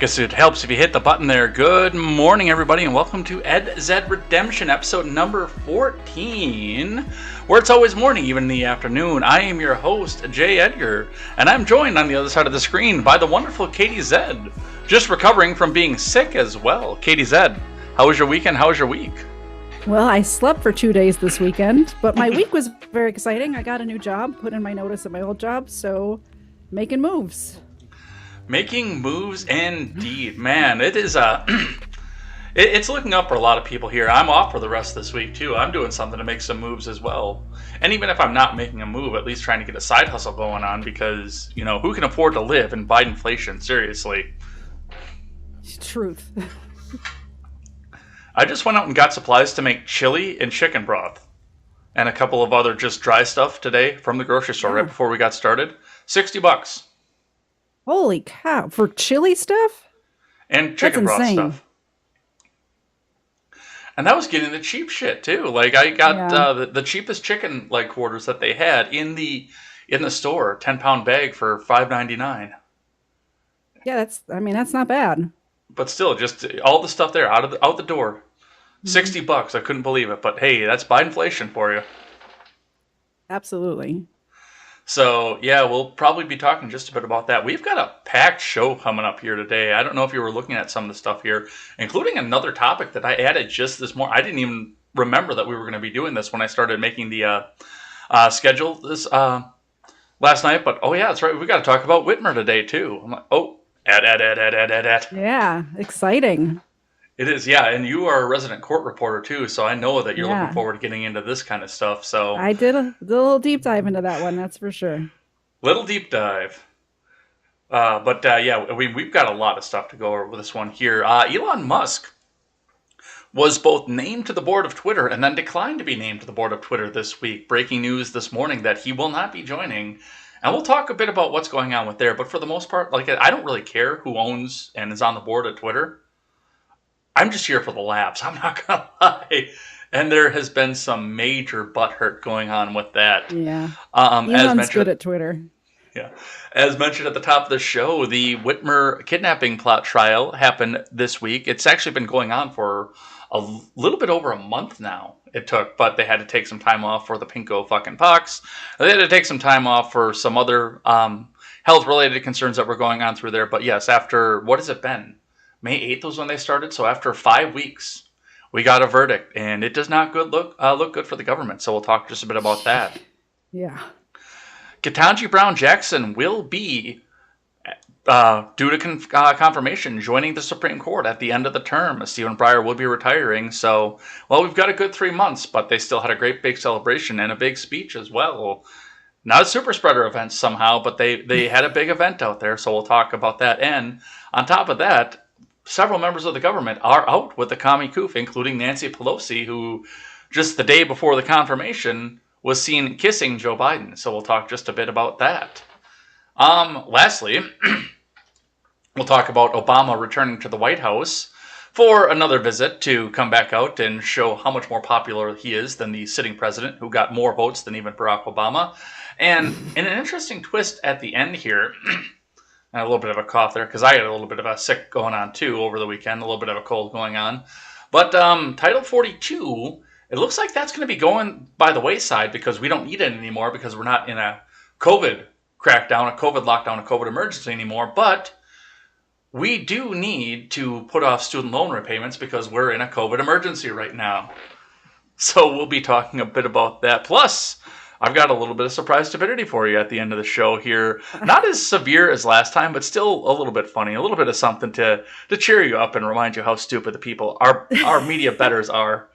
Guess it helps if you hit the button there. Good morning, everybody, and welcome to KTZed Redemption, episode number 14, where it's always morning, even in the afternoon. I am your host, Jay Edgar, and I'm joined on the other side of the screen by the wonderful KTZed, just recovering from being sick as well. KTZed, how was your weekend? How was your week? Well, I slept for 2 days this weekend, but my week was very exciting. I got a new job, put in my notice at my old job, so making moves. Making moves indeed. Man, it is it's looking up for a lot of people here. I'm off for the rest of this week too. I'm doing something to make some moves as well. And even if I'm not making a move, at least trying to get a side hustle going on because, you know, who can afford to live and fight inflation? Seriously. Truth. I just went out and got supplies to make chili and chicken broth and a couple of other just dry stuff today from the grocery store right before we got started. $60. Holy cow. For chili stuff? And chicken broth stuff. And that was getting the cheap shit too. Like I got the cheapest chicken like quarters that they had in the store, 10-pound bag for $5.99. Yeah, that's not bad. But still, just all the stuff there out the door. $60. I couldn't believe it. But hey, that's by inflation for you. Absolutely. So, yeah, we'll probably be talking just a bit about that. We've got a packed show coming up here today. I don't know if you were looking at some of the stuff here, including another topic that I added just this morning. I didn't even remember that we were going to be doing this when I started making the schedule this last night. But, oh, yeah, that's right. We got to talk about Whitmer today, too. I'm like, oh, add. Yeah, exciting. It is, yeah, and you are a resident court reporter, too, so I know that you're looking forward to getting into this kind of stuff. So I did a little deep dive into that one, that's for sure. Little deep dive. Yeah, we've got a lot of stuff to go over with this one here. Elon Musk was both named to the board of Twitter and then declined to be named to the board of Twitter this week. Breaking news this morning that he will not be joining. And we'll talk a bit about what's going on with there. But for the most part, like I don't really care who owns and is on the board of Twitter. I'm just here for the laughs. I'm not going to lie. And there has been some major butthurt going on with that. Yeah. Elon's good at Twitter. Yeah. As mentioned at the top of the show, the Whitmer kidnapping plot trial happened this week. It's actually been going on for a little bit over a month now. It took, but they had to take some time off for the pinko fucking pox. They had to take some time off for some other health-related concerns that were going on through there. But yes, after, what has it been? May 8th was when they started, so after 5 weeks, we got a verdict, and it does not look good for the government, so we'll talk just a bit about that. Yeah. Ketanji Brown Jackson will be, due to confirmation, joining the Supreme Court at the end of the term. Stephen Breyer will be retiring, so, well, we've got a good 3 months, but they still had a great big celebration and a big speech as well. Not a super spreader event somehow, but they had a big event out there, so we'll talk about that. And on top of that, several members of the government are out with the commie coof, including Nancy Pelosi, who just the day before the confirmation was seen kissing Joe Biden. So we'll talk just a bit about that. Lastly, we'll talk about Obama returning to the White House for another visit to come back out and show how much more popular he is than the sitting president, who got more votes than even Barack Obama. And in an interesting twist at the end here, and a little bit of a cough there, because I had a little bit of a sick going on, too, over the weekend. A little bit of a cold going on. But Title 42, it looks like that's going to be going by the wayside because we don't need it anymore because we're not in a COVID crackdown, a COVID lockdown, a COVID emergency anymore. But we do need to put off student loan repayments because we're in a COVID emergency right now. So we'll be talking a bit about that. Plus, I've got a little bit of surprise stupidity for you at the end of the show here. Not as severe as last time, but still a little bit funny. A little bit of something to cheer you up and remind you how stupid the people, our media betters are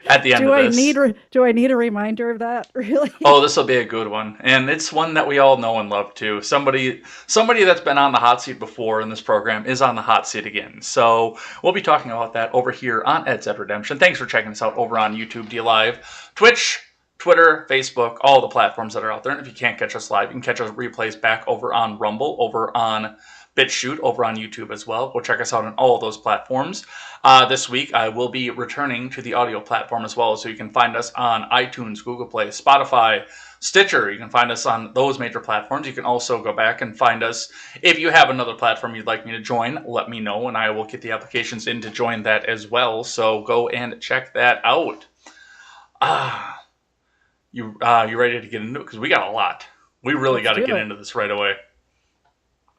at the end of this. Do I need a reminder of that, really? Oh, this will be a good one. And it's one that we all know and love, too. Somebody that's been on the hot seat before in this program is on the hot seat again. So we'll be talking about that over here on KTZed Redemption. Thanks for checking us out over on YouTube DLive, Twitch, Twitter, Facebook, all the platforms that are out there. And if you can't catch us live, you can catch us replays back over on Rumble, over on BitChute, over on YouTube as well. Go check us out on all of those platforms. This week, I will be returning to the audio platform as well, so you can find us on iTunes, Google Play, Spotify, Stitcher. You can find us on those major platforms. You can also go back and find us. If you have another platform you'd like me to join, let me know, and I will get the applications in to join that as well. So go and check that out. You ready to get into it? Because we got a lot. We really got to get into this right away.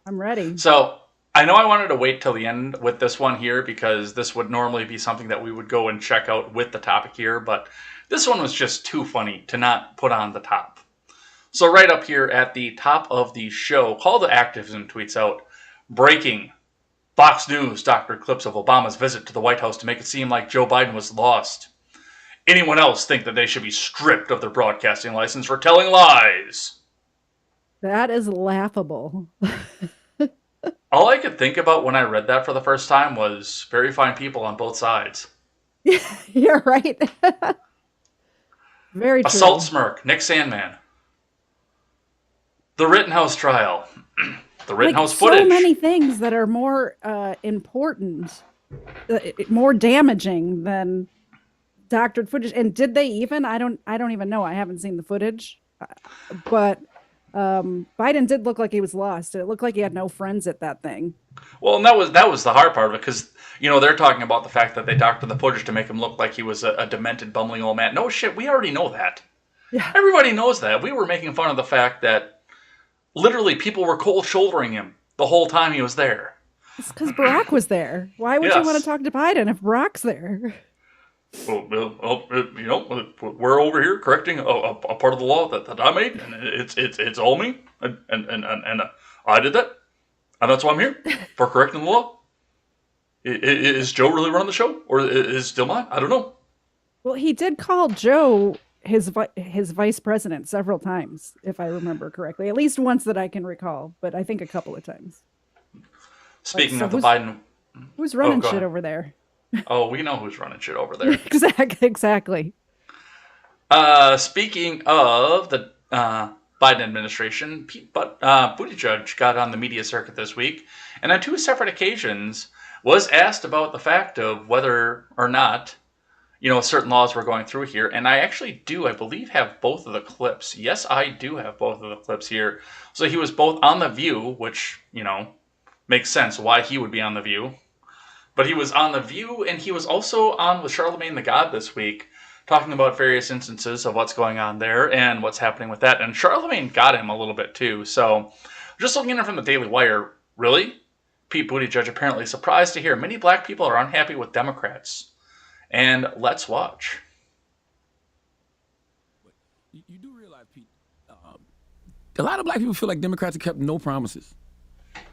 I'm ready. So I know I wanted to wait till the end with this one here because this would normally be something that we would go and check out with the topic here, but this one was just too funny to not put on the top. So right up here at the top of the show, Call to Activism tweets out, breaking, Fox News doctored clips of Obama's visit to the White House to make it seem like Joe Biden was lost. Anyone else think that they should be stripped of their broadcasting license for telling lies? That is laughable. All I could think about when I read that for the first time was very fine people on both sides. You're right. Very true. Assault smirk, Nick Sandman. The Rittenhouse trial. The Rittenhouse footage. So many things that are more important, more damaging than doctored footage. And did they even? I don't even know. I haven't seen the footage. But Biden did look like he was lost. It looked like he had no friends at that thing. Well, and that was the hard part of it, because they're talking about the fact that they doctored the footage to make him look like he was a demented, bumbling old man. No shit, we already know that. Yeah, everybody knows that. We were making fun of the fact that literally people were cold shouldering him the whole time he was there. It's because Barack was there. Why would you want to talk to Biden if Barack's there? Well, we're over here correcting a part of the law that I made, and it's all me, and I did that, and that's why I'm here for correcting the law. Is Joe really running the show, or is it still mine? I don't know. Well, he did call Joe his vice president several times, if I remember correctly. At least once that I can recall, but I think a couple of times. Speaking of the Biden, who's running shit over there? Oh, we know who's running shit over there. Exactly. Speaking of the Biden administration, Pete Buttigieg got on the media circuit this week, and on two separate occasions was asked about the fact of whether or not, certain laws were going through here. And I actually I believe, have both of the clips. Yes, I do have both of the clips here. So he was both on The View, which, makes sense why he would be on The View. But he was on The View, and he was also on with Charlemagne the God this week, talking about various instances of what's going on there and what's happening with that. And Charlemagne got him a little bit too. So just looking at it from the Daily Wire, really? Pete Buttigieg apparently surprised to hear many black people are unhappy with Democrats. And let's watch. You do realize, Pete, a lot of black people feel like Democrats have kept no promises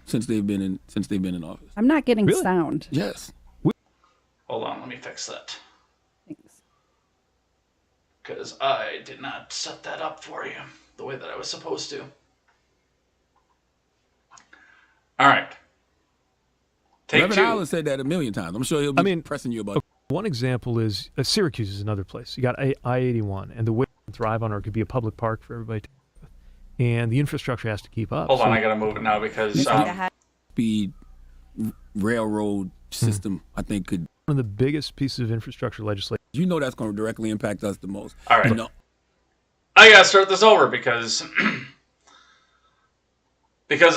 since they've been in office. I'm not getting sound. Yes. Hold on, let me fix that. Thanks. Because I did not set that up for you the way that I was supposed to. All right. Reverend Allen said that a million times. I'm sure he'll be pressing you about it. One example is Syracuse is another place. You got I-81, and the way to thrive on it could be a public park for everybody to with. And the infrastructure has to keep up. Hold on, I got to move it now because... Speed railroad system, I think, could... One of the biggest pieces of infrastructure legislation. That's going to directly impact us the most. All right. I got to start this over because of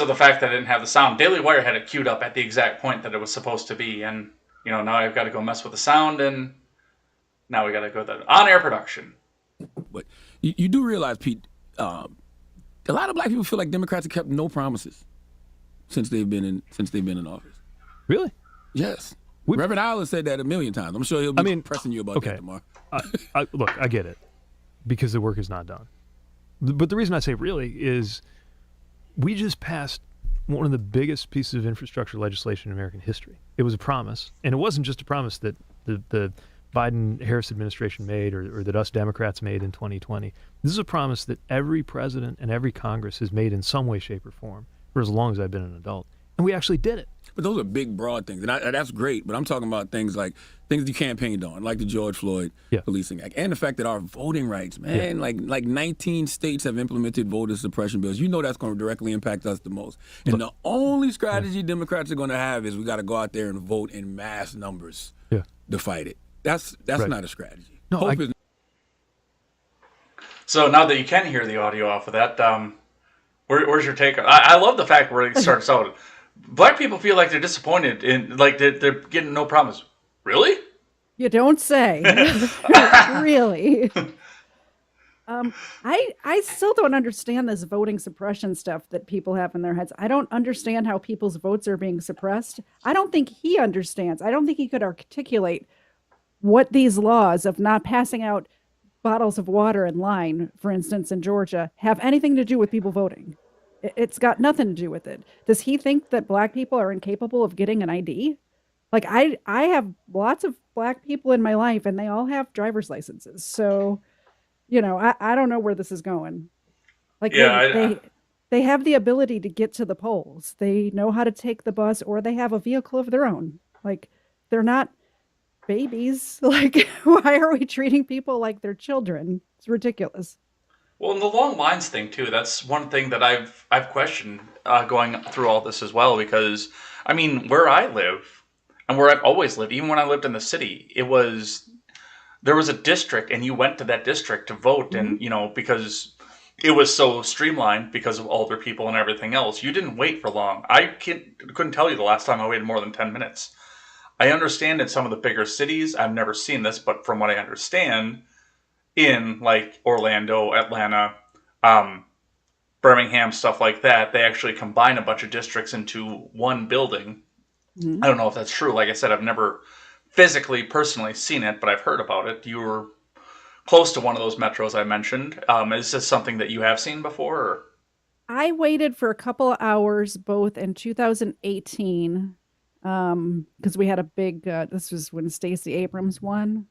the fact that I didn't have the sound. Daily Wire had it queued up at the exact point that it was supposed to be, and now I've got to go mess with the sound, and now we got to go to on-air production. But you do realize, Pete, a lot of black people feel like Democrats have kept no promises since they've been in office. Really? Yes. Reverend Allen said that a million times. I'm sure he'll be pressing you about that tomorrow. Look, I get it, because the work is not done. But the reason I say really is we just passed one of the biggest pieces of infrastructure legislation in American history. It was a promise, and it wasn't just a promise that the Biden-Harris administration made or that us Democrats made in 2020. This is a promise that every president and every Congress has made in some way, shape, or form for as long as I've been an adult. And we actually did it. But those are big, broad things, and that's great. But I'm talking about things you campaigned on, like the George Floyd Policing Act, and the fact that our voting rights, man, like 19 states have implemented voter suppression bills. That's going to directly impact us the most. And the only strategy Democrats are going to have is we got to go out there and vote in mass numbers to fight it. That's not a strategy. No, So now that you can hear the audio off of that, where's your take? I love the fact where it starts out. Black people feel like they're disappointed in, like they're getting no promise. Really? You don't say. Really? I still don't understand this voting suppression stuff that people have in their heads. I don't understand how people's votes are being suppressed. I don't think he understands. I don't think he could articulate what these laws of not passing out bottles of water in line, for instance, in Georgia, have anything to do with people voting. It's got nothing to do with it. Does he think that Black people are incapable of getting an ID? Like I have lots of Black people in my life, and they all have driver's licenses. So, I don't know where this is going. Like they have the ability to get to the polls. They know how to take the bus, or they have a vehicle of their own. Like, they're not babies. Like, why are we treating people like they're children? It's ridiculous. Well, and the long lines thing too. That's one thing that I've questioned going through all this as well. Because I mean, where I live and where I've always lived, even when I lived in the city, there was a district, and you went to that district to vote, and because it was so streamlined because of older people and everything else, you didn't wait for long. I couldn't tell you the last time I waited more than 10 minutes. I understand in some of the bigger cities, I've never seen this, but from what I understand, in like Orlando, Atlanta, Birmingham, stuff like that, they actually combine a bunch of districts into one building. I don't know if that's true. Like I said, I've never physically, personally seen it, but I've heard about it. You were close to one of those metros I mentioned. Is this something that you have seen before? Or? I waited for a couple of hours, both in 2018, because we had a big, this was when Stacey Abrams won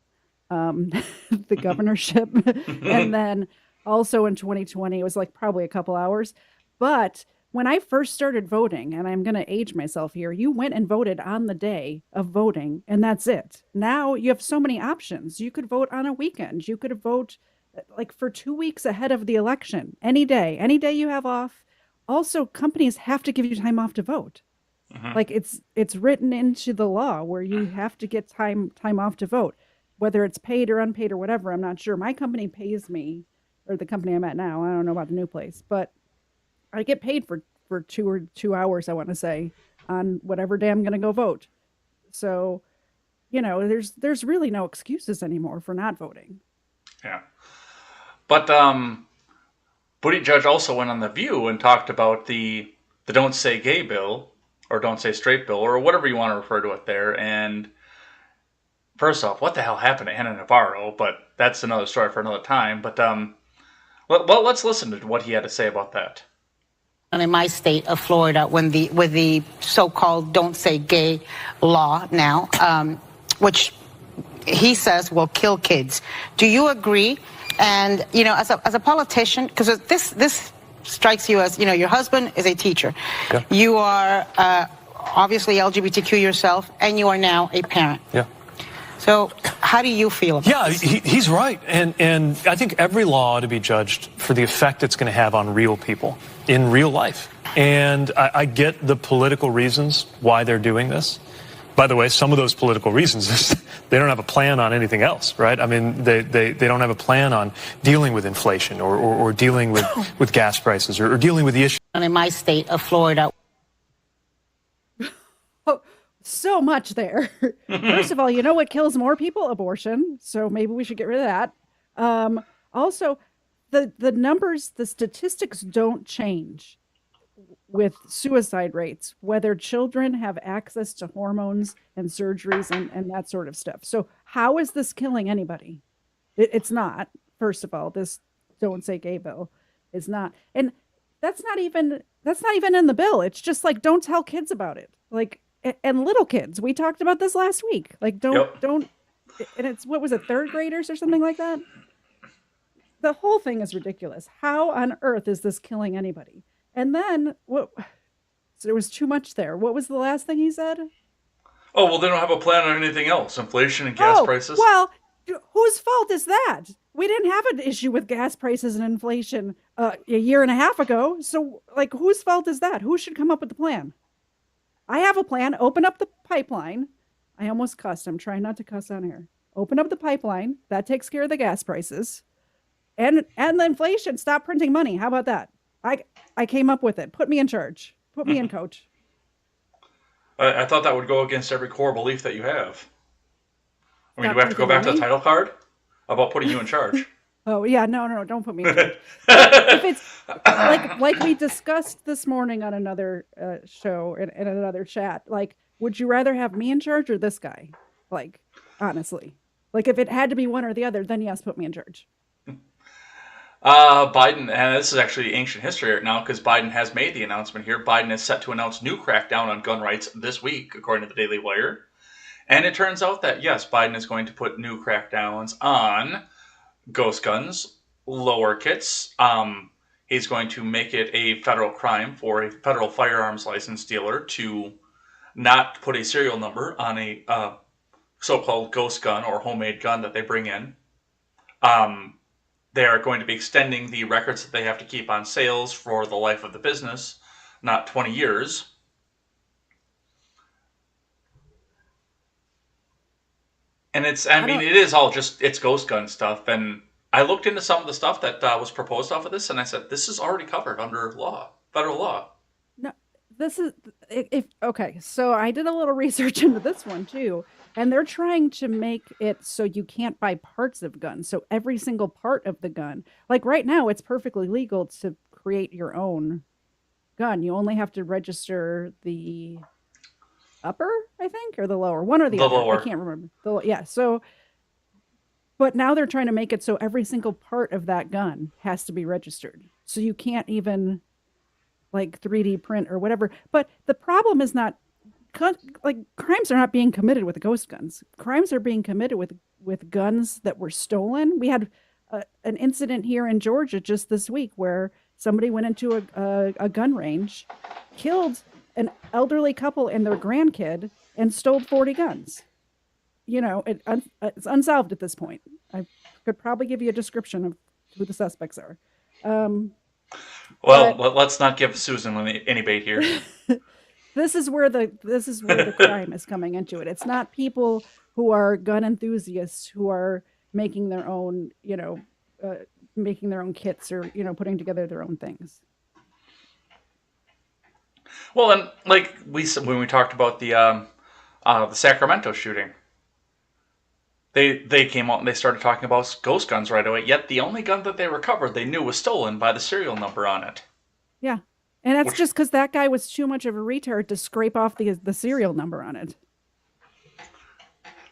the governorship. And then also in 2020, it was like probably a couple hours. But when I first started voting, and I'm going to age myself here, you went and voted on the day of voting, and that's it. Now you have so many options. You could vote on a weekend. You could vote like for 2 weeks ahead of the election, any day you have off. Also, companies have to give you time off to vote. Like it's written into the law where you have to get time off to vote, whether it's paid or unpaid or whatever. I'm not sure. My company pays me, or the company I'm at now. I don't know about the new place, but I get paid for 2 hours, I want to say, on whatever day I'm going to go vote. So, there's really no excuses anymore for not voting. Yeah. But Buttigieg also went on The View and talked about the Don't Say Gay bill, or Don't Say Straight bill, or whatever you want to refer to it there. And first off, what the hell happened to Ana Navarro? But that's another story for another time. But let's listen to what he had to say about that. In my state of Florida, with the so-called "Don't Say Gay" law now, which he says will kill kids. Do you agree? And as a politician, because this strikes you as your husband is a teacher, yeah. You are obviously LGBTQ yourself, and you are now a parent. Yeah. So how do you feel about this? He's right. And I think every law ought to be judged for the effect it's going to have on real people in real life. And I get the political reasons why they're doing this. By the way, some of those political reasons is they don't have a plan on anything else, right? I mean, they don't have a plan on dealing with inflation or dealing with gas prices or dealing with the issue. And in my state of Florida. So much there. First of all, you know what kills more people? Abortion. So maybe we should get rid of that. Also, the numbers, the statistics don't change with suicide rates, whether children have access to hormones and surgeries and that sort of stuff. So how is this killing anybody? It's not. First of all, this Don't Say Gay bill is not. And that's not even in the bill. It's just like, don't tell kids about it. Like, and little kids, we talked about this last week. Like, don't, and it's, what was it, third graders or something like that? The whole thing is ridiculous. How on earth is this killing anybody? And then, so there was too much there. What was the last thing he said? Oh, well, they don't have a plan on anything else. Inflation and gas prices. Well, whose fault is that? We didn't have an issue with gas prices and inflation a year and a half ago. So, like, whose fault is that? Who should come up with the plan? I have a plan. Open up the pipeline. I almost cussed. I'm trying not to cuss on air. Open up the pipeline. That takes care of the gas prices. and the inflation. Stop printing money. How about that? I came up with it. Put me in charge. Put me in, coach. I thought that would go against every core belief that you have. I mean, Stop do we have to go printing back to the money. title card about putting you in charge? Oh yeah, no, don't put me in charge. If it's like we discussed this morning on another show in another chat, like, would you rather have me in charge or this guy? Like, honestly, like if it had to be one or the other, then yes, put me in charge. Biden, and this is actually ancient history right now because Biden has made the announcement here. Biden is set to announce new crackdown on gun rights this week, according to the Daily Wire. And it turns out that, yes, Biden is going to put new crackdowns on ghost guns, lower kits. He's going to make it a federal crime for a federal firearms license dealer to not put a serial number on a so-called ghost gun or homemade gun that they bring in. They are going to be extending the records that they have to keep on sales for the life of the business, not 20 years. And it is all just, it's ghost gun stuff. And I looked into some of the stuff that was proposed off of this, and I said, this is already covered under law, federal law. No, this is okay. So I did a little research into this one too, and they're trying to make it so you can't buy parts of guns. So every single part of the gun, like right now, it's perfectly legal to create your own gun. You only have to register the upper, I think, or the lower, one or the other. Lower. I can't remember. Yeah. So, but now they're trying to make it so every single part of that gun has to be registered. So you can't even like 3D print or whatever. But the problem is not like crimes are not being committed with ghost guns. Crimes are being committed with guns that were stolen. We had an incident here in Georgia just this week where somebody went into a gun range, killed an elderly couple and their grandkid, and stole 40 guns. You know, it's unsolved at this point. I could probably give you a description of who the suspects are. Let's not give Susan any bait here. This is where the crime is coming into it. It's not people who are gun enthusiasts who are making their own, making their own kits or, putting together their own things. Well, and like when we talked about the Sacramento shooting, they came out and they started talking about ghost guns right away. Yet the only gun that they recovered, they knew was stolen by the serial number on it. Yeah, and that's just because that guy was too much of a retard to scrape off the serial number on it.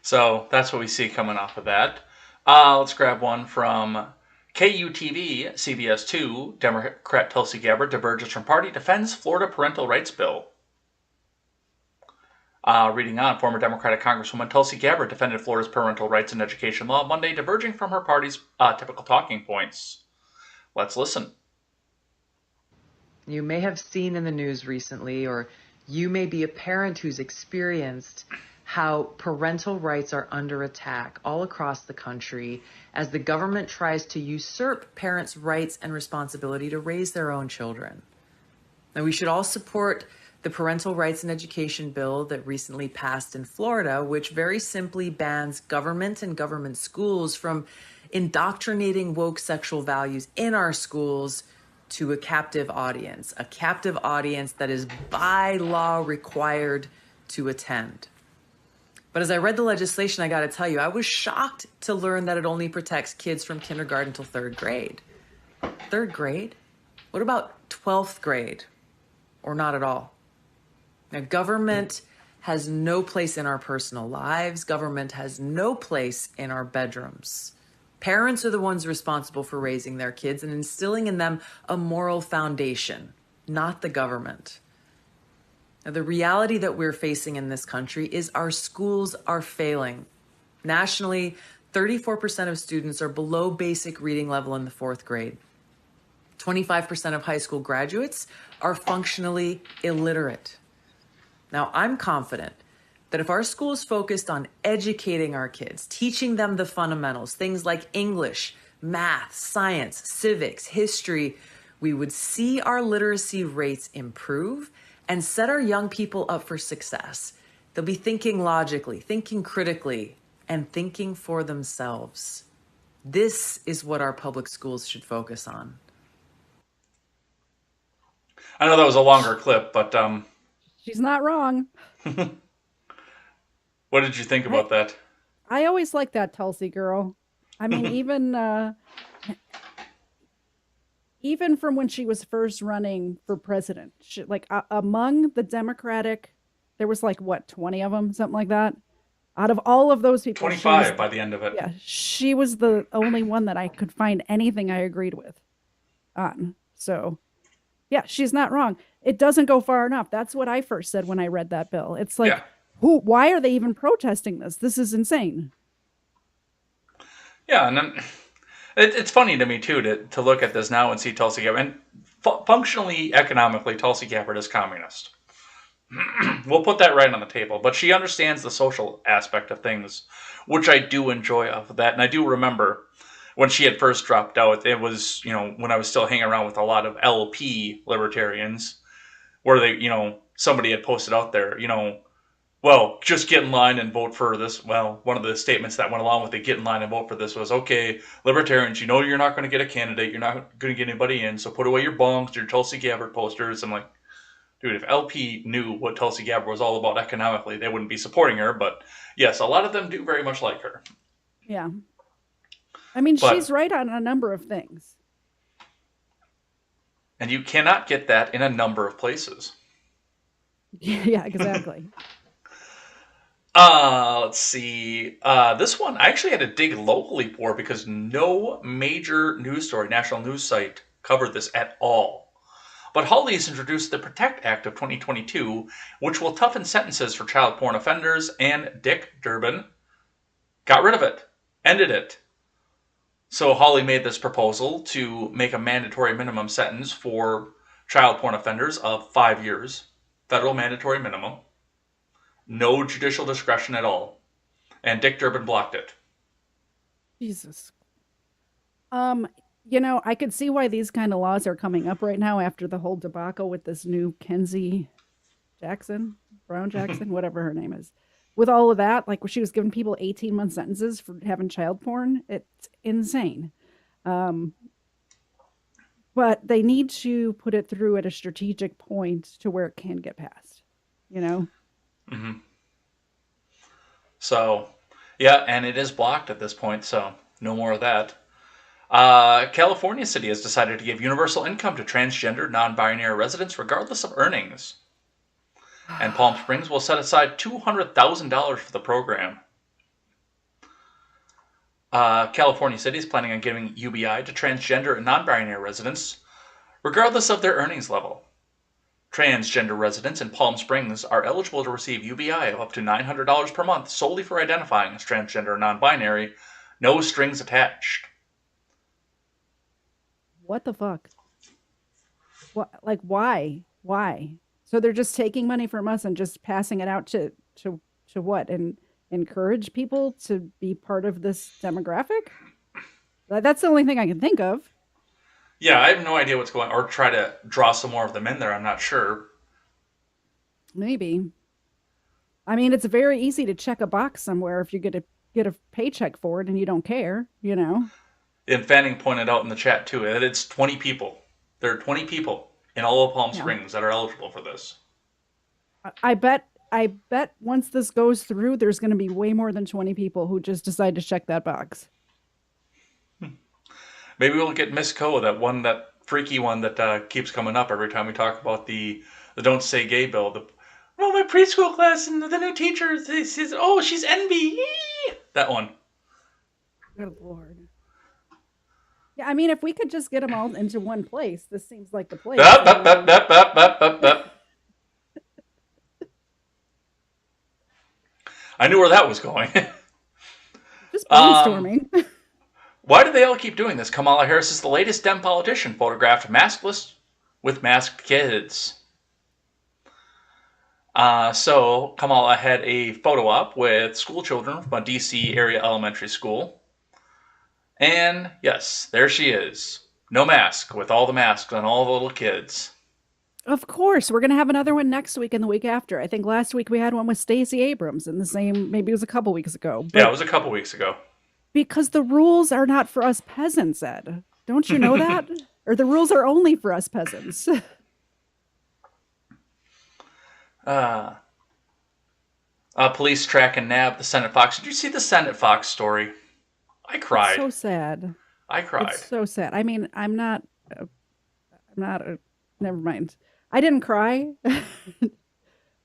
So that's what we see coming off of that. Let's grab one from KUTV, CBS 2. Democrat Tulsi Gabbard diverges from party, defends Florida parental rights bill. Reading on, former Democratic Congresswoman Tulsi Gabbard defended Florida's parental rights and education law Monday, diverging from her party's typical talking points. Let's listen. You may have seen in the news recently, or you may be a parent who's experienced how parental rights are under attack all across the country as the government tries to usurp parents' rights and responsibility to raise their own children. Now, we should all support the parental rights and education bill that recently passed in Florida, which very simply bans government and government schools from indoctrinating woke sexual values in our schools to a captive audience that is by law required to attend. But as I read the legislation, I got to tell you, I was shocked to learn that it only protects kids from kindergarten till third grade. Third grade? What about 12th grade? Or not at all? Now, government has no place in our personal lives. Government has no place in our bedrooms. Parents are the ones responsible for raising their kids and instilling in them a moral foundation, not the government. Now, the reality that we're facing in this country is our schools are failing. Nationally, 34% of students are below basic reading level in the fourth grade. 25% of high school graduates are functionally illiterate. Now, I'm confident that if our schools focused on educating our kids, teaching them the fundamentals, things like English, math, science, civics, history, we would see our literacy rates improve and set our young people up for success. They'll be thinking logically, thinking critically, and thinking for themselves. This is what our public schools should focus on. I know that was a longer clip, but She's not wrong. what did you think about that? I always like that Tulsi girl. I mean, even from when she was first running for president, among the Democratic, there was like what 20 of them, something like that. Out of all of those people, 25 by the end of it. Yeah, she was the only one that I could find anything I agreed with on. So, yeah, she's not wrong. It doesn't go far enough. That's what I first said when I read that bill. It's like, why are they even protesting this? This is insane. Yeah, and then it's funny to me too to look at this now and see Tulsi Gabbard. And functionally, economically, Tulsi Gabbard is communist. We'll put that right on the table. But she understands the social aspect of things, which I do enjoy of that. And I do remember when she had first dropped out, it was, when I was still hanging around with a lot of LP libertarians, where somebody had posted out there, well, just get in line and vote for this. Well, one of the statements that went along with it, get in line and vote for this, was, okay, libertarians, you're not going to get a candidate. You're not going to get anybody in. So put away your bongs, your Tulsi Gabbard posters. I'm like, dude, if LP knew what Tulsi Gabbard was all about economically, they wouldn't be supporting her. But yes, a lot of them do very much like her. Yeah. I mean, she's right on a number of things. And you cannot get that in a number of places. Yeah, exactly. Let's see. This one I actually had to dig locally for because no major news story, national news site covered this at all. But Hawley has introduced the PROTECT Act of 2022, which will toughen sentences for child porn offenders, and Dick Durbin got rid of it, ended it. So Hawley made this proposal to make a mandatory minimum sentence for child porn offenders of 5 years, federal mandatory minimum, no judicial discretion at all, and Dick Durbin blocked it. Jesus. I could see why these kind of laws are coming up right now after the whole debacle with this new Kenzie Brown Jackson, whatever her name is. With all of that, like she was giving people 18-month sentences for having child porn. It's insane. But they need to put it through at a strategic point to where it can get passed, Mm-hmm. So, yeah, and it is blocked at this point, so no more of that. California City has decided to give universal income to transgender, non-binary residents regardless of earnings. And Palm Springs will set aside $200,000 for the program. California City is planning on giving UBI to transgender and non-binary residents regardless of their earnings level. Transgender residents in Palm Springs are eligible to receive UBI of up to $900 per month solely for identifying as transgender or non-binary, no strings attached. What the fuck? What? Like, why? Why? So they're just taking money from us and just passing it out to what? And encourage people to be part of this demographic? That's the only thing I can think of. Yeah, I have no idea what's going on. Or try to draw some more of them in there. I'm not sure. Maybe. I mean, it's very easy to check a box somewhere if you get a paycheck for it and you don't care, And Fanning pointed out in the chat too that it's 20 people. There are 20 people in all of Palm Springs that are eligible for this. I bet once this goes through, there's going to be way more than 20 people who just decide to check that box. Maybe we'll get Miss Co, that freaky one that keeps coming up every time we talk about the Don't Say Gay bill. My preschool class and the new teacher says, oh, she's envy. That one. Good Lord. Yeah, I mean, if we could just get them all into one place, this seems like the place. I knew where that was going. Just brainstorming. Why do they all keep doing this? Kamala Harris is the latest Dem politician photographed maskless with masked kids. So Kamala had a photo op with school children from a D.C. area elementary school. And yes, there she is. No mask, with all the masks on all the little kids. Of course. We're going to have another one next week and the week after. I think last week we had one with Stacey Abrams in the same, maybe it was a couple weeks ago. Yeah, it was a couple weeks ago. Because the rules are not for us peasants, Ed. Don't you know that? Or the rules are only for us peasants. Uh, Police track and nab the Senate Fox. Did you see the Senate Fox story? I It's cried. so sad. I cried. It's so sad. I mean, never mind. I didn't cry.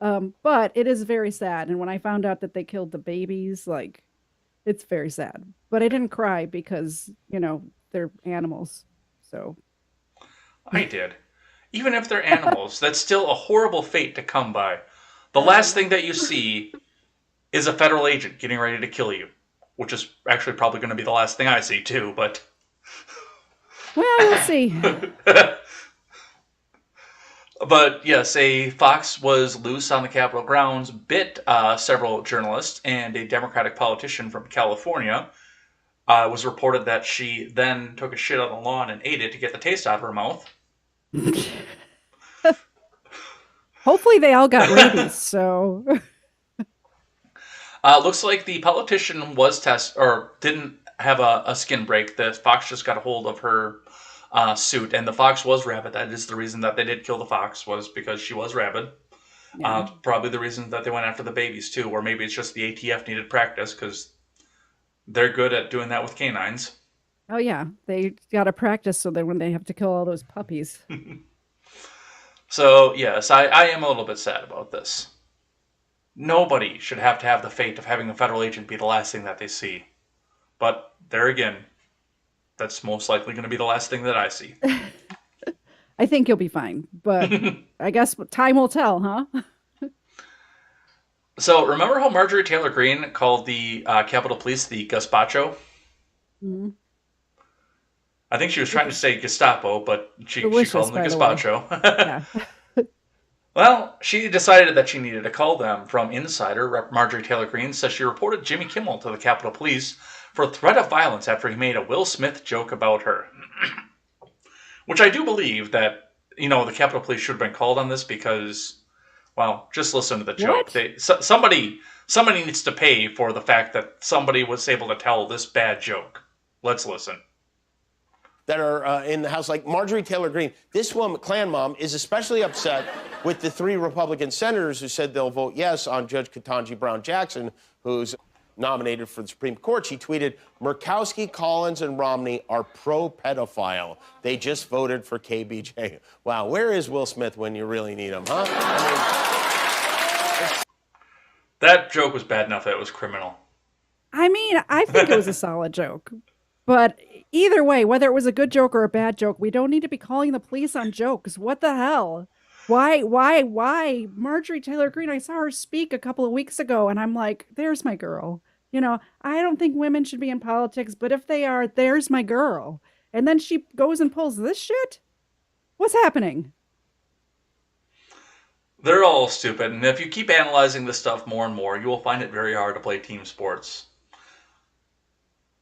But it is very sad. And when I found out that they killed the babies, like, it's very sad. But I didn't cry because, they're animals. So I did. Even if they're animals, that's still a horrible fate to come by. The last thing that you see is a federal agent getting ready to kill you, which is actually probably going to be the last thing I see too, but... Well, we'll see. But yes, a fox was loose on the Capitol grounds, bit several journalists, and a Democratic politician from California. It was reported that she then took a shit on the lawn and ate it to get the taste out of her mouth. Hopefully they all got rabies, so... Looks like the politician was didn't have a skin break. The fox just got a hold of her suit, and the fox was rabid. That is the reason that they did kill the fox, was because she was rabid. Yeah. Probably the reason that they went after the babies too, or maybe it's just the ATF needed practice because they're good at doing that with canines. Oh yeah, they got to practice so that when they have to kill all those puppies. So yes, I am a little bit sad about this. Nobody should have to have the fate of having a federal agent be the last thing that they see. But there again, that's most likely going to be the last thing that I see. I think you'll be fine, but I guess time will tell, huh? So remember how Marjorie Taylor Greene called the Capitol Police the gazpacho? Mm-hmm. I think she was trying to say Gestapo, but she called them the gazpacho. Yeah. Well, she decided that she needed to call them. From Insider, Marjorie Taylor Greene says she reported Jimmy Kimmel to the Capitol Police for threat of violence after he made a Will Smith joke about her. Which I do believe that, the Capitol Police should have been called on this because, well, just listen to the joke. Somebody needs to pay for the fact that somebody was able to tell this bad joke. Let's listen. That are in the House, like Marjorie Taylor Greene. This woman, Klan mom, is especially upset with the 3 Republican senators who said they'll vote yes on Judge Ketanji Brown Jackson, who's nominated for the Supreme Court. She tweeted, Murkowski, Collins, and Romney are pro-pedophile. They just voted for KBJ. Wow, where is Will Smith when you really need him, huh? That joke was bad enough that it was criminal. I mean, I think it was a solid joke. But either way, whether it was a good joke or a bad joke, we don't need to be calling the police on jokes. What the hell? Why? Marjorie Taylor Greene, I saw her speak a couple of weeks ago, and I'm like, there's my girl. I don't think women should be in politics, but if they are, there's my girl. And then she goes and pulls this shit? What's happening? They're all stupid, and if you keep analyzing this stuff more and more, you will find it very hard to play team sports.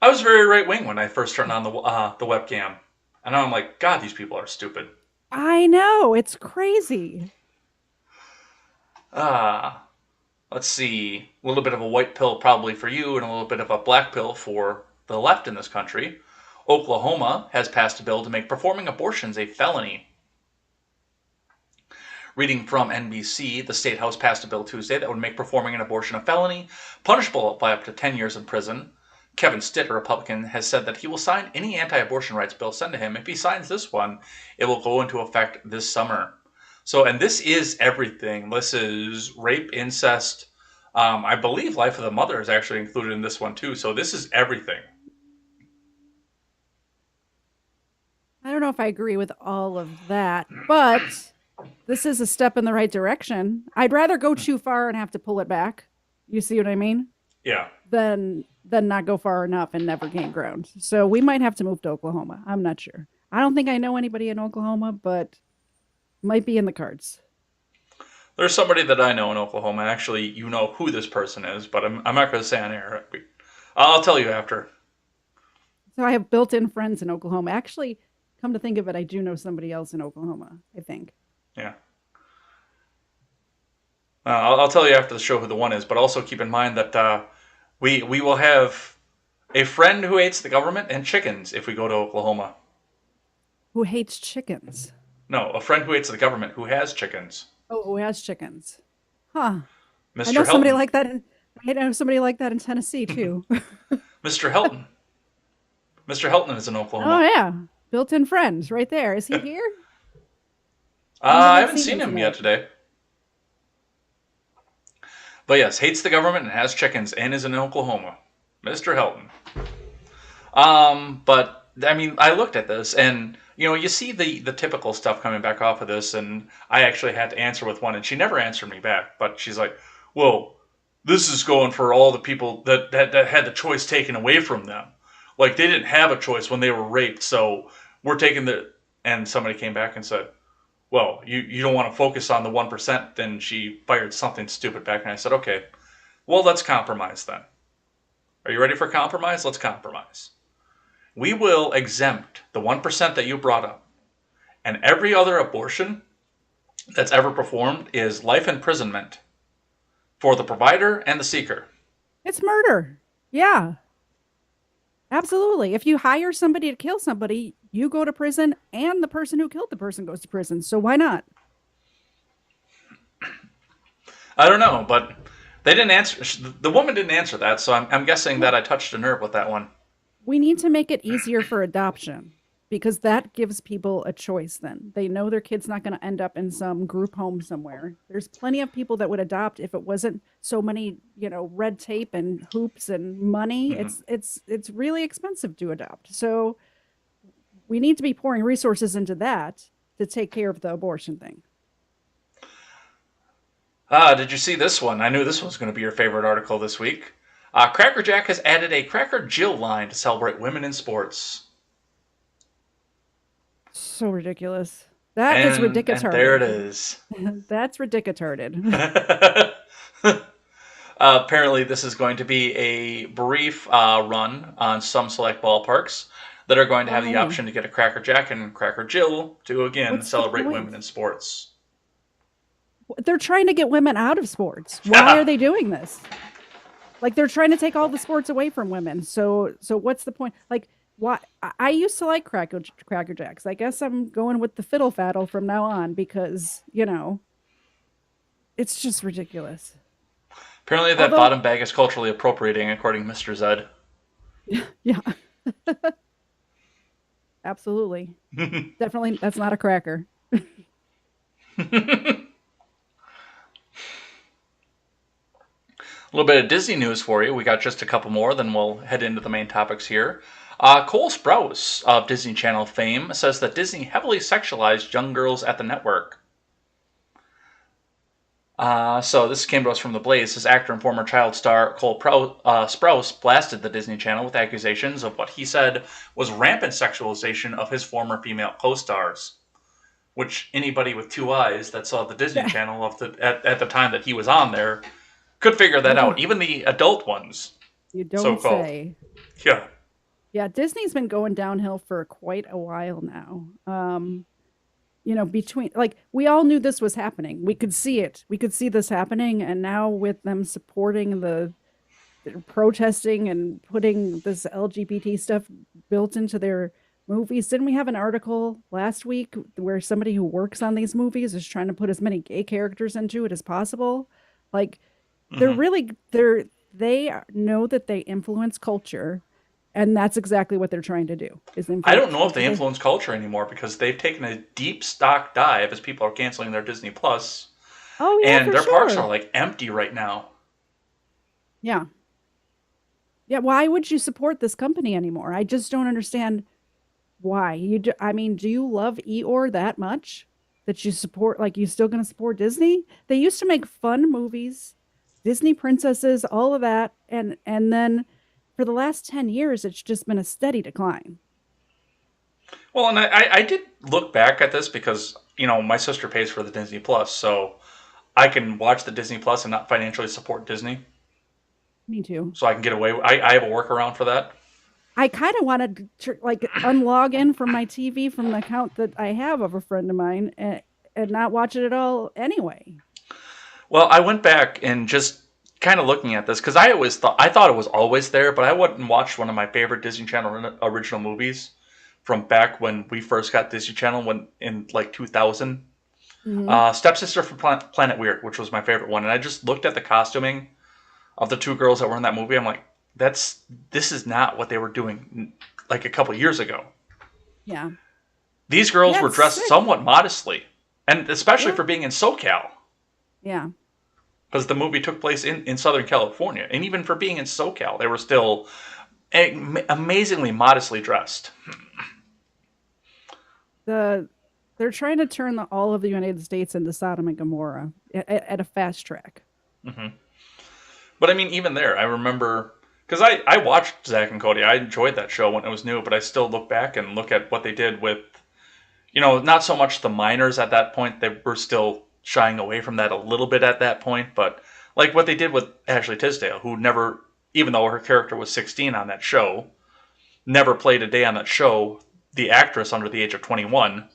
I was very right-wing when I first turned on the webcam. And now I'm like, God, these people are stupid. I know. It's crazy. Let's see. A little bit of a white pill probably for you and a little bit of a black pill for the left in this country. Oklahoma has passed a bill to make performing abortions a felony. Reading from NBC, the State House passed a bill Tuesday that would make performing an abortion a felony, punishable by up to 10 years in prison. Kevin Stitt, a Republican, has said that he will sign any anti-abortion rights bill sent to him. If he signs this one, it will go into effect this summer. So, and this is everything. This is rape, incest. I believe life of the mother is actually included in this one too. So this is everything. I don't know if I agree with all of that, but this is a step in the right direction. I'd rather go too far and have to pull it back. You see what I mean? Yeah. Than not go far enough and never gain ground. So we might have to move to Oklahoma. I'm not sure. I don't think I know anybody in Oklahoma, but might be in the cards. There's somebody that I know in Oklahoma. Actually, you know who this person is, but I'm not going to say on air. I'll tell you after. So I have built-in friends in Oklahoma. Actually, come to think of it, I do know somebody else in Oklahoma, I think. Yeah. I'll tell you after the show who the one is, but also keep in mind that we will have A friend who hates the government and chickens if we go to Oklahoma. Who hates chickens? No, a friend who hates the government who has chickens. Oh, who has chickens? Huh. Mr. I know somebody Helton. like that. I know somebody like that in Tennessee too. Mr. Helton. Mr. Helton is in Oklahoma. Oh yeah, built-in friend right there. Is he here? I haven't seen him yet today. But yes, hates the government and has chickens and is in Oklahoma. Mr. Helton. But I mean, I looked at this and you see the typical stuff coming back off of this, and I actually had to answer with one, and she never answered me back. But she's like, "Well, this is going for all the people that had the choice taken away from them. Like they didn't have a choice when they were raped, so we're taking the." And somebody came back and said, "Well, you don't want to focus on the 1%." Then she fired something stupid back, and I said, "Okay, well, let's compromise then. Are you ready for compromise? Let's compromise. We will exempt the 1% that you brought up, and every other abortion that's ever performed is life imprisonment for the provider and the seeker." It's murder. Yeah. Absolutely. If you hire somebody to kill somebody, you go to prison and the person who killed the person goes to prison. So why not? I don't know, but they didn't answer. The woman didn't answer that, so I'm guessing that I touched a nerve with that one. We need to make it easier for adoption because that gives people a choice then. They know their kid's not going to end up in some group home somewhere. There's plenty of people that would adopt if it wasn't so many, red tape and hoops and money. It's really expensive to adopt. So we need to be pouring resources into that to take care of the abortion thing. Did you see this one? I knew this was going to be your favorite article this week. Cracker Jack has added a Cracker Jill line to celebrate women in sports. So ridiculous. That is ridiculous. And there it is. That's ridiculous. Apparently, this is going to be a brief run on some select ballparks that are going to have the option to get a Cracker Jack and Cracker Jill to, again, celebrate women in sports. They're trying to get women out of sports. Why are they doing this? Like, they're trying to take all the sports away from women. So what's the point? Like, why? I used to like Cracker Jacks. I guess I'm going with the fiddle faddle from now on because, it's just ridiculous. Apparently that bottom bag is culturally appropriating, according to Mr. Zed. Yeah. Absolutely. Definitely, that's not a cracker. A little bit of Disney news for you. We got just a couple more, then we'll head into the main topics here. Cole Sprouse of Disney Channel fame says that Disney heavily sexualized young girls at the network. So this came to us from The Blaze. His actor and former child star Cole Sprouse blasted the Disney Channel with accusations of what he said was rampant sexualization of his former female co-stars. Which anybody with two eyes that saw the Disney Channel at the time that he was on there could figure that out. Even the adult ones. You don't say. Yeah. Yeah, Disney's been going downhill for quite a while now. Between, like, we all knew this was happening. We could see it. We could see this happening. And now with them supporting the protesting and putting this LGBT stuff built into their movies. Didn't we have an article last week where somebody who works on these movies is trying to put as many gay characters into it as possible? Like, they know that they influence culture, and that's exactly what they're trying to do. I don't know if they influence culture anymore because they've taken a deep stock dive as people are canceling their Disney Plus. Oh yeah, and their parks are like empty right now. Yeah. Yeah. Why would you support this company anymore? I just don't understand why. Do you love Eeyore that much that you support? Like, you still going to support Disney? They used to make fun movies. Disney princesses, all of that. And then for the last 10 years, it's just been a steady decline. Well, and I did look back at this because, my sister pays for the Disney Plus, so I can watch the Disney Plus and not financially support Disney. Me too. So I can get away. I have a workaround for that. I kind of wanted to unlog in from my TV from the account that I have of a friend of mine and not watch it at all anyway. Well, I went back and just kind of looking at this because I thought it was always there, but I went and watched one of my favorite Disney Channel original movies from back when we first got Disney Channel in like 2000. Stepsister from Planet Weird, which was my favorite one, and I just looked at the costuming of the two girls that were in that movie. I'm like, this is not what they were doing like a couple years ago. Yeah. These girls Yeah, were it's dressed sick. somewhat modestly, and especially Yeah. for being in SoCal, Yeah. because the movie took place in Southern California, and even for being in SoCal, they were still amazingly modestly dressed. They're trying to turn all of the United States into Sodom and Gomorrah at a fast track. But I mean, even there, I remember because I watched Zack and Cody. I enjoyed that show when it was new, but I still look back and look at what they did with, not so much the minors at that point. They were still shying away from that a little bit at that point, but like what they did with Ashley Tisdale, who never, even though her character was 16 on that show, never played a day on that show. The actress under the age of 21.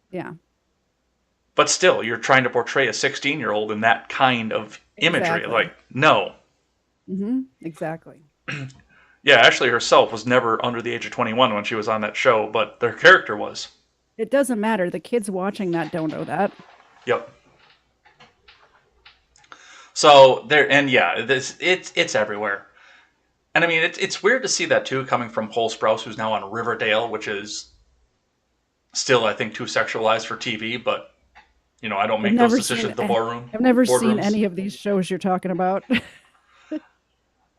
Yeah. But still, you're trying to portray a 16-year-old in that kind of imagery. Exactly. Like, no. Exactly. Yeah, Ashley herself was never under the age of 21 when she was on that show, but their character was. It doesn't matter. The kids watching that don't know that. Yep. So there, and yeah, it's everywhere. And I mean, it's weird to see that too, coming from Cole Sprouse, who's now on Riverdale, which is still, I think, too sexualized for TV. But I don't make those decisions in the boardroom. I've never seen boardrooms. any of these shows you're talking about.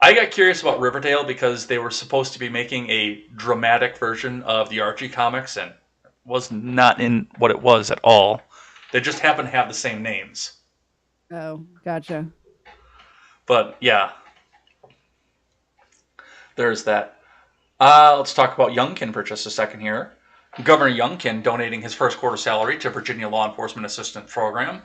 I got curious about Riverdale because they were supposed to be making a dramatic version of the Archie comics, and it was not in what it was at all. They just happen to have the same names. Oh, gotcha. But yeah, there's that. Let's talk about Youngkin for just a second here. Governor Youngkin donating his first quarter salary to Virginia Law Enforcement Assistance Program.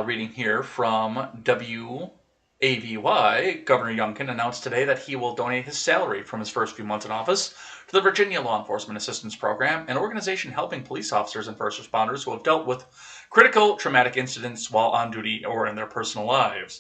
Reading here from WAVY, Governor Youngkin announced today that he will donate his salary from his first few months in office to the Virginia Law Enforcement Assistance Program, an organization helping police officers and first responders who have dealt with critical traumatic incidents while on duty or in their personal lives.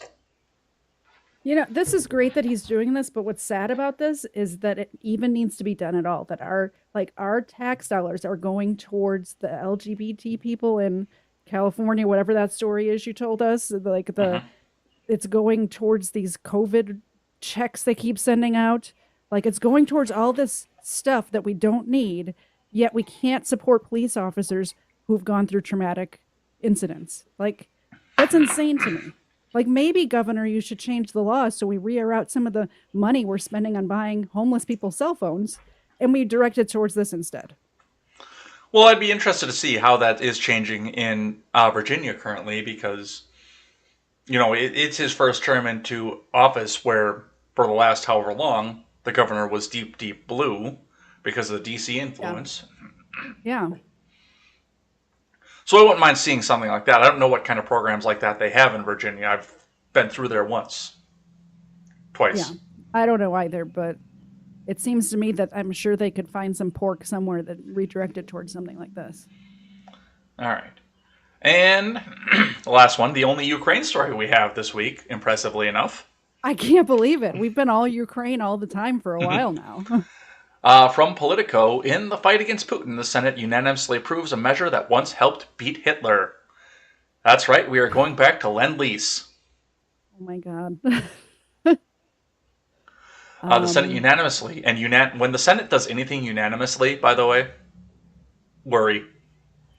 This is great that he's doing this, but what's sad about this is that it even needs to be done at all. That our tax dollars are going towards the LGBT people in California, whatever that story is you told us. It's going towards these COVID checks they keep sending out. Like, it's going towards all this stuff that we don't need, yet we can't support police officers who've gone through traumatic incidents. Like, that's insane to me. Like, maybe, Governor, you should change the law so we reroute some of the money we're spending on buying homeless people's cell phones and we direct it towards this instead. Well, I'd be interested to see how that is changing in Virginia currently because, it's his first term into office where, for the last however long, the governor was deep, deep blue because of the D.C. influence. Yeah. So I wouldn't mind seeing something like that. I don't know what kind of programs like that they have in Virginia. I've been through there twice. Yeah. I don't know either, but it seems to me that I'm sure they could find some pork somewhere that redirected towards something like this. All right. And the last one, the only Ukraine story we have this week, impressively enough. I can't believe it. We've been all Ukraine all the time for a while now. From Politico, in the fight against Putin, the Senate unanimously approves a measure that once helped beat Hitler. That's right, we are going back to Lend-Lease. Oh my God. The Senate unanimously, and when the Senate does anything unanimously, by the way, worry.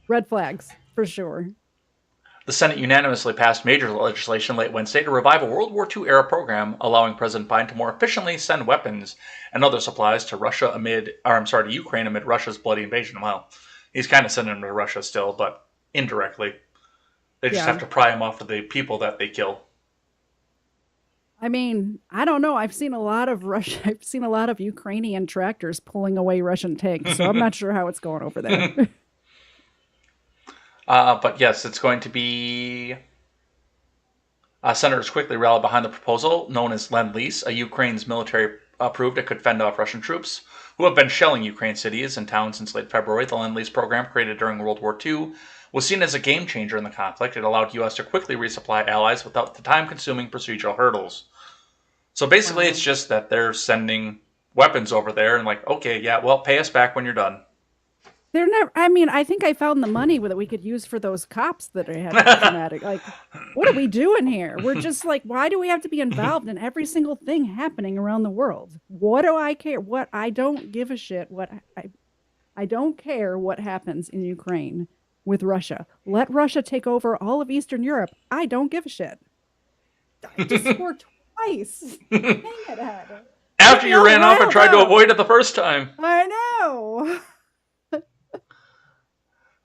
Red flags, for sure. The Senate unanimously passed major legislation late Wednesday to revive a World War II-era program, allowing President Biden to more efficiently send weapons and other supplies to Ukraine amid Russia's bloody invasion. Well, he's kind of sending them to Russia still, but indirectly. They just have to pry them off of the people that they kill. I mean, I don't know. I've seen a lot of Ukrainian tractors pulling away Russian tanks, so I'm not sure how it's going over there. But yes, it's going to be... senators quickly rallied behind the proposal, known as Lend-Lease. Ukraine's military proved it could fend off Russian troops, who have been shelling Ukraine cities and towns since late February. The Lend-Lease program, created during World War II, was seen as a game changer in the conflict. It allowed the U.S. to quickly resupply allies without the time-consuming procedural hurdles. So basically, it's just that they're sending weapons over there and like, okay, yeah, well, pay us back when you're done. They're never. I mean, I think I found the money that we could use for those cops that had traumatic. Like, what are we doing here? We're just like, why do we have to be involved in every single thing happening around the world? What do I care? What I don't give a shit. What I don't care what happens in Ukraine with Russia. Let Russia take over all of Eastern Europe. I don't give a shit. I just swore twice. Dang it, Ed. After you ran off and tried to avoid it the first time. I know.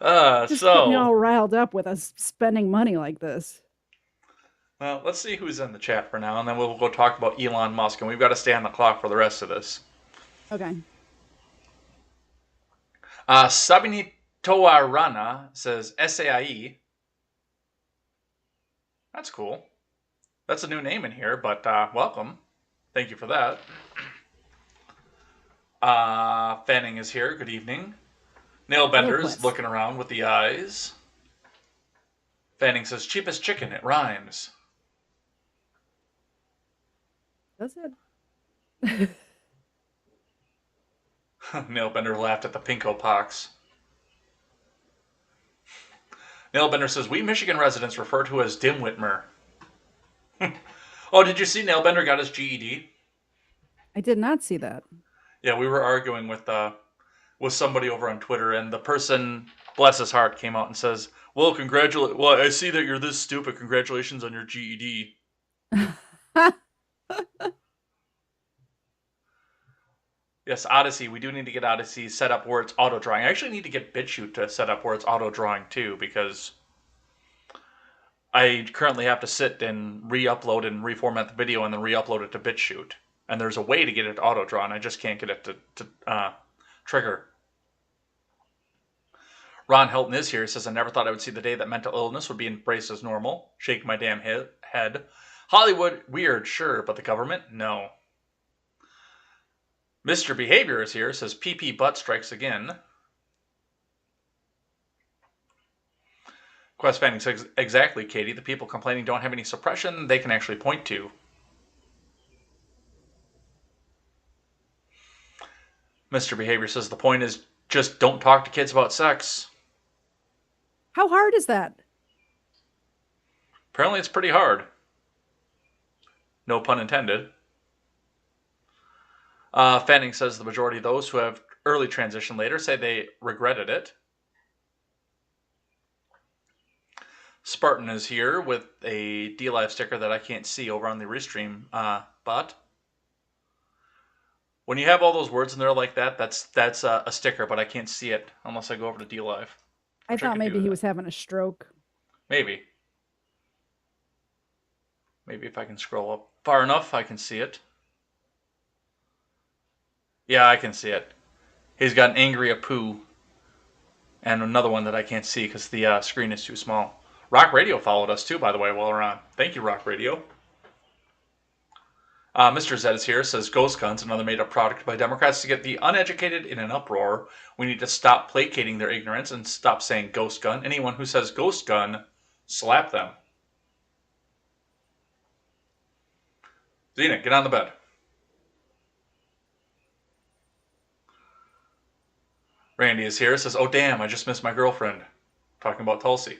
Just so getting all riled up with us spending money like this. Well, let's see who's in the chat for now, and then we'll go talk about Elon Musk, and we've got to stay on the clock for the rest of this. Okay. Sabini Toarana says SAIE. That's cool. That's a new name in here, but welcome. Thank you for that. Fanning is here. Good evening. Nailbender's looking around with the eyes. Fanning says, cheapest chicken, it rhymes. Does it? Nailbender laughed at the pinko pox. Nailbender says, we Michigan residents refer to as Dim Whitmer. Oh, did you see Nailbender got his GED? I did not see that. Yeah, we were arguing with somebody over on Twitter, and the person, bless his heart, came out and says, well, I see that you're this stupid. Congratulations on your GED. Yes, Odyssey. We do need to get Odyssey set up where it's auto-drawing. I actually need to get BitChute to set up where it's auto-drawing, too, because I currently have to sit and re-upload and reformat the video and then re-upload it to BitChute. And there's a way to get it auto-drawn. I just can't get it to trigger. Ron Helton is here. He says, I never thought I would see the day that mental illness would be embraced as normal. Shake my damn head. Hollywood, weird, sure, but the government, no. Mr. Behavior is here. Says, PP butt strikes again. Quest Fanning says, exactly, Katie. The people complaining don't have any suppression they can actually point to. Mr. Behavior says, the point is just don't talk to kids about sex. How hard is that? Apparently it's pretty hard. No pun intended. Fanning says the majority of those who have early transition later say they regretted it. Spartan is here with a DLive sticker that I can't see over on the Restream bot. When you have all those words in there like that, that's a sticker, but I can't see it unless I go over to DLive. I thought maybe he was having a stroke. Maybe. Maybe if I can scroll up far enough, I can see it. Yeah, I can see it. He's got an angry Apu. And another one that I can't see because the screen is too small. Rock Radio followed us too, by the way, while we're on. Thank you, Rock Radio. Mr. Zed is here, says Ghost Guns, another made-up product by Democrats to get the uneducated in an uproar. We need to stop placating their ignorance and stop saying ghost gun. Anyone who says ghost gun, slap them. Zena, get on the bed. Randy is here, says, oh damn, I just missed my girlfriend. Talking about Tulsi.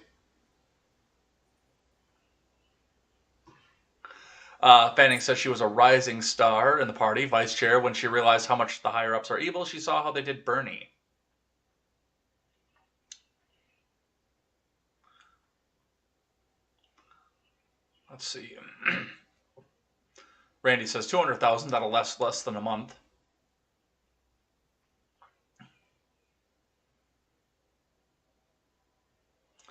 Fanning says she was a rising star in the party, vice chair. When she realized how much the higher-ups are evil, she saw how they did Bernie. Let's see. Randy says 200,000, that'll last less than a month.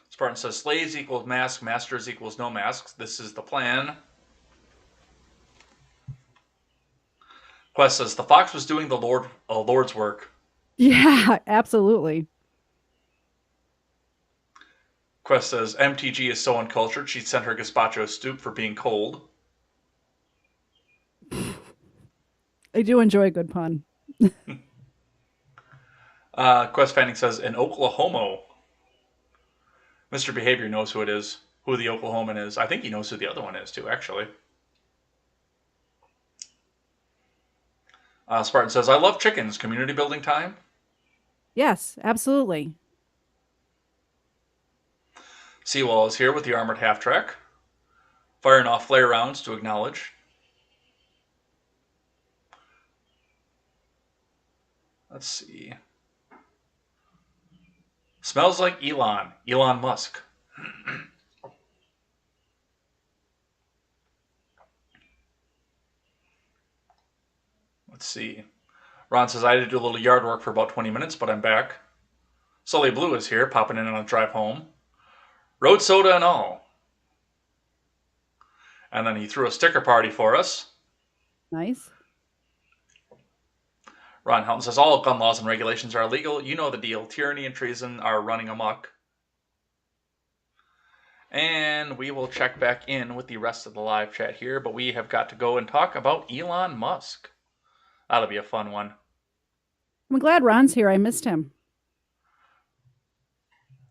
Spartan says slaves equals mask, masters equals no masks. This is the plan. Quest says the fox was doing the Lord's work. Yeah, absolutely. Quest says MTG is so uncultured she'd sent her gazpacho stoop for being cold. I do enjoy a good pun. Quest Fanning says, in Oklahoma. Mr. Behavior knows who it is, who the Oklahoman is. I think he knows who the other one is, too, actually. Spartan says, I love chickens. Community building time? Yes, absolutely. Seawall is here with the armored half-track, firing off flare rounds to acknowledge. Let's see. Smells like Elon Musk. Let's see. Ron says, I had to do a little yard work for about 20 minutes, but I'm back. Sully Blue is here, popping in on a drive home. Road soda and all. And then he threw a sticker party for us. Nice. Ron Helton says, all gun laws and regulations are illegal. You know the deal. Tyranny and treason are running amok. And we will check back in with the rest of the live chat here, but we have got to go and talk about Elon Musk. That'll be a fun one. I'm glad Ron's here. I missed him.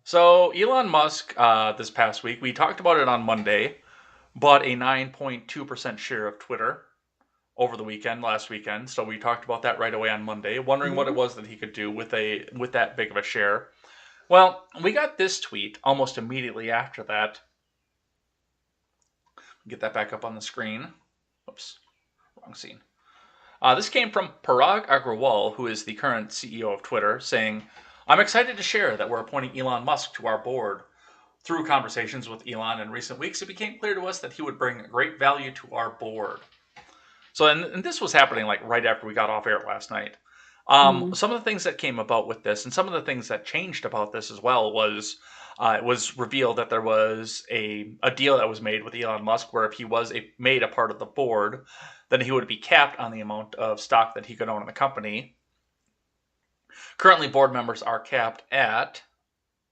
So Elon Musk, this past week, we talked about it on Monday, bought a 9.2% share of Twitter over the weekend, last weekend. So we talked about that right away on Monday, wondering what it was that he could do with that big of a share. Well, we got this tweet almost immediately after that. Get that back up on the screen. Oops, wrong scene. This came from Parag Agrawal, who is the current CEO of Twitter, saying, I'm excited to share that we're appointing Elon Musk to our board. Through conversations with Elon in recent weeks, it became clear to us that he would bring great value to our board. So, and this was happening like right after we got off air last night. Some of the things that came about with this, and some of the things that changed about this as well, was it was revealed that there was a deal that was made with Elon Musk where if he was made a part of the board, then he would be capped on the amount of stock that he could own in the company. Currently, board members are capped at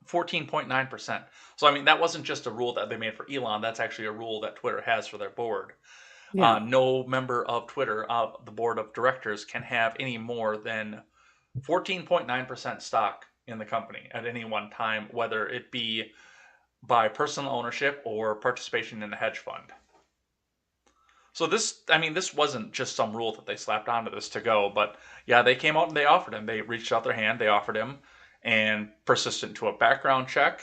14.9%. So, I mean, that wasn't just a rule that they made for Elon. That's actually a rule that Twitter has for their board. Yeah. No member of Twitter, the board of directors, can have any more than 14.9% stock in the company at any one time, whether it be by personal ownership or participation in a hedge fund. So this wasn't just some rule that they slapped onto this to go, but yeah, they came out and they offered him. They reached out their hand, they offered him, and persistent to a background check,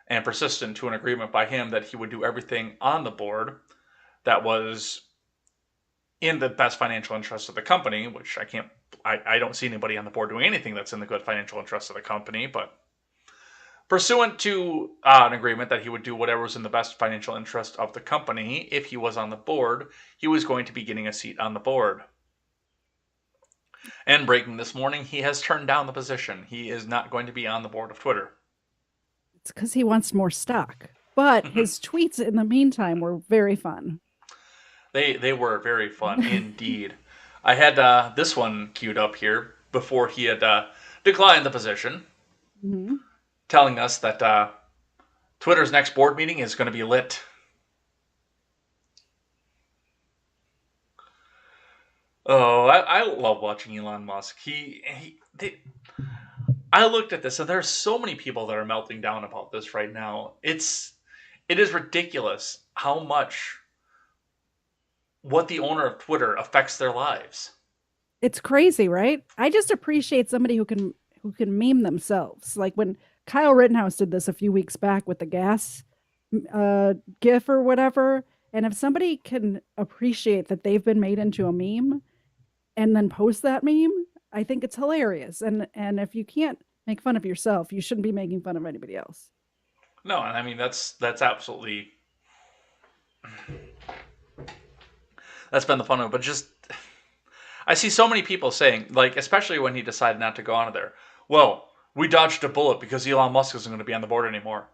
and persistent to an agreement by him that he would do everything on the board that was in the best financial interest of the company, which I don't see anybody on the board doing anything that's in the good financial interest of the company, but pursuant to an agreement that he would do whatever was in the best financial interest of the company, if he was on the board, he was going to be getting a seat on the board. And breaking this morning, he has turned down the position. He is not going to be on the board of Twitter. It's because he wants more stock. But his tweets in the meantime were very fun. They were very fun indeed. I had this one queued up here before he had declined the position, telling us that Twitter's next board meeting is going to be lit. Oh, I love watching Elon Musk. I looked at this, and there's so many people that are melting down about this right now. It is ridiculous how much what the owner of Twitter affects their lives. It's crazy, right? I just appreciate somebody who can meme themselves. Like when Kyle Rittenhouse did this a few weeks back with the gas gif or whatever. And if somebody can appreciate that they've been made into a meme and then post that meme, I think it's hilarious. And if you can't make fun of yourself, you shouldn't be making fun of anybody else. No, and I mean that's absolutely that's been the fun of it. But just I see so many people saying, like, especially when he decided not to go on there, well, we dodged a bullet because Elon Musk isn't going to be on the board anymore.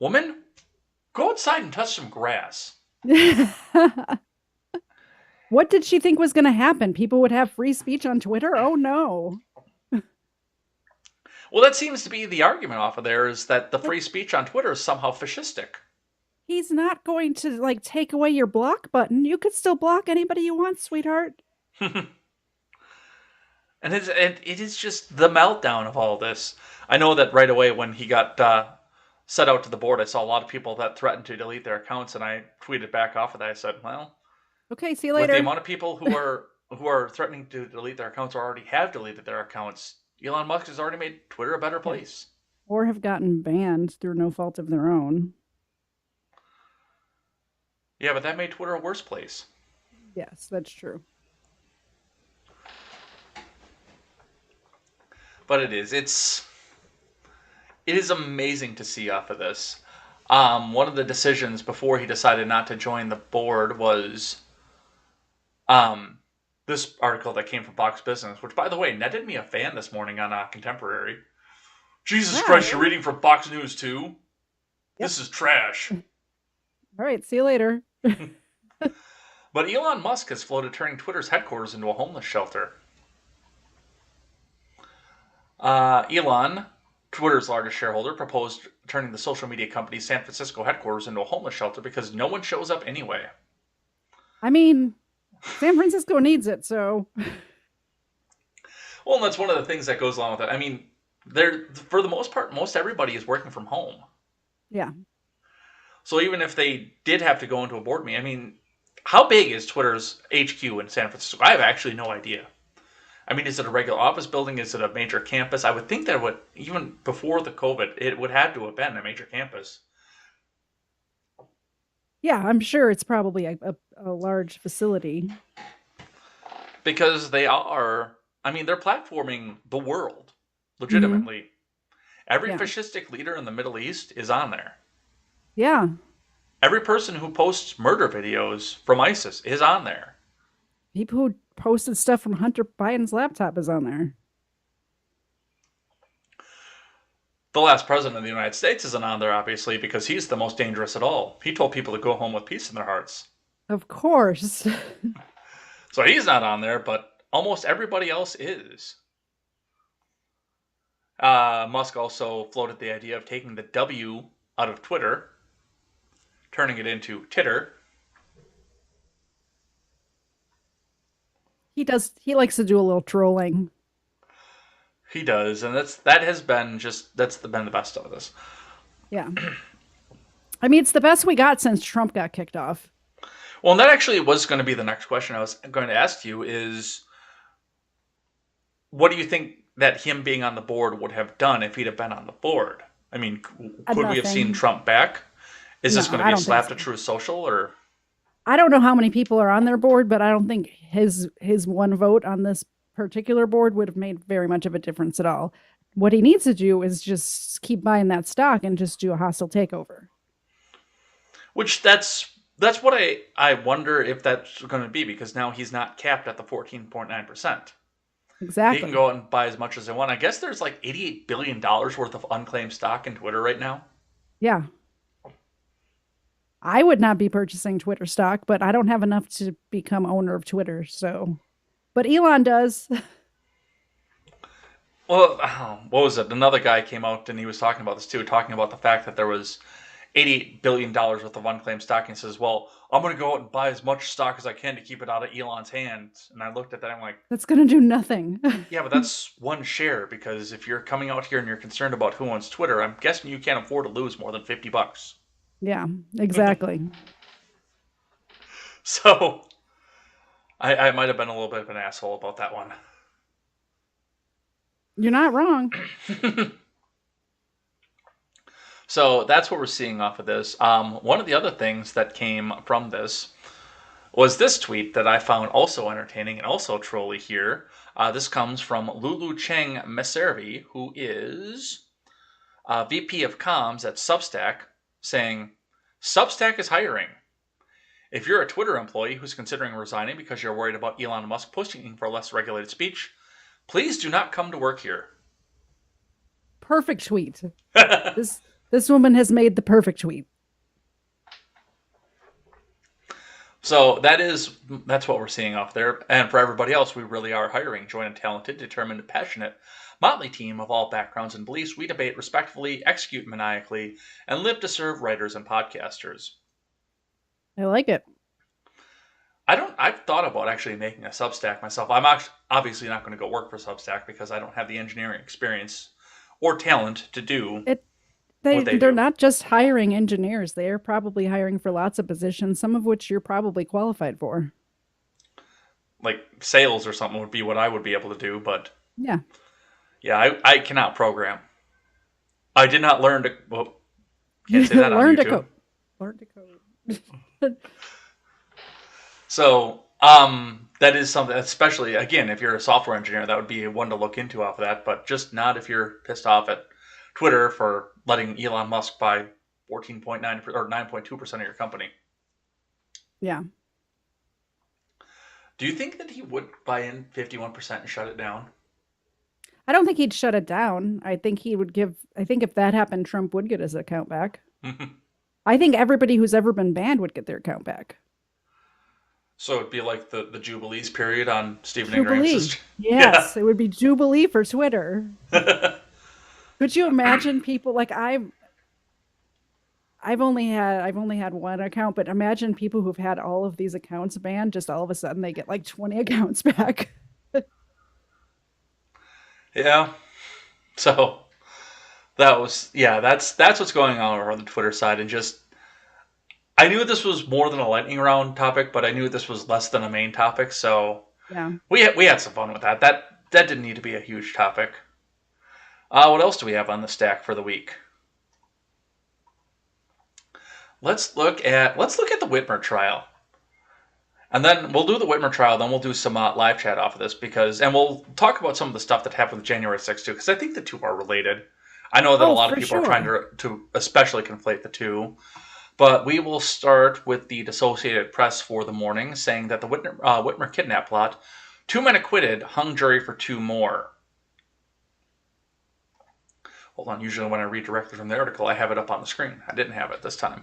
Woman, go outside and touch some grass. What did she think was going to happen? People would have free speech on Twitter? Oh, no. Well, that seems to be the argument off of there, is that the free speech on Twitter is somehow fascistic. He's not going to, like, take away your block button. You could still block anybody you want, sweetheart. And it is just the meltdown of all this. I know that right away when he got set out to the board, I saw a lot of people that threatened to delete their accounts, and I tweeted back off of that. I said, well, Okay, see you with the later. amount of people who are threatening to delete their accounts or already have deleted their accounts, Elon Musk has already made Twitter a better place. Or have gotten banned through no fault of their own. Yeah, but that made Twitter a worse place. Yes, that's true. But it is amazing to see off of this. One of the decisions before he decided not to join the board was this article that came from Fox Business, which, by the way, netted me a fan this morning on Contemporary. Jesus Christ, you're reading from Fox News too? Yep. This is trash. All right, see you later. But Elon Musk has floated turning Twitter's headquarters into a homeless shelter. Elon, Twitter's largest shareholder, proposed turning the social media company's San Francisco headquarters into a homeless shelter because no one shows up anyway. I mean, San Francisco needs it, so. Well, and that's one of the things that goes along with it. I mean, for the most part, most everybody is working from home. Yeah. So even if they did have to go into a board meeting, I mean, how big is Twitter's HQ in San Francisco? I have actually no idea. I mean, is it a regular office building? Is it a major campus? I would think that even before the COVID, it would have to have been a major campus. Yeah, I'm sure it's probably a large facility. Because they're platforming the world, legitimately. Mm-hmm. Every fascistic leader in the Middle East is on there. Yeah. Every person who posts murder videos from ISIS is on there. People who posted stuff from Hunter Biden's laptop is on there. The last president of the United States isn't on there, obviously, because he's the most dangerous at all. He told people to go home with peace in their hearts. Of course. So he's not on there, but almost everybody else is. Musk also floated the idea of taking the W out of Twitter, turning it into Titter. He likes to do a little trolling. He does, and that's been the best of this. Yeah. I mean, it's the best we got since Trump got kicked off. Well, and that actually was going to be the next question I was going to ask you is, what do you think that him being on the board would have done if he'd have been on the board? I mean, could we have seen Trump back? Is this going to be a slap to Truth Social, or? I don't know how many people are on their board, but I don't think his one vote on this particular board would have made very much of a difference at all. What he needs to do is just keep buying that stock and just do a hostile takeover. Which that's what I wonder if that's going to be, because now he's not capped at the 14.9%. Exactly. He can go out and buy as much as they want. I guess there's like $88 billion worth of unclaimed stock in Twitter right now. Yeah. I would not be purchasing Twitter stock, but I don't have enough to become owner of Twitter, so. But Elon does. Well, what was it? Another guy came out and he was talking about this too, talking about the fact that there was $88 billion worth of unclaimed stock. And he says, well, I'm going to go out and buy as much stock as I can to keep it out of Elon's hands. And I looked at that and I'm like, that's going to do nothing. Yeah, but that's one share, because if you're coming out here and you're concerned about who owns Twitter, I'm guessing you can't afford to lose more than $50. Yeah, exactly. So I might have been a little bit of an asshole about that one. You're not wrong. So that's what we're seeing off of this. One of the other things that came from this was this tweet that I found also entertaining and also trolly here. This comes from Lulu Cheng Meservi, who is VP of Comms at Substack, saying, Substack is hiring. If you're a Twitter employee who's considering resigning because you're worried about Elon Musk pushing for less regulated speech, please do not come to work here. Perfect tweet. This woman has made the perfect tweet. So that's what we're seeing off there. And for everybody else, we really are hiring. Join a talented, determined, passionate, motley team of all backgrounds and beliefs. We debate respectfully, execute maniacally, and live to serve writers and podcasters. I like it. I've thought about actually making a Substack myself. I'm obviously not going to go work for Substack because I don't have the engineering experience or talent to do It what they they're do. not just hiring engineers. They are probably hiring for lots of positions, some of which you're probably qualified for. Like sales or something would be what I would be able to do, but Yeah. yeah, I cannot program. I did not learn to. Well, You can't say that on learn to YouTube. code. Learn to code. So, that is something, especially again, if you're a software engineer, that would be one to look into off of that, but just not if you're pissed off at Twitter for letting Elon Musk buy 14.9 or 9.2% of your company. Yeah. Do you think that he would buy in 51% and shut it down? I don't think he'd shut it down. I think if that happened, Trump would get his account back. I think everybody who's ever been banned would get their account back. So it'd be like the Jubilees period on Stephen Jubilee. Ingram's. Yes, It would be Jubilee for Twitter. Could you imagine people like I've only had one account, but imagine people who've had all of these accounts banned, just all of a sudden they get like 20 accounts back. Yeah. So that's what's going on over on the Twitter side, and just I knew this was more than a lightning round topic, but I knew this was less than a main topic, so Yeah. we had some fun with that. That didn't need to be a huge topic. What else do we have on the stack for the week? Let's look at the Whitmer trial, and then we'll do the Whitmer trial. Then we'll do some live chat off of this and we'll talk about some of the stuff that happened with January 6th too, because I think the two are related. I know that a lot of people are trying to especially conflate the two. But we will start with the Associated Press for the morning, saying that the Whitmer kidnap plot, 2 men acquitted, hung jury for 2 more. Hold on, usually when I read directly from the article, I have it up on the screen. I didn't have it this time.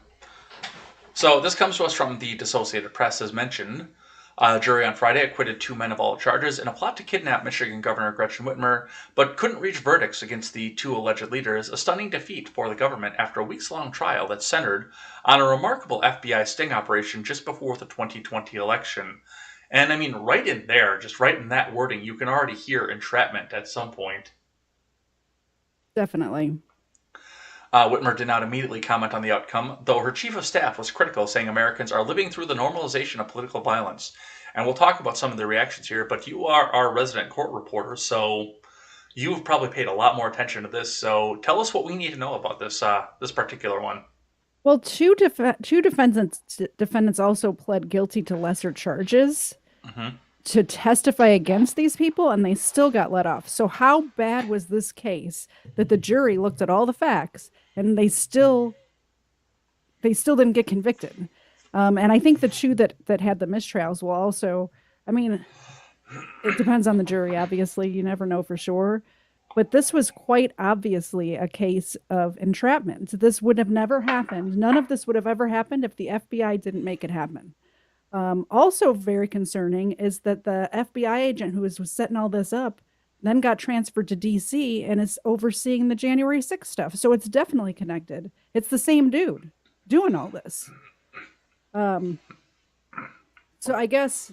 So this comes to us from the Associated Press, as mentioned. A jury on Friday acquitted 2 men of all charges in a plot to kidnap Michigan Governor Gretchen Whitmer, but couldn't reach verdicts against the 2 alleged leaders, a stunning defeat for the government after a weeks-long trial that centered on a remarkable FBI sting operation just before the 2020 election. And I mean, right in there, just right in that wording, you can already hear entrapment at some point. Definitely. Whitmer did not immediately comment on the outcome, though her chief of staff was critical, saying Americans are living through the normalization of political violence. And we'll talk about some of the reactions here, but you are our resident court reporter, so you've probably paid a lot more attention to this. So tell us what we need to know about this particular one. Well, two defendants also pled guilty to lesser charges to testify against these people, and they still got let off. So how bad was this case that the jury looked at all the facts and they still didn't get convicted? And I think the 2 that had the mistrials will also, I mean, it depends on the jury, obviously. You never know for sure. But this was quite obviously a case of entrapment. This would have never happened. None of this would have ever happened if the FBI didn't make it happen. Also very concerning is that the FBI agent who was setting all this up then got transferred to DC and is overseeing the January 6th stuff. So it's definitely connected. It's the same dude doing all this. So I guess,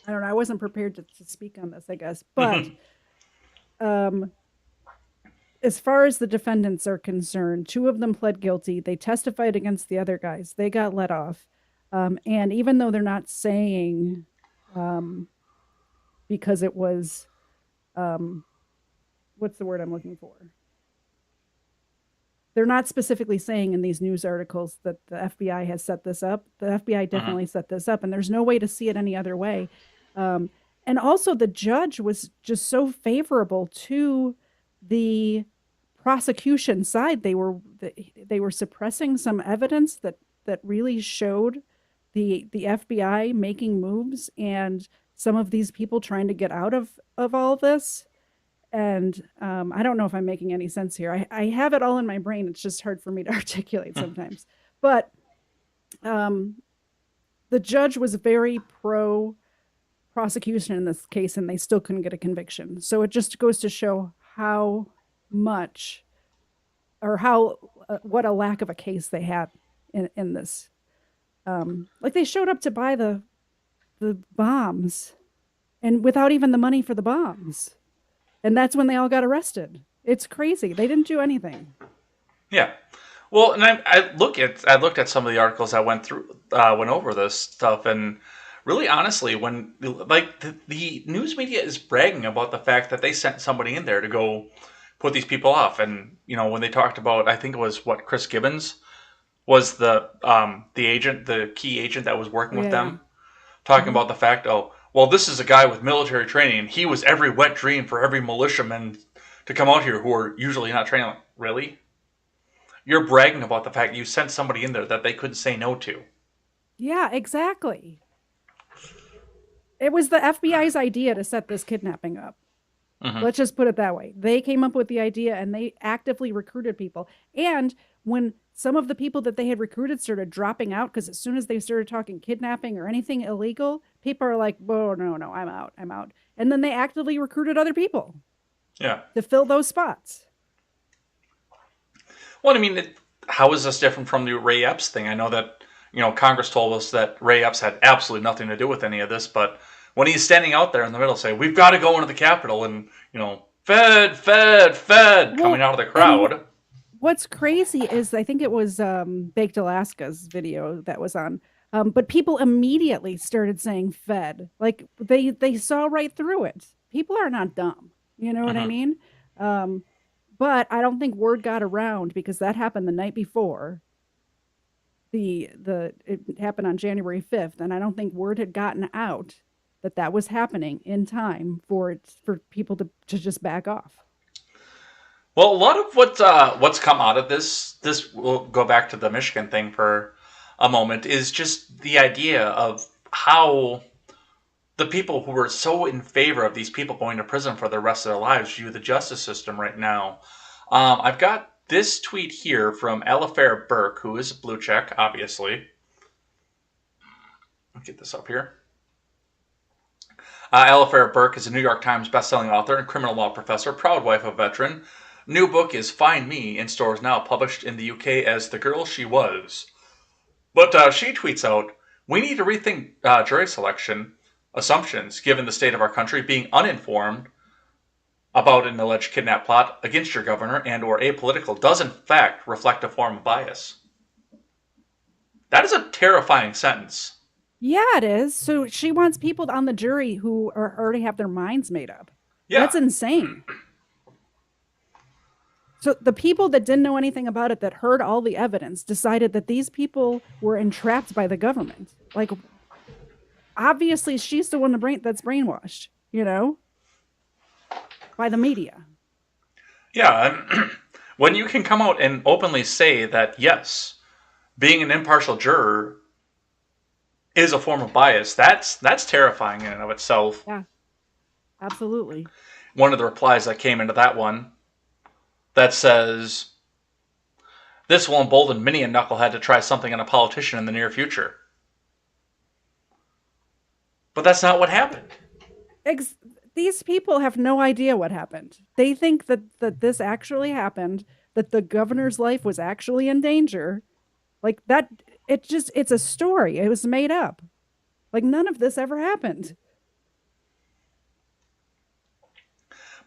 I don't know, I wasn't prepared to speak on this, I guess. But as far as the defendants are concerned, 2 of them pled guilty. They testified against the other guys. They got let off. And even though they're not saying because it was, what's the word I'm looking for? They're not specifically saying in these news articles that the FBI has set this up. The FBI definitely set this up, and there's no way to see it any other way. And also the judge was just so favorable to the prosecution side. They were suppressing some evidence that really showed the FBI making moves and some of these people trying to get out of all this. And I don't know if I'm making any sense here. I have it all in my brain. It's just hard for me to articulate sometimes. But the judge was very pro prosecution in this case, and they still couldn't get a conviction. So it just goes to show how much or how what a lack of a case they had in this. Like they showed up to buy the the bombs, and without even the money for the bombs. And that's when they all got arrested. It's crazy. They didn't do anything. Yeah. Well, and I looked at some of the articles that went over this stuff, and really honestly, when like the news media is bragging about the fact that they sent somebody in there to go put these people off, and when they talked about, I think it was Chris Gibbons was the agent, the key agent that was working with them, talking about the fact, oh, well, this is a guy with military training, and he was every wet dream for every militiaman to come out here who are usually not trained. Like, really? You're bragging about the fact you sent somebody in there that they couldn't say no to. Yeah, exactly. It was the FBI's idea to set this kidnapping up. Let's just put it that way. They came up with the idea, and they actively recruited people. And when some of the people that they had recruited started dropping out, because as soon as they started talking kidnapping or anything illegal, people are like, oh, no, I'm out. And then they actively recruited other people. Yeah. To fill those spots. Well, I mean, how is this different from the Ray Epps thing? I know that, Congress told us that Ray Epps had absolutely nothing to do with any of this, but when he's standing out there in the middle saying, we've got to go into the Capitol, and, Fed, coming out of the crowd. What's crazy is, I think it was Baked Alaska's video that was on, but people immediately started saying Fed. Like, they saw right through it. People are not dumb. You know what I mean? But I don't think word got around, because that happened the night before. It happened on January 5th, and I don't think word had gotten out that was happening in time for people to just back off. Well, a lot of what's come out of this we'll go back to the Michigan thing for a moment, is just the idea of how the people who were so in favor of these people going to prison for the rest of their lives view the justice system right now. I've got this tweet here from Elifair Burke, who is a blue check, obviously. Let me get this up here. Elifair Burke is a New York Times bestselling author and criminal law professor, proud wife of a veteran. New book is Find Me, in stores now, published in the UK as The Girl She Was. But she tweets out, we need to rethink jury selection assumptions, given the state of our country. Being uninformed about an alleged kidnap plot against your governor and or apolitical does in fact reflect a form of bias. That is a terrifying sentence. Yeah, it is. So she wants people on the jury who already have their minds made up. Yeah. That's insane. So the people that didn't know anything about it, that heard all the evidence, decided that these people were entrapped by the government. Like, obviously she's the one that's brainwashed, by the media. Yeah, when you can come out and openly say that, yes, being an impartial juror is a form of bias, that's terrifying in and of itself. Yeah, absolutely. One of the replies that came into that one that says, this will embolden many a knucklehead to try something on a politician in the near future. But that's not what happened. These people have no idea what happened. They think that this actually happened, that the governor's life was actually in danger. Like, that, it's a story. It was made up. Like, none of this ever happened.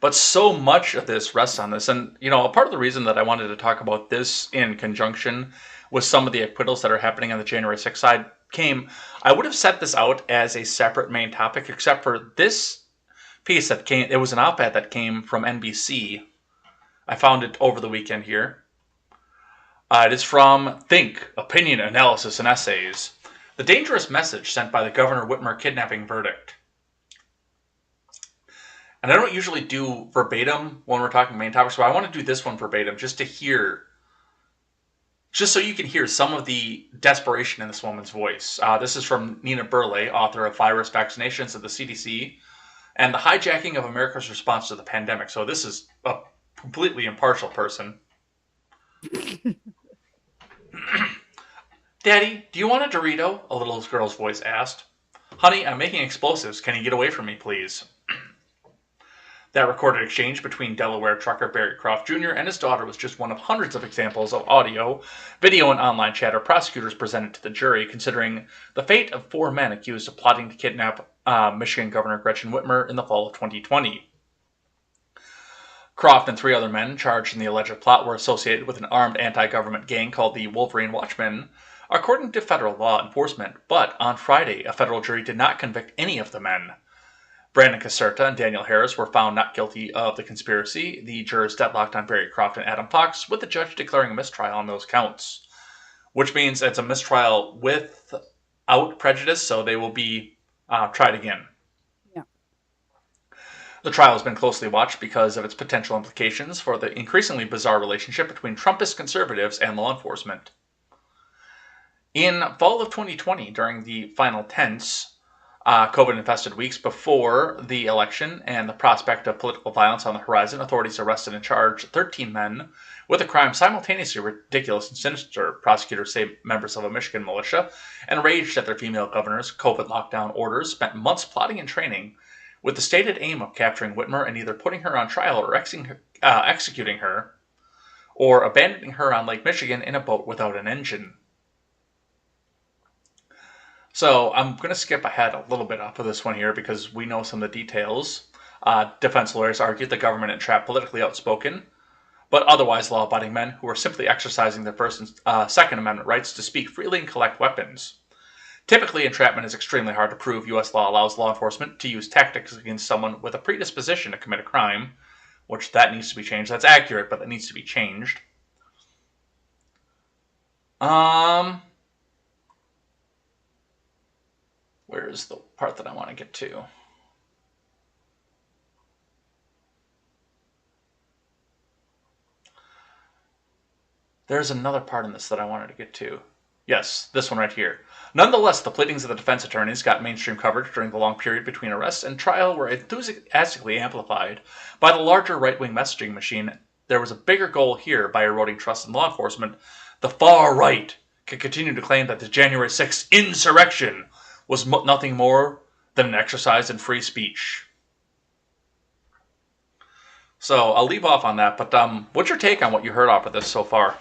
But so much of this rests on this. And, a part of the reason that I wanted to talk about this in conjunction with some of the acquittals that are happening on the January 6th side I would have set this out as a separate main topic, except for this piece that came. It was an op-ed that came from NBC. I found it over the weekend here. It is from Think, Opinion, Analysis, and Essays. The dangerous message sent by the Governor Whitmer kidnapping verdict. And I don't usually do verbatim when we're talking main topics, but I want to do this one verbatim just so you can hear some of the desperation in this woman's voice. This is from Nina Burley, author of Virus Vaccinations at the CDC and the Hijacking of America's Response to the Pandemic. So this is a completely impartial person. Daddy, do you want a Dorito? A little girl's voice asked. Honey, I'm making explosives. Can you get away from me, please? That recorded exchange between Delaware trucker Barry Croft Jr. and his daughter was just one of hundreds of examples of audio, video, and online chatter prosecutors presented to the jury, considering the fate of 4 men accused of plotting to kidnap Michigan Governor Gretchen Whitmer in the fall of 2020. Croft and 3 other men charged in the alleged plot were associated with an armed anti-government gang called the Wolverine Watchmen, according to federal law enforcement. But on Friday, a federal jury did not convict any of the men. Brandon Caserta and Daniel Harris were found not guilty of the conspiracy. The jurors deadlocked on Barry Croft and Adam Fox, with the judge declaring a mistrial on those counts, which means it's a mistrial without prejudice, so they will be tried again. Yeah. The trial has been closely watched because of its potential implications for the increasingly bizarre relationship between Trumpist conservatives and law enforcement. In fall of 2020, during the final tense, COVID-infested weeks before the election and the prospect of political violence on the horizon, authorities arrested and charged 13 men with a crime simultaneously ridiculous and sinister, prosecutors say members of a Michigan militia, enraged at their female governor's COVID lockdown orders, spent months plotting and training with the stated aim of capturing Whitmer and either putting her on trial or executing her, or abandoning her on Lake Michigan in a boat without an engine. So I'm going to skip ahead a little bit off of this one here because we know some of the details. Defense lawyers argued the government entrapped politically outspoken, but otherwise law-abiding men who were simply exercising their First and Second Amendment rights to speak freely and collect weapons. Typically, entrapment is extremely hard to prove. U.S. law allows law enforcement to use tactics against someone with a predisposition to commit a crime, which that needs to be changed. That's accurate, but that needs to be changed. Where's the part that I want to get to? There's another part in this that I wanted to get to. Yes, this one right here. Nonetheless, the pleadings of the defense attorneys got mainstream coverage during the long period between arrest and trial were enthusiastically amplified by the larger right-wing messaging machine. There was a bigger goal here by eroding trust in law enforcement. The far right could continue to claim that the January 6th insurrection was nothing more than an exercise in free speech. So I'll leave off on that, but what's your take on what you heard off of this so far?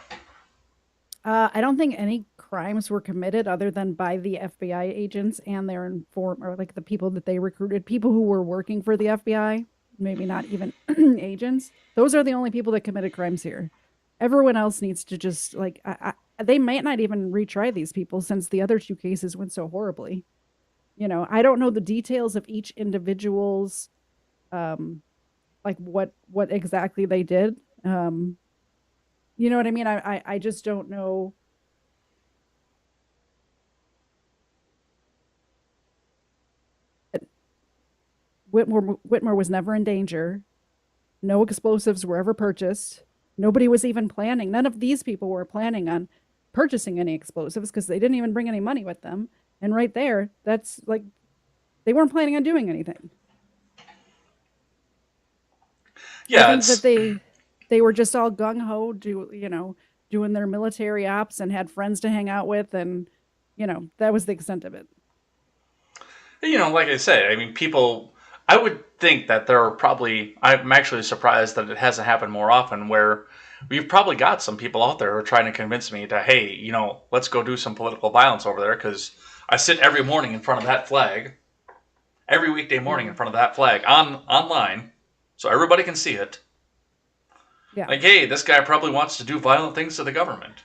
I don't think any crimes were committed other than by the FBI agents and their or like the people that they recruited, people who were working for the FBI, maybe not even agents. Those are the only people that committed crimes here. Everyone else needs to just they might not even retry these people since the other 2 cases went so horribly. You know, I don't know the details of each individual's, like what exactly they did. You know what I mean? I just don't know. Whitmer was never in danger. No explosives were ever purchased. Nobody was even planning. None of these people were planning on purchasing any explosives because they didn't even bring any money with them. And right there, that's like, they weren't planning on doing anything. Yeah, I think that they were just all gung-ho, doing their military ops and had friends to hang out with. And, that was the extent of it. Like I said, I mean, I would think that there are probably, I'm actually surprised that it hasn't happened more often, where we've probably got some people out there who are trying to convince me to, hey, let's go do some political violence over there, because I sit every morning in front of that flag, every weekday morning in front of that flag online, so everybody can see it. Yeah. Like, hey, this guy probably wants to do violent things to the government.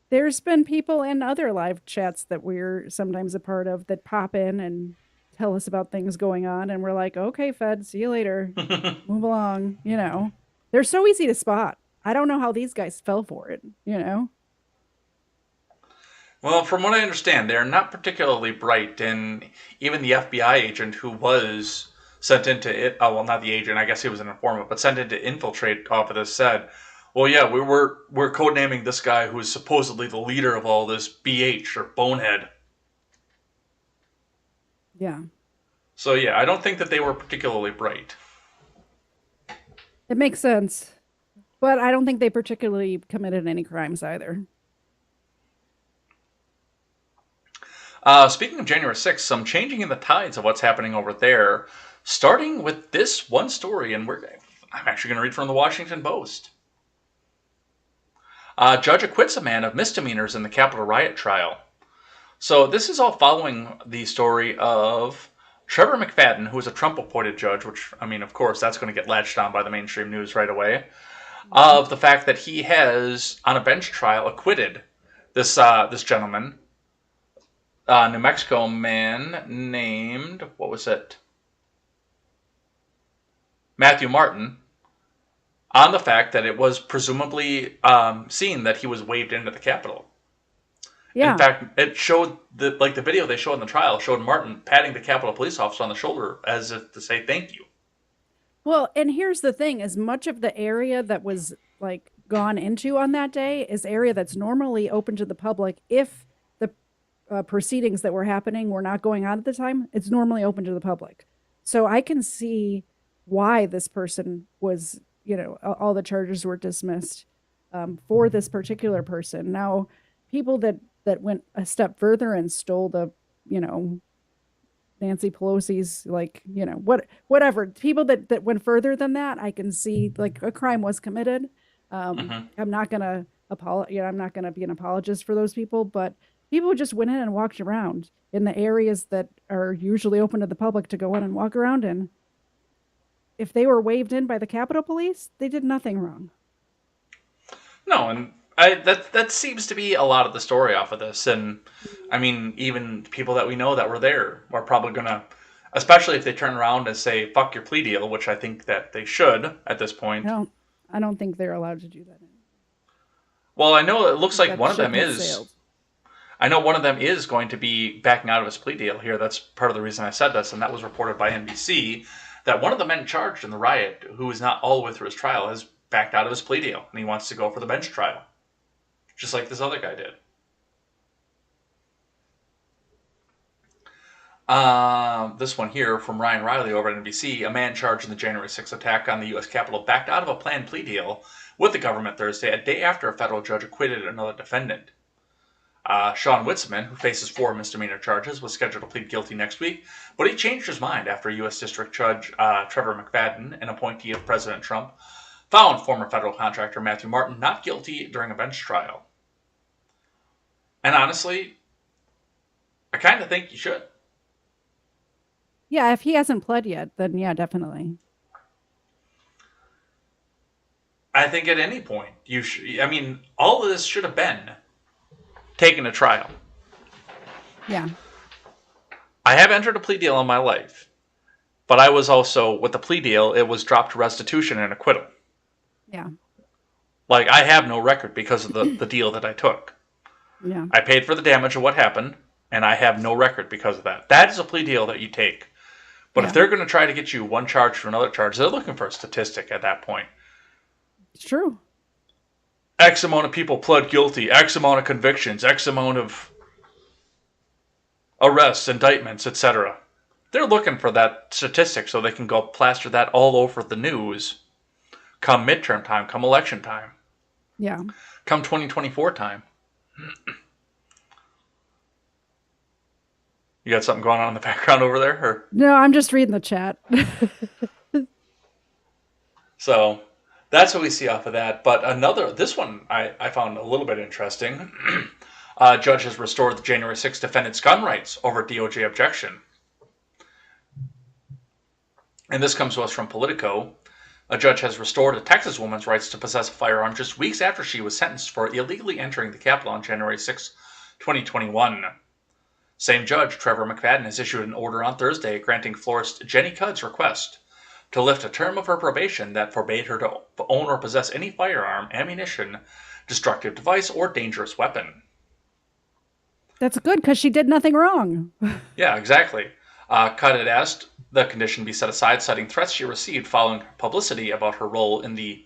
There's been people in other live chats that we're sometimes a part of that pop in and tell us about things going on, and we're like, okay, Fed, see you later. Move along. They're so easy to spot. I don't know how these guys fell for it, Well, from what I understand, they're not particularly bright, and even the FBI agent who was sent into it, well, not the agent, I guess he was an informant, but sent in to infiltrate off of this said, well, yeah, we're codenaming this guy who is supposedly the leader of all this BH, or Bonehead. Yeah. So, yeah, I don't think that they were particularly bright. It makes sense. But I don't think they particularly committed any crimes either. Speaking of January 6th, some changing in the tides of what's happening over there. Starting with this one story, and I'm actually going to read from the Washington Post. Judge acquits a man of misdemeanors in the Capitol riot trial. So this is all following the story of Trevor McFadden, who is a Trump-appointed judge, which, I mean, of course, that's going to get latched on by the mainstream news right away, of the fact that he has, on a bench trial, acquitted this gentleman, New Mexico man named, what was it? Matthew Martin, on the fact that it was presumably seen that he was waved into the Capitol. Yeah. In fact, it showed the video they showed in the trial showed Martin patting the Capitol police officer on the shoulder as if to say thank you. Well, and here's the thing: as much of the area that was like gone into on that day is area that's normally open to the public. If the proceedings that were happening were not going on at the time, it's normally open to the public. So I can see why this person was, all the charges were dismissed for this particular person. Now, people that went a step further and stole the, Nancy Pelosi's, whatever. People that went further than that, I can see like a crime was committed. I'm not gonna I'm not gonna be an apologist for those people, but people just went in and walked around in the areas that are usually open to the public to go in and walk around in. If they were waved in by the Capitol Police, they did nothing wrong. No, and that seems to be a lot of the story off of this. And I mean, even people that we know that were there are probably gonna, especially if they turn around and say "fuck your plea deal," which I think that they should at this point. I don't think they're allowed to do that. Well, I know it looks like That one of ship them has is. sailed. I know one of them is going to be backing out of his plea deal here. That's part of the reason I said this, and that was reported by NBC, that one of the men charged in the riot, who is not all the way through his trial, has backed out of his plea deal, and he wants to go for the bench trial, just like this other guy did. This one here from Ryan Riley over at NBC. A man charged in the January 6th attack on the U.S. Capitol backed out of a planned plea deal with the government Thursday, a day after a federal judge acquitted another defendant. Sean Witzman, who faces 4 misdemeanor charges, was scheduled to plead guilty next week, but he changed his mind after U.S. District Judge Trevor McFadden, an appointee of President Trump, found former federal contractor Matthew Martin not guilty during a bench trial. And honestly, I kind of think you should. Yeah, if he hasn't pled yet, then yeah, definitely. I think at any point you should. I mean, all of this should have been taken to trial. Yeah. I have entered a plea deal in my life, but I was also, with the plea deal, it was dropped to restitution and acquittal. Yeah. Like, I have no record because of the deal that I took. Yeah. I paid for the damage of what happened, and I have no record because of that. That is a plea deal that you take. But if they're going to try to get you one charge for another charge, they're looking for a statistic at that point. It's true. X amount of people pled guilty, X amount of convictions, X amount of arrests, indictments, etc. They're looking for that statistic so they can go plaster that all over the news come midterm time, come election time. Yeah. Come 2024 time. You got something going on in the background over there? Or? No, I'm just reading the chat. So that's what we see off of that. But this one I found a little bit interesting. Judge has restored the January 6th defendant's gun rights over DOJ objection. And this comes to us from Politico. A judge has restored a Texas woman's rights to possess a firearm just weeks after she was sentenced for illegally entering the Capitol on January 6, 2021. Same judge, Trevor McFadden, has issued an order on Thursday granting florist Jenny Cudd's request to lift a term of her probation that forbade her to own or possess any firearm, ammunition, destructive device, or dangerous weapon. That's good because she did nothing wrong. Yeah, exactly. Cudd had asked the condition be set aside, citing threats she received following publicity about her role in the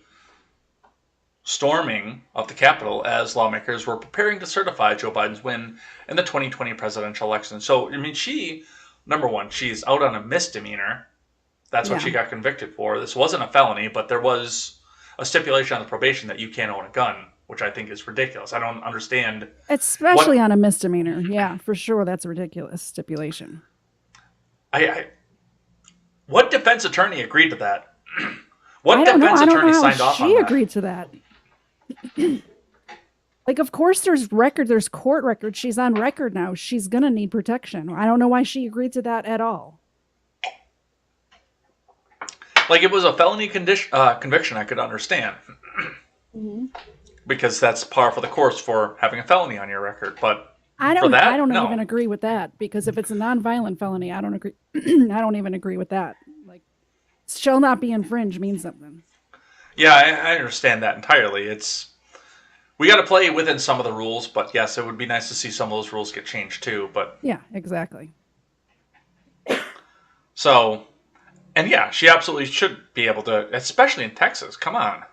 storming of the Capitol as lawmakers were preparing to certify Joe Biden's win in the 2020 presidential election. So, I mean, number one, she's out on a misdemeanor. That's what she got convicted for. This wasn't a felony, but there was a stipulation on the probation that you can't own a gun, which I think is ridiculous. I don't understand. Especially on a misdemeanor. Yeah, for sure. That's a ridiculous stipulation. What defense attorney agreed to that? What I don't know. defense I don't attorney know signed how off on she that? agreed to that. Like, of course, there's court records. She's on record now. She's gonna need protection. I don't know why she agreed to that at all. Like, it was a felony conviction, I could understand. Because that's par for the course for having a felony on your record. But I for that, don't no. even agree with that, because if it's a nonviolent felony, I don't agree. I don't even agree with that. Like, shall not be infringed means something. Yeah, I understand that entirely. We got to play within some of the rules, but yes, it would be nice to see some of those rules get changed too. But Yeah, exactly. so, and yeah, she absolutely should be able to, especially in Texas. Come on.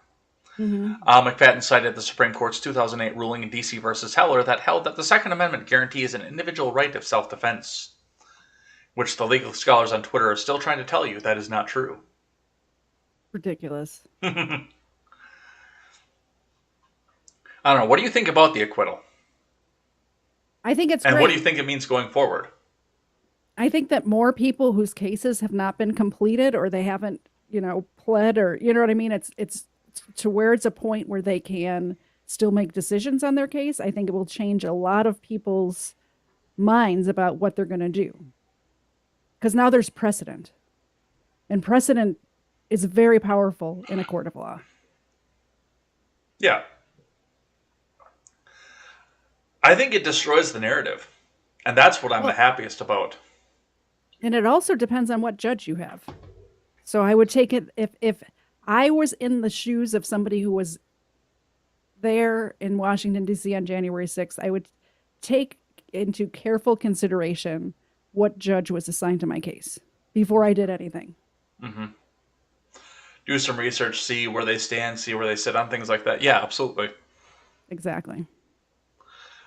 McFadden cited the Supreme Court's 2008 ruling in D.C. versus Heller that held that the Second Amendment guarantees an individual right of self-defense, which the legal scholars on Twitter are still trying to tell you that is not true. Ridiculous. I don't know. What do you think about the acquittal? I think it's And great. what do you think it means going forward? I think that more people whose cases have not been completed, or they haven't, pled, or you know what I mean. It's to where it's a point where they can still make decisions on their case. I think it will change a lot of people's minds about what they're going to do. Because now there's precedent, and precedent is very powerful in a court of law. Yeah. I think it destroys the narrative. And that's what I'm the happiest about. And it also depends on what judge you have. So I would take it, if I was in the shoes of somebody who was there in Washington, D.C. on January 6th, I would take into careful consideration what judge was assigned to my case before I did anything. Mm-hmm. Do some research, see where they stand, see where they sit on things like that. Yeah, absolutely. Exactly.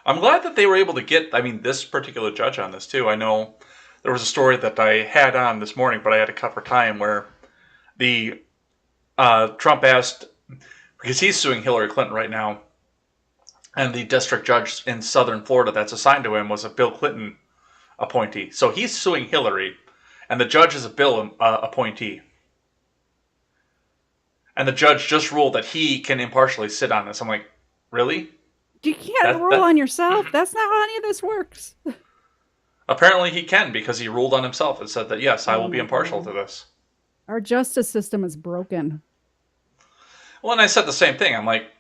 I'm glad that they were able to get, this particular judge on this too. I know there was a story that I had on this morning, but I had to cut for time, where the Trump asked, because he's suing Hillary Clinton right now, and the district judge in southern Florida that's assigned to him was a Bill Clinton appointee. So he's suing Hillary, and the judge is a Bill appointee. And the judge just ruled that he can impartially sit on this. I'm like, really? You can't rule on yourself. That's not how any of this works. Apparently he can, because he ruled on himself and said that, yes, I will be impartial to this. Our justice system is broken. Well, and I said the same thing. I'm like,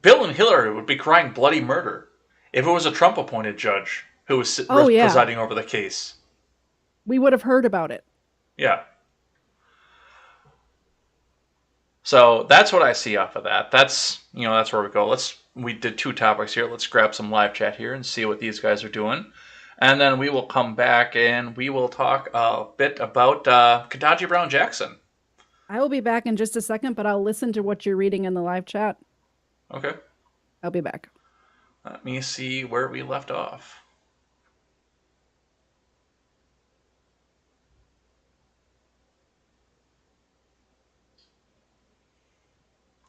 Bill and Hillary would be crying bloody murder if it was a Trump-appointed judge who was presiding over the case. We would have heard about it. Yeah. So that's what I see off of that. That's where we go. We did 2 topics here. Let's grab some live chat here and see what these guys are doing. And then we will come back and we will talk a bit about Ketanji Brown Jackson. I will be back in just a second, but I'll listen to what you're reading in the live chat. Okay. I'll be back. Let me see where we left off.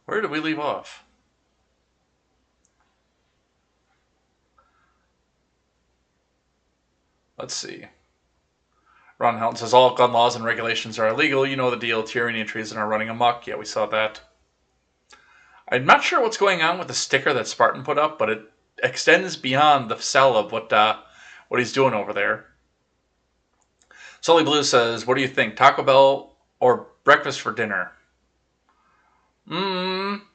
Where did we leave off? Let's see. Ron Helton says, all gun laws and regulations are illegal. You know the deal. Tyranny and treason are running amok. Yeah, we saw that. I'm not sure what's going on with the sticker that Spartan put up, but it extends beyond the cell of what he's doing over there. Sully Blue says, what do you think? Taco Bell or breakfast for dinner?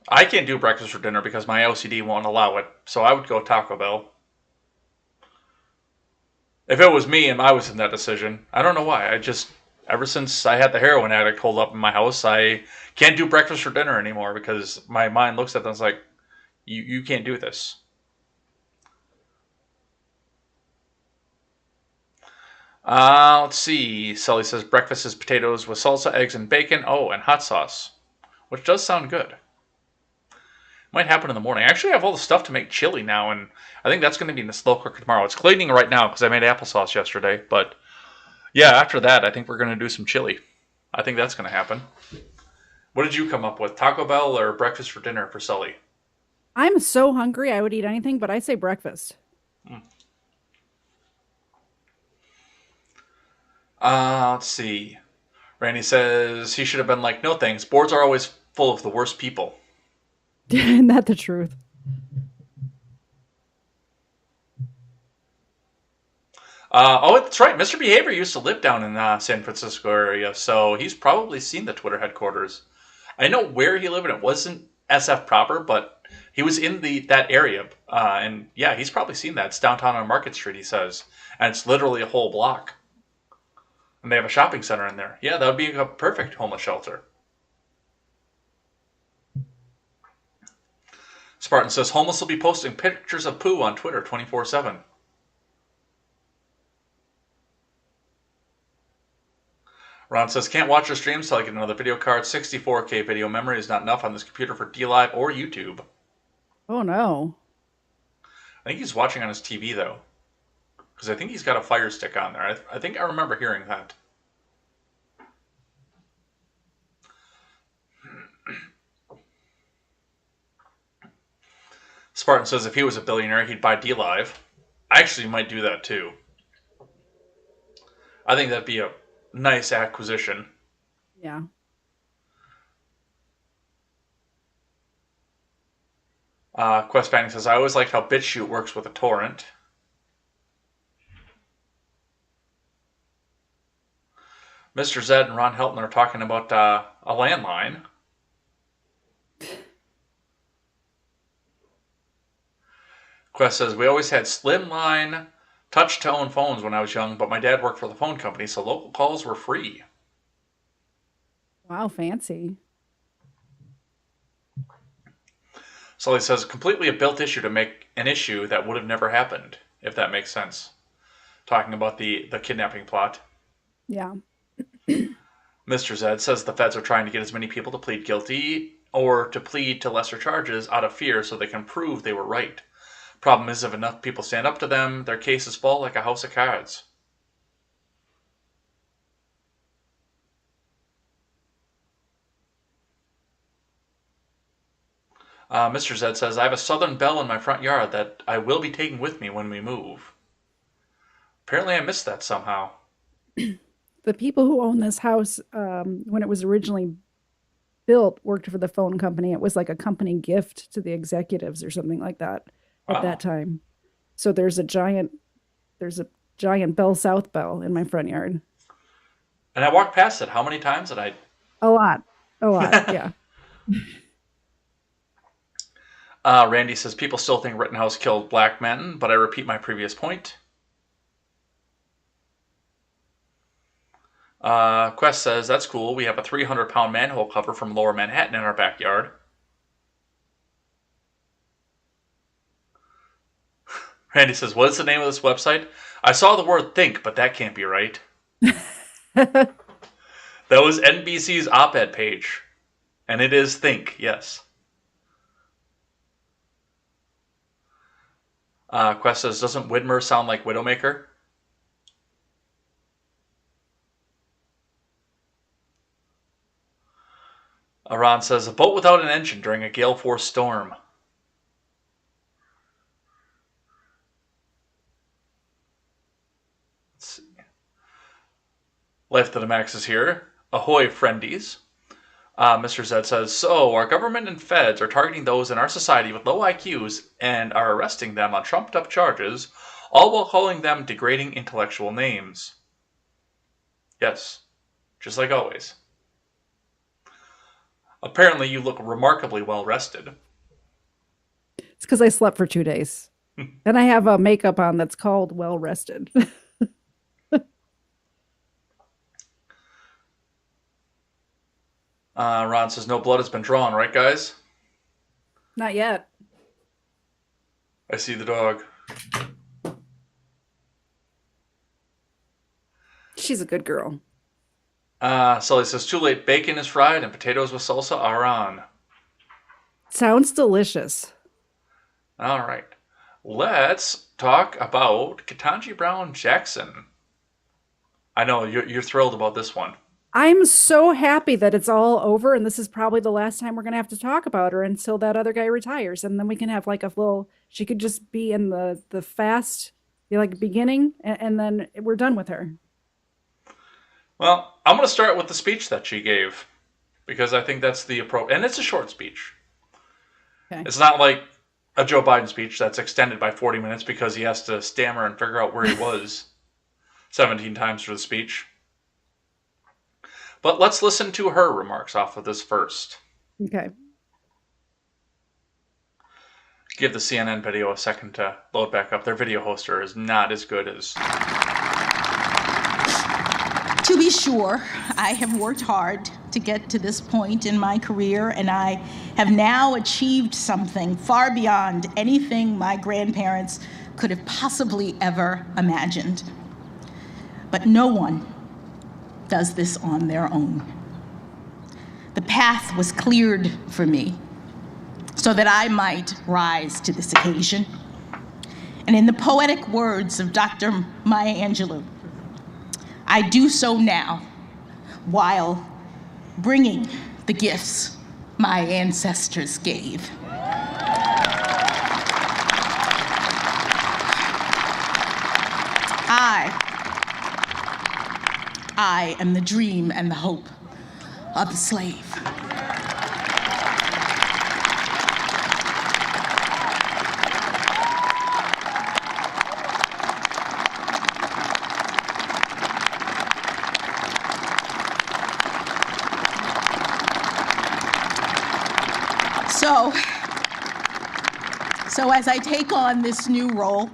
I can't do breakfast for dinner because my OCD won't allow it. So I would go Taco Bell. If it was me and I was in that decision, I don't know why. Ever since I had the heroin addict holed up in my house, I can't do breakfast for dinner anymore because my mind looks at them and is like, you can't do this. Let's see. Sully says breakfast is potatoes with salsa, eggs, and bacon. Oh, and hot sauce, which does sound good. Might happen in the morning. I actually have all the stuff to make chili now, and I think that's going to be in the slow cooker tomorrow. It's cleaning right now because I made applesauce yesterday. But yeah, after that, I think we're going to do some chili. I think that's going to happen. What did you come up with? Taco Bell or breakfast for dinner for Sully? I'm so hungry I would eat anything, but I say breakfast. Let's see. Randy says he should have been like, no thanks. Boards are always full of the worst people. Isn't that the truth? Oh, that's right. Mr. Behavior used to live down in San Francisco area, so he's probably seen the Twitter headquarters. I know where he lived, and it wasn't SF proper, but he was in that area. And yeah, he's probably seen that. It's downtown on Market Street, he says. And it's literally a whole block. And they have a shopping center in there. Yeah, that would be a perfect homeless shelter. Spartan says homeless will be posting pictures of poo on Twitter 24/7. Ron says, can't watch your streams till I get another video card. 64K video memory is not enough on this computer for DLive or YouTube. Oh, no. I think he's watching on his TV, though. Because I think he's got a Fire Stick on there. I think I remember hearing that. Spartan says if he was a billionaire, he'd buy DLive. I actually might do that, too. I think that'd be a nice acquisition. Yeah. Quest Banning says, I always liked how BitChute works with a torrent. Mr. Zed and Ron Helton are talking about a landline. Quest says, we always had slimline touch-tone phones when I was young, but my dad worked for the phone company, so local calls were free. Wow, fancy. Sully says, completely a built issue to make an issue that would have never happened, if that makes sense. Talking about the kidnapping plot. Yeah. Mr. Zed says the feds are trying to get as many people to plead guilty or to plead to lesser charges out of fear so they can prove they were right. Problem is, if enough people stand up to them, their cases fall like a house of cards. Mr. Zed says, I have a Southern Belle in my front yard that I will be taking with me when we move. Apparently I missed that somehow. The people who own this house, when it was originally built, worked for the phone company. It was like a company gift to the executives or something like that at that time. So there's a giant Bell South Bell in my front yard. And I walked past it. How many times did I? A lot, yeah. Randy says, people still think Rittenhouse killed black men, but I repeat my previous point. Quest says, that's cool. We have a 300-pound manhole cover from Lower Manhattan in our backyard. Randy says, what is the name of this website? I saw the word think, but that can't be right. That was NBC's op-ed page. And it is think, yes. Quest says, doesn't Widmer sound like Widowmaker? Ron says, a boat without an engine during a gale force storm. Let's see. Life to the Max is here. Ahoy, friendies. Mr. Zed says, so our government and feds are targeting those in our society with low IQs and are arresting them on trumped-up charges, all while calling them degrading intellectual names. Yes, just like always. Apparently you look remarkably well rested. It's because I slept for 2 days. And I have a makeup on that's called well rested. Ron says, no blood has been drawn, right, guys? Not yet. I see the dog. She's a good girl. Sully says, too late, bacon is fried and potatoes with salsa are on. Sounds delicious. All right. Let's talk about Ketanji Brown Jackson. I know, you're thrilled about this one. I'm so happy that it's all over, and this is probably the last time we're going to have to talk about her until that other guy retires, and then we can have like a little, she could just be in the fast, be like beginning, and then we're done with her. Well, I'm going to start with the speech that she gave because I think that's the approach. And it's a short speech. Okay. It's not like a Joe Biden speech that's extended by 40 minutes because he has to stammer and figure out where he was 17 times for the speech. But let's listen to her remarks off of this first. Okay. Give the CNN video a second to load back up. Their video hoster is not as good as... To be sure, I have worked hard to get to this point in my career, and I have now achieved something far beyond anything my grandparents could have possibly ever imagined. But no one does this on their own. The path was cleared for me so that I might rise to this occasion. And in the poetic words of Dr. Maya Angelou, I do so now while bringing the gifts my ancestors gave. I am the dream and the hope of the slave. So as I take on this new role,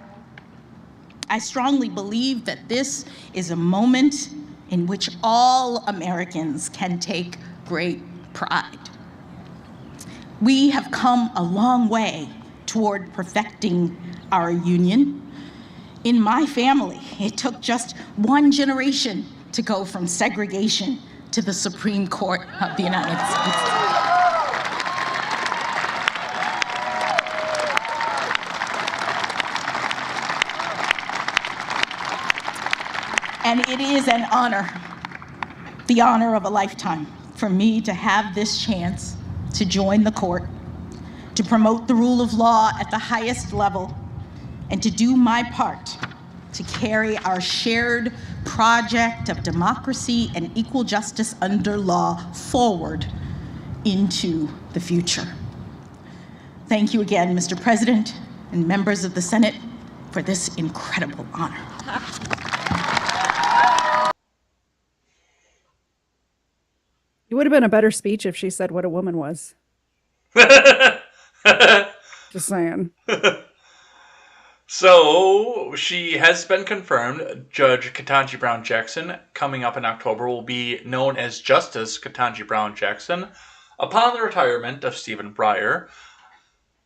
I strongly believe that this is a moment in which all Americans can take great pride. We have come a long way toward perfecting our union. In my family, it took just one generation to go from segregation to the Supreme Court of the United States. And it is an honor, the honor of a lifetime, for me to have this chance to join the court, to promote the rule of law at the highest level, and to do my part to carry our shared project of democracy and equal justice under law forward into the future. Thank you again, Mr. President and members of the Senate, for this incredible honor. It would have been a better speech if she said what a woman was. Just saying. So, she has been confirmed. Judge Ketanji Brown Jackson, coming up in October, will be known as Justice Ketanji Brown Jackson. Upon the retirement of Stephen Breyer,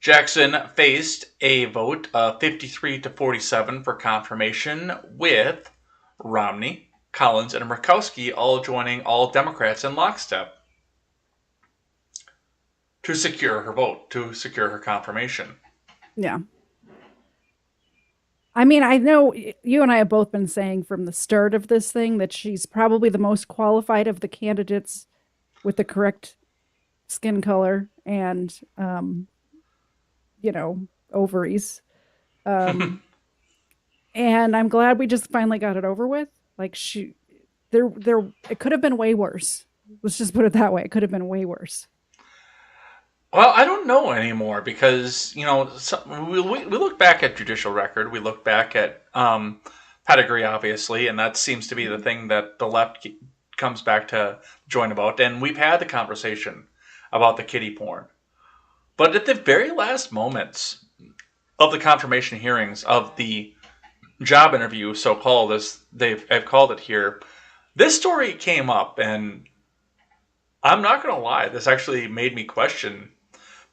Jackson faced a vote of 53-47 for confirmation, with Romney, Collins, and Murkowski all joining all Democrats in lockstep to secure her vote, to secure her confirmation. Yeah. I mean, I know you and I have both been saying from the start of this thing that she's probably the most qualified of the candidates with the correct skin color and, ovaries. And I'm glad we just finally got it over with. Like it could have been way worse. Let's just put it that way. It could have been way worse. Well, I don't know anymore because, we look back at judicial record. We look back at pedigree, obviously, and that seems to be the thing that the left comes back to join about. And we've had the conversation about the kiddie porn. But at the very last moments of the confirmation hearings of the job interview, so-called, as I've called it here, this story came up, and I'm not going to lie, this actually made me question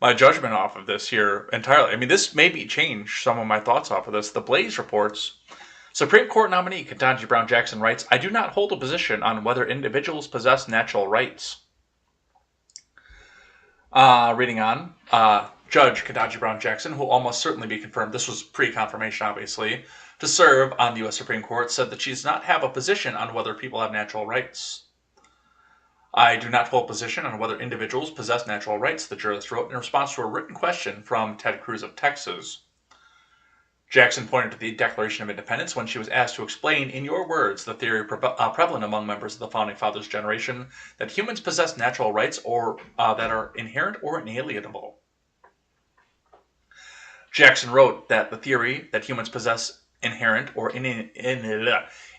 my judgment off of this here entirely. I mean, this maybe changed some of my thoughts off of this. The Blaze reports, Supreme Court nominee Ketanji Brown Jackson writes, I do not hold a position on whether individuals possess natural rights. Reading on, Judge Ketanji Brown Jackson, who will almost certainly be confirmed, this was pre-confirmation obviously, to serve on the U.S. Supreme Court, said that she does not have a position on whether people have natural rights. I do not hold a position on whether individuals possess natural rights, the jurist wrote in response to a written question from Ted Cruz of Texas. Jackson pointed to the Declaration of Independence when she was asked to explain, in your words, the theory prevalent among members of the Founding Fathers generation that humans possess natural rights or that are inherent or inalienable. Jackson wrote that the theory that humans possess inherent or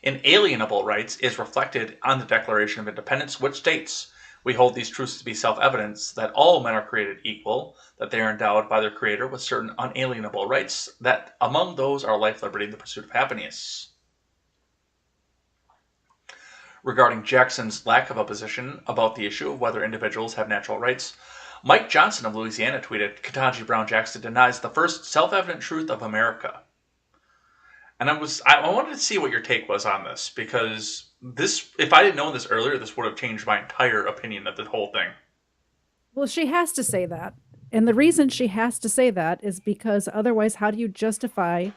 inalienable rights is reflected on the Declaration of Independence, which states, "We hold these truths to be self-evident, that all men are created equal, that they are endowed by their Creator with certain unalienable rights, that among those are life, liberty, and the pursuit of happiness." Regarding Jackson's lack of a position about the issue of whether individuals have natural rights, Mike Johnson of Louisiana tweeted, "Ketanji Brown Jackson denies the first self-evident truth of America." And I wanted to see what your take was on this, because if I didn't know this earlier, this would have changed my entire opinion of the whole thing. Well, she has to say that. And the reason she has to say that is because otherwise, how do you justify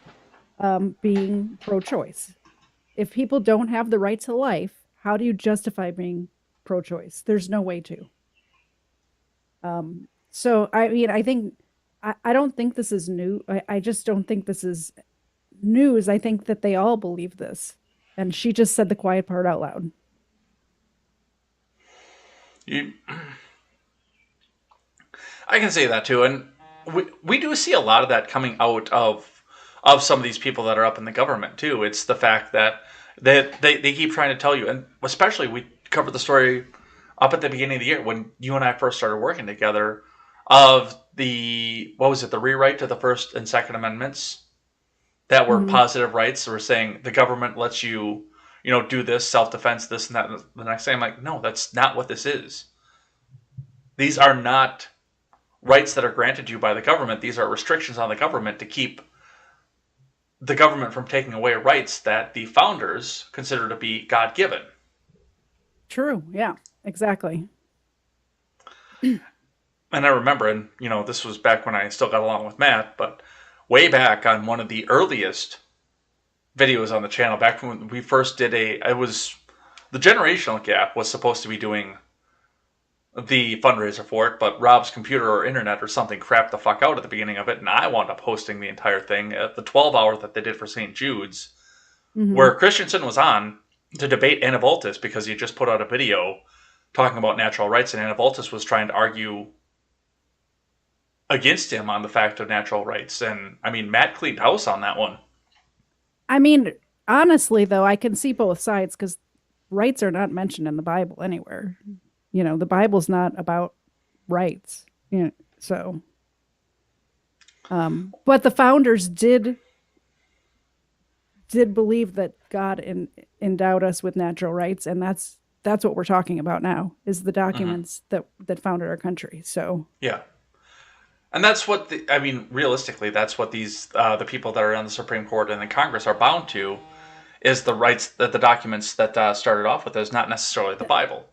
being pro-choice? If people don't have the right to life, how do you justify being pro-choice? There's no way to. So, I mean, I don't think this is new. I just don't think this is news. I think that they all believe this. And she just said the quiet part out loud. I can say that too. And we do see a lot of that coming out of some of these people that are up in the government too. It's the fact that they keep trying to tell you, and especially we covered the story up at the beginning of the year when you and I first started working together of the rewrite to the First and Second Amendments that were positive rights. They were saying the government lets you, do this, self-defense, this and that. And the next day I'm like, no, that's not what this is. These are not rights that are granted you by the government. These are restrictions on the government to keep the government from taking away rights that the founders consider to be God-given. True. Yeah, exactly. And I remember, and this was back when I still got along with Matt, but way back on one of the earliest videos on the channel, back when we first did the generational gap was supposed to be doing the fundraiser for it, but Rob's computer or internet or something crapped the fuck out at the beginning of it, and I wound up hosting the entire thing at the 12-hour that they did for St. Jude's, where Christensen was on to debate Anna Voltis because he just put out a video talking about natural rights, and Anna Voltis was trying to argue against him on the fact of natural rights. And I mean, Matt cleaned house on that one. I mean, honestly, though, I can see both sides because rights are not mentioned in the Bible anywhere. The Bible's not about rights. So. But the founders did believe that God endowed us with natural rights, and that's what we're talking about now, is the documents that founded our country. So. Yeah. And that's what realistically, that's what these the people that are on the Supreme Court and the Congress are bound to, is the rights that the documents that started off with is not necessarily the Bible.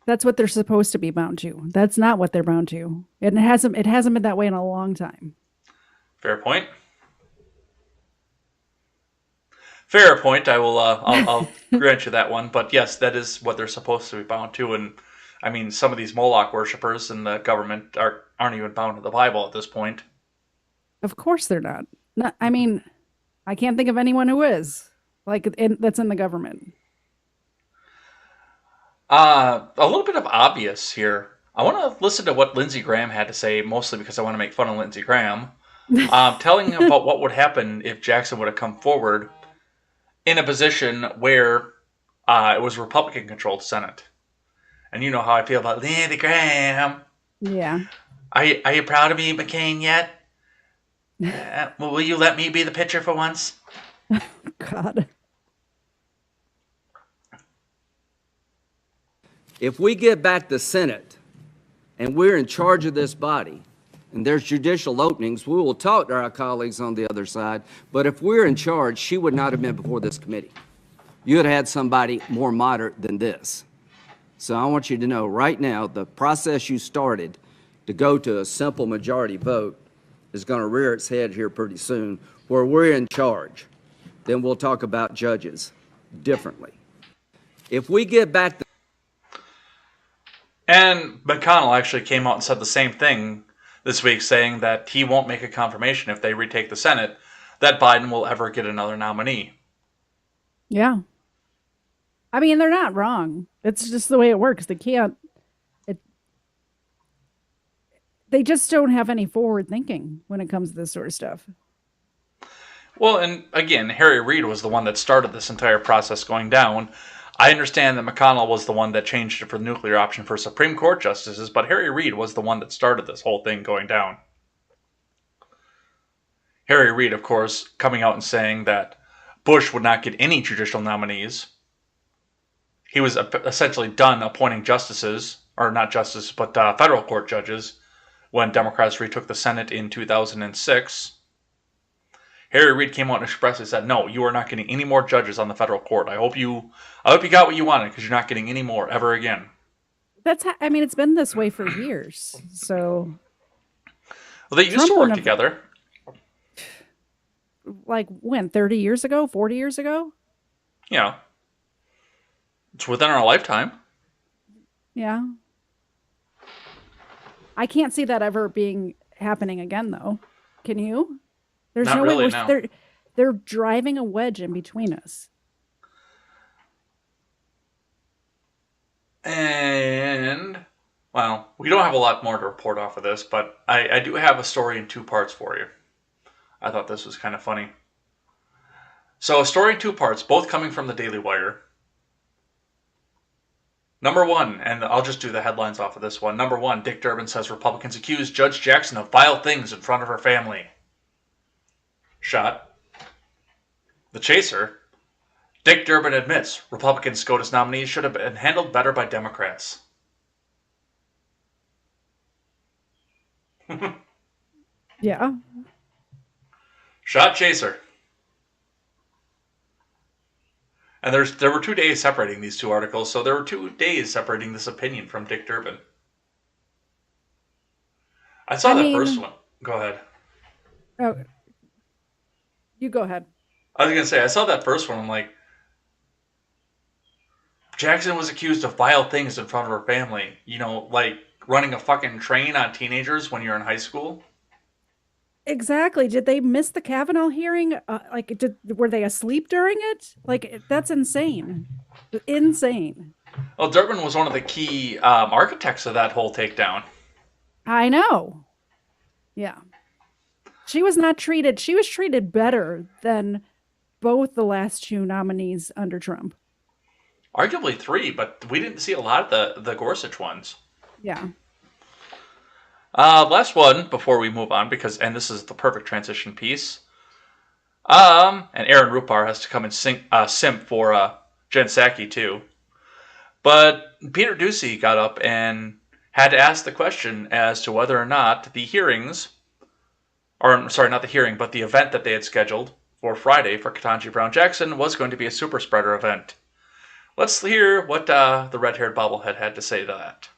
That's what they're supposed to be bound to. That's not what they're bound to. And it hasn't been that way in a long time. Fair point. Fair point. I'll grant you that one. But yes, that is what they're supposed to be bound to. And I mean, some of these Moloch worshipers in the government aren't even bound to the Bible at this point. Of course they're not. I mean, I can't think of anyone who is that's in the government. A little bit of obvious here. I want to listen to what Lindsey Graham had to say, mostly because I want to make fun of Lindsey Graham, telling him about what would happen if Jackson would have come forward in a position where it was Republican-controlled Senate. And you know how I feel about Lindsey Graham. Yeah. Are you proud of me, McCain, yet? Will you let me be the pitcher for once? God. If we get back the Senate and we're in charge of this body and there's judicial openings, we will talk to our colleagues on the other side. But if we're in charge, she would not have been before this committee. You would have had somebody more moderate than this. So I want you to know right now, the process you started to go to a simple majority vote is going to rear its head here pretty soon, where we're in charge. Then we'll talk about judges differently. If we get back the And McConnell actually came out and said the same thing this week, saying that he won't make a confirmation if they retake the Senate, that Biden will ever get another nominee. Yeah. I mean, they're not wrong. It's just the way it works. They can't. They just don't have any forward thinking when it comes to this sort of stuff. Well, and again, Harry Reid was the one that started this entire process going down. I understand that McConnell was the one that changed it for the nuclear option for Supreme Court justices, but Harry Reid was the one that started this whole thing going down. Harry Reid, of course, coming out and saying that Bush would not get any judicial nominees. He was essentially done appointing justices, or not justices, but federal court judges, when Democrats retook the Senate in 2006. Harry Reid came out and expressly said, "No, you are not getting any more judges on the federal court. I hope you got what you wanted, because you're not getting any more ever again." I mean, it's been this way for years. So, well, they used to work together. Like when? 30 years ago? 40 years ago? Yeah. It's within our lifetime. Yeah. I can't see that ever happening again, though. Can you? There's Not no really, way. no. They're driving a wedge in between us. And, well, we don't have a lot more to report off of this, but I do have a story in 2 parts for you. I thought this was kind of funny. So, a story in 2 parts, both coming from the Daily Wire. Number 1, and I'll just do the headlines off of this one. Number 1, Dick Durbin says Republicans accuse Judge Jackson of vile things in front of her family. Shot. The Chaser. Dick Durbin admits Republican SCOTUS nominees should have been handled better by Democrats. Yeah. Shot Chaser. And there were 2 days separating these 2 articles, so there were 2 days separating this opinion from Dick Durbin. I saw that first one. Go ahead. Oh, you go ahead. I was going to say, I saw that first one, I'm like, Jackson was accused of vile things in front of her family. You know, like running a fucking train on teenagers when you're in high school. Exactly. Did they miss the Kavanaugh hearing? Were they asleep during it? Like, that's insane. Insane. Well, Durbin was one of the key architects of that whole takedown. I know. Yeah. She was treated better than both the last 2 nominees under Trump. Arguably 3, but we didn't see a lot of the Gorsuch ones. Yeah. Last one before we move on, and this is the perfect transition piece. And Aaron Rupar has to come and simp for Jen Psaki too. But Peter Doocy got up and had to ask the question as to whether or not the hearings, or sorry, not the hearing, but the event that they had scheduled for Friday for Ketanji Brown Jackson was going to be a super spreader event. Let's hear what the red-haired bobblehead had to say to that.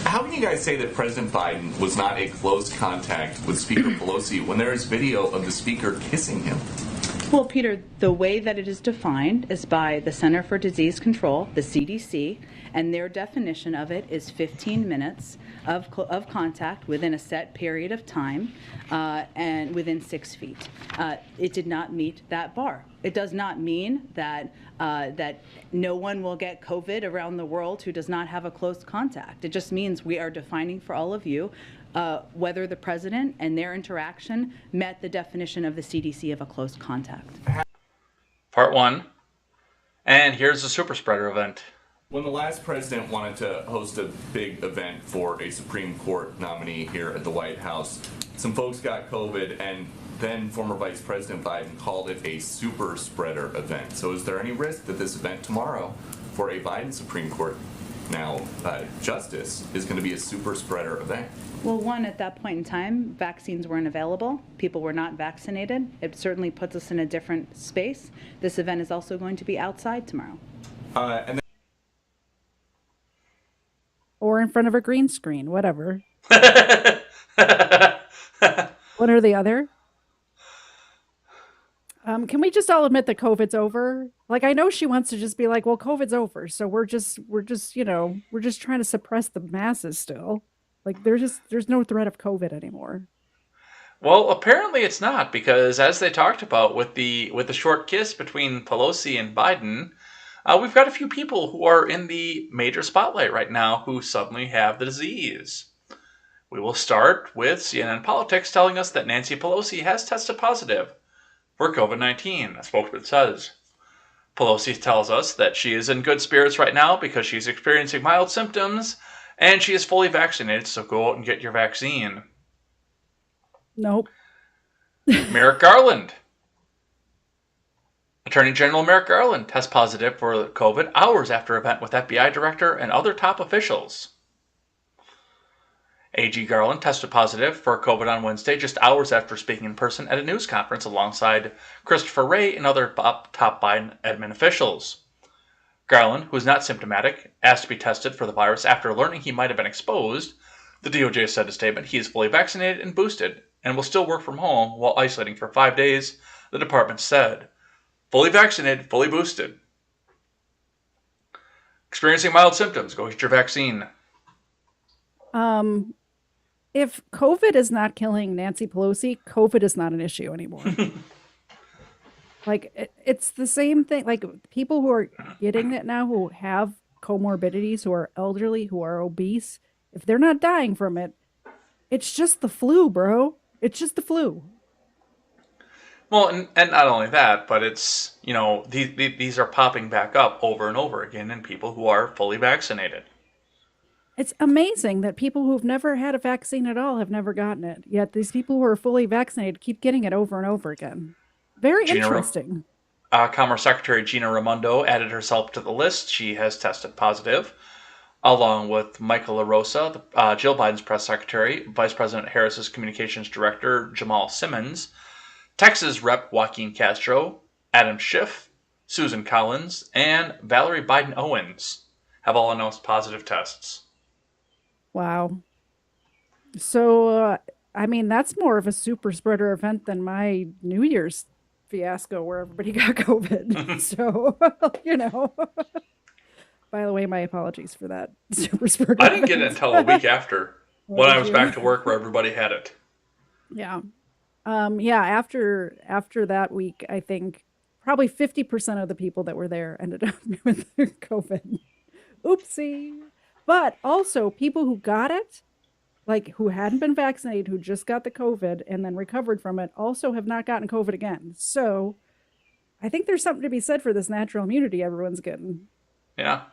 How can you guys say that President Biden was not a close contact with Speaker Pelosi when there is video of the Speaker kissing him? Well, Peter, the way that it is defined is by the Center for Disease Control, the CDC, and their definition of it is 15 minutes of contact within a set period of time and within 6 feet. It did not meet that bar. It does not mean that that no one will get COVID around the world who does not have a close contact. It just means we are defining for all of you whether the president and their interaction met the definition of the CDC of a close contact. Part 1. And here's the super spreader event. When the last president wanted to host a big event for a Supreme Court nominee here at the White House, some folks got COVID, and then former Vice President Biden called it a super spreader event. So is there any risk that this event tomorrow for a Biden Supreme Court justice is going to be a super spreader event? Well, one, at that point in time, vaccines weren't available. People were not vaccinated. It certainly puts us in a different space. This event is also going to be outside tomorrow. Or in front of a green screen, whatever. One or the other. Can we just all admit that COVID's over? Like, I know she wants to just be like, well, COVID's over, so we're just trying to suppress the masses still. Like, there's no threat of COVID anymore. Well, apparently it's not, because as they talked about with the short kiss between Pelosi and Biden, we've got a few people who are in the major spotlight right now who suddenly have the disease. We will start with CNN Politics telling us that Nancy Pelosi has tested positive for COVID-19, a spokesman says. Pelosi tells us that she is in good spirits right now because she's experiencing mild symptoms and she is fully vaccinated, so go out and get your vaccine. Nope. Merrick Garland. Attorney General Merrick Garland tests positive for COVID hours after event with FBI director and other top officials. AG Garland tested positive for COVID on Wednesday, just hours after speaking in person at a news conference alongside Christopher Wray and other top Biden admin officials. Garland, who is not symptomatic, asked to be tested for the virus after learning he might have been exposed. The DOJ said in a statement he is fully vaccinated and boosted and will still work from home while isolating for 5 days, the department said. Fully vaccinated, fully boosted. Experiencing mild symptoms, go get your vaccine. If COVID is not killing Nancy Pelosi, COVID is not an issue anymore. Like, it's the same thing. Like, people who are getting it now, who have comorbidities, who are elderly, who are obese, if they're not dying from it, it's just the flu, bro. It's just the flu. Well, and not only that, but it's, these are popping back up over and over again in people who are fully vaccinated. It's amazing that people who've never had a vaccine at all have never gotten it. Yet these people who are fully vaccinated keep getting it over and over again. Very interesting. Commerce Secretary Gina Raimondo added herself to the list. She has tested positive, along with Michael LaRosa, Jill Biden's press secretary, Vice President Harris's communications director Jamal Simmons, Texas Rep. Joaquin Castro, Adam Schiff, Susan Collins, and Valerie Biden Owens have all announced positive tests. Wow. So, that's more of a super spreader event than my New Year's fiasco where everybody got COVID. So, By the way, my apologies for that super spreader I didn't get it until a week after when I was back to work where everybody had it. Yeah. After that week, I think probably 50% of the people that were there ended up with COVID. Oopsie. But also people who got it, like who hadn't been vaccinated, who just got the COVID and then recovered from it, also have not gotten COVID again. So I think there's something to be said for this natural immunity everyone's getting. Yeah.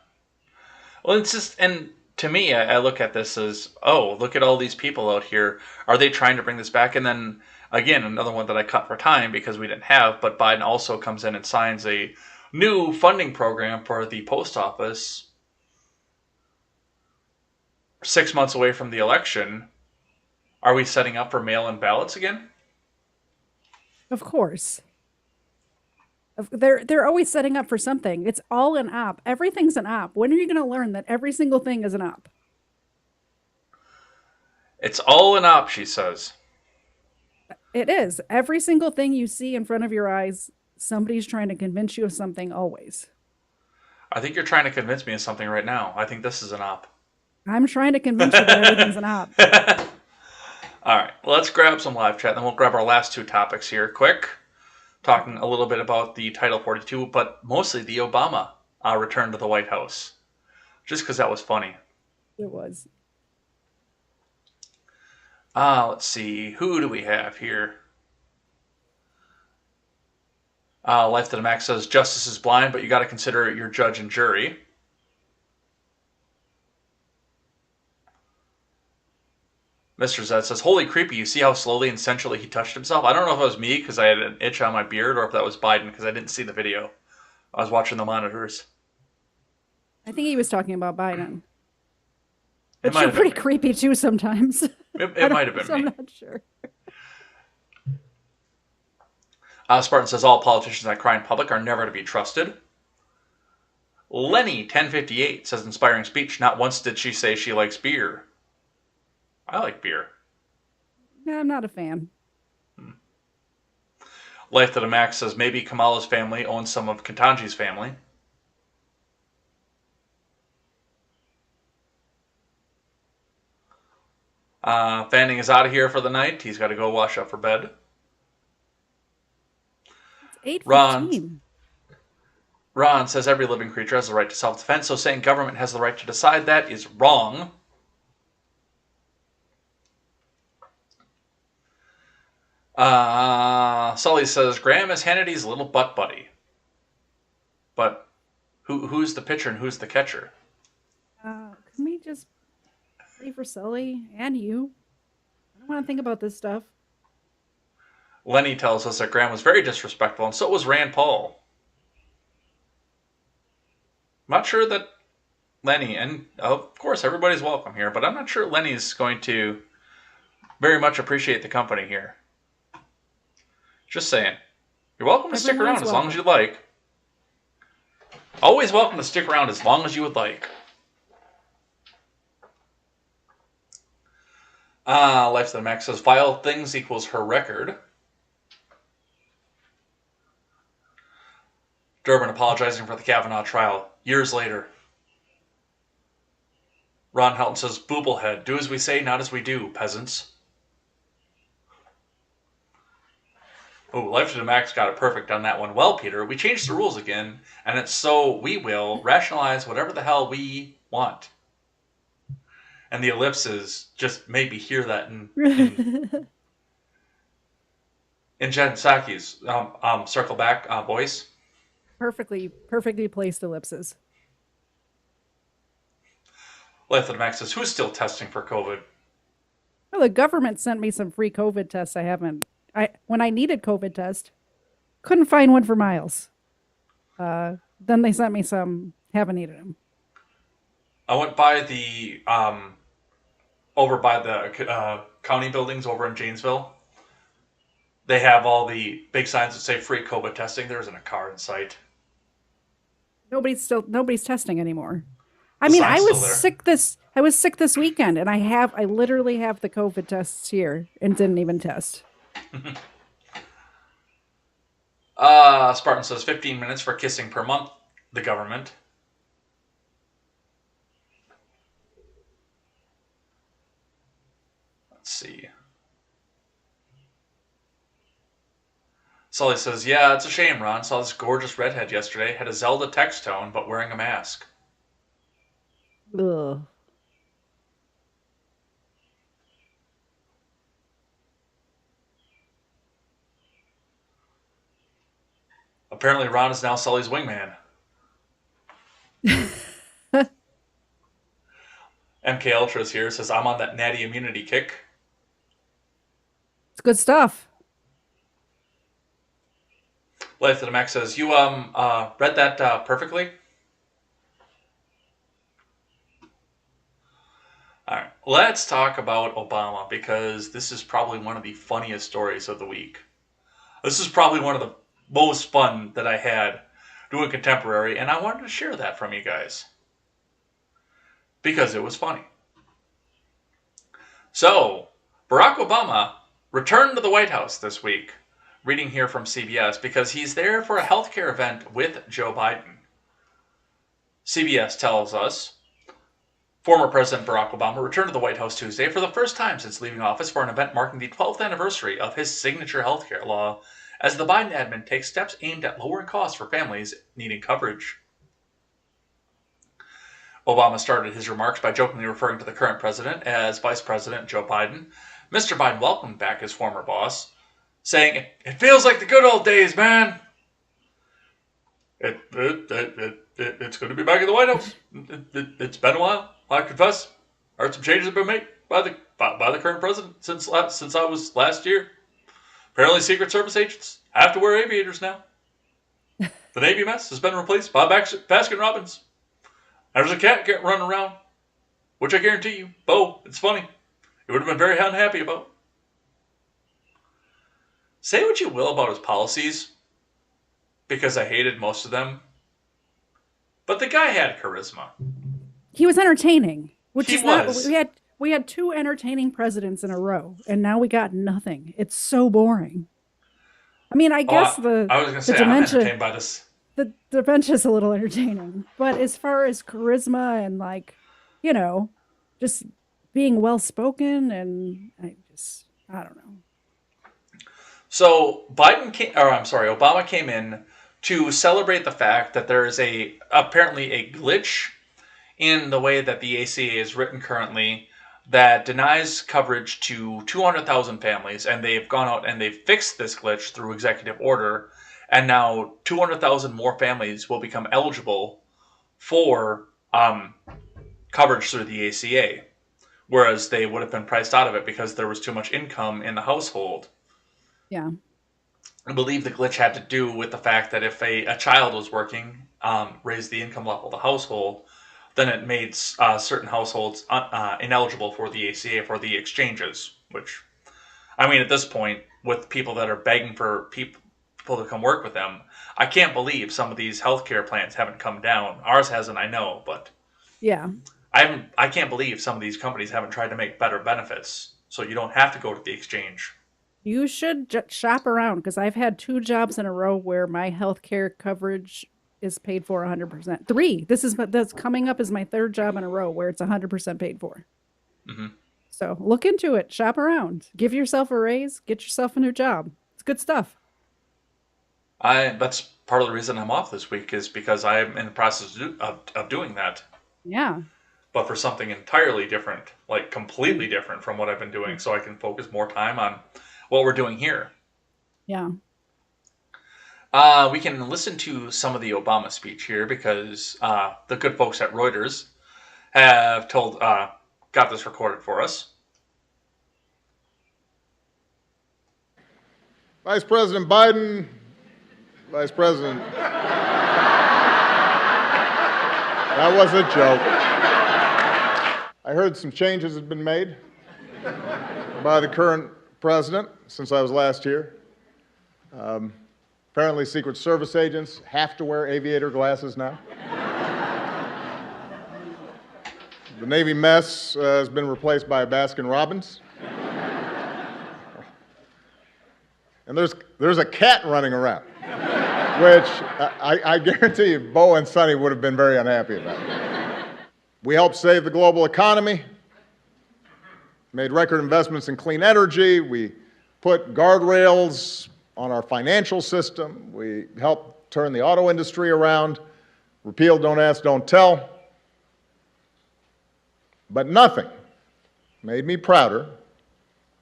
Well, it's just, and to me, I look at this as, oh, look at all these people out here. Are they trying to bring this back? And then, again, another one that I cut for time because we didn't have, but Biden also comes in and signs a new funding program for the post office 6 months away from the election. Are we setting up for mail-in ballots again? Of course. They're always setting up for something. It's all an op. Everything's an op. When are you going to learn that every single thing is an op? It's all an op, she says. It is. Every single thing you see in front of your eyes, somebody's trying to convince you of something always. I think you're trying to convince me of something right now. I think this is an op. I'm trying to convince you that everything's an op. All right, let's grab some live chat, then we'll grab our last two topics here quick. Talking a little bit about the Title 42, but mostly the Obama return to the White House. Just because that was funny. It was. Let's see. Who do we have here? Life to the Max says, justice is blind, but you got to consider your judge and jury. Mr. Zed says, holy creepy, you see how slowly and sensually he touched himself? I don't know if it was me because I had an itch on my beard or if that was Biden because I didn't see the video. I was watching the monitors. I think he was talking about Biden. It But you're pretty creepy too sometimes. It might have been so me. I'm not sure. Spartan says, all politicians that cry in public are never to be trusted. Lenny 1058 says, inspiring speech. Not once did she say she likes beer. I like beer. No, I'm not a fan. Life to the Max says, maybe Kamala's family owns some of Ketanji's family. Fanning is out of here for the night. He's got to go wash up for bed. It's 8:15. Ron says every living creature has the right to self-defense, so saying government has the right to decide that is wrong. Sully says Graham is Hannity's little butt buddy. But who's the pitcher and who's the catcher? Can we just pray for Sully and you? I don't want to think about this stuff. Lenny tells us that Graham was very disrespectful, and so was Rand Paul. I'm not sure that Lenny, and of course everybody's welcome here, but I'm not sure Lenny's going to very much appreciate the company here. Just saying. You're welcome to stick around as long as you like. Always welcome to stick around as long as you would like. Life to the Max says, vile things equals her record. Durbin apologizing for the Kavanaugh trial years later. Ron Helton says, booblehead, do as we say, not as we do, peasants. Oh, Life to the Max got it perfect on that one. Well, Peter, we changed the rules again, and it's so we will rationalize whatever the hell we want. And the ellipses just made me hear that in Jen Psaki's circle back voice. Perfectly placed ellipses. Life to the Max says, who's still testing for COVID? Well, the government sent me some free COVID tests. When I needed COVID test, couldn't find one for miles. Then they sent me some, haven't needed them. I went by the, over by the county buildings over in Janesville. They have all the big signs that say free COVID testing. There isn't a car in sight. Nobody's testing anymore. I mean, I was sick this weekend, and I literally have the COVID tests here and didn't even test. Spartan says 15 minutes for kissing per month, the government. Let's see. Sully says, yeah, it's a shame, Ron. Saw this gorgeous redhead yesterday. Had a Zelda text tone, but wearing a mask. Ugh. Apparently, Ron is now Sully's wingman. MK Ultras here says, I'm on that natty immunity kick. It's good stuff. Life to the Max says, you read that perfectly? All right, let's talk about Obama, because this is probably one of the funniest stories of the week. This is probably one of the most fun that I had doing contemporary, and I wanted to share that from you guys because it was funny. So, Barack Obama returned to the White House this week, reading here from CBS, because he's there for a healthcare event with Joe Biden. CBS tells us, former President Barack Obama returned to the White House Tuesday for the first time since leaving office for an event marking the 12th anniversary of his signature healthcare law, as the Biden admin takes steps aimed at lowering costs for families needing coverage. Obama started his remarks by jokingly referring to the current president as Vice President Joe Biden. Mr. Biden welcomed back his former boss, saying, "It feels like the good old days, man. It's good to be back in the White House. It's been a while, I confess. Heard some changes have been made by the current president since I was last year. Apparently, Secret Service agents have to wear aviators now. The Navy mess has been replaced by Baskin Robbins. There's a cat running around, which I guarantee you, Bo, it's funny. You would have been very unhappy about. Say what you will about his policies, because I hated most of them, but the guy had charisma. He was entertaining, which he is was. Not, we had two entertaining presidents in a row, and now we got nothing. It's so boring. I mean, I guess I was going to say, dementia, I'm entertained by this. The dementia's a little entertaining, but as far as charisma and just being well spoken, and I don't know. So Obama came in to celebrate the fact that there is apparently a glitch in the way that the ACA is written currently that denies coverage to 200,000 families, and they've gone out and they've fixed this glitch through executive order, and now 200,000 more families will become eligible for coverage through the ACA, whereas they would have been priced out of it because there was too much income in the household. Yeah. I believe the glitch had to do with the fact that if a child was working, raised the income level of the household, then it made certain households ineligible for the ACA, for the exchanges, which, I mean, at this point, with people that are begging for people to come work with them, I can't believe some of these healthcare plans haven't come down. Ours hasn't, I know, but yeah, I can't believe some of these companies haven't tried to make better benefits so you don't have to go to the exchange. You should shop around, because I've had 2 jobs in a row where my health care coverage is paid for 100%. 3. That's coming up as my 3rd job in a row where it's 100% paid for. Mm-hmm. So look into it. Shop around. Give yourself a raise. Get yourself a new job. It's good stuff. That's part of the reason I'm off this week, is because I'm in the process of doing that. Yeah. But for something entirely different, like completely different from what I've been doing, so I can focus more time on what we're doing here. Yeah. We can listen to some of the Obama speech here, because the good folks at Reuters have got this recorded for us. Vice President Biden, Vice President. That was a joke. I heard some changes had been made by the current president since I was last here. Apparently, Secret Service agents have to wear aviator glasses now. The Navy mess has been replaced by a Baskin-Robbins. And there's a cat running around, which I guarantee you Bo and Sonny would have been very unhappy about. We helped save the global economy, made record investments in clean energy, we put guardrails on our financial system, we helped turn the auto industry around, repealed Don't Ask, Don't Tell. But nothing made me prouder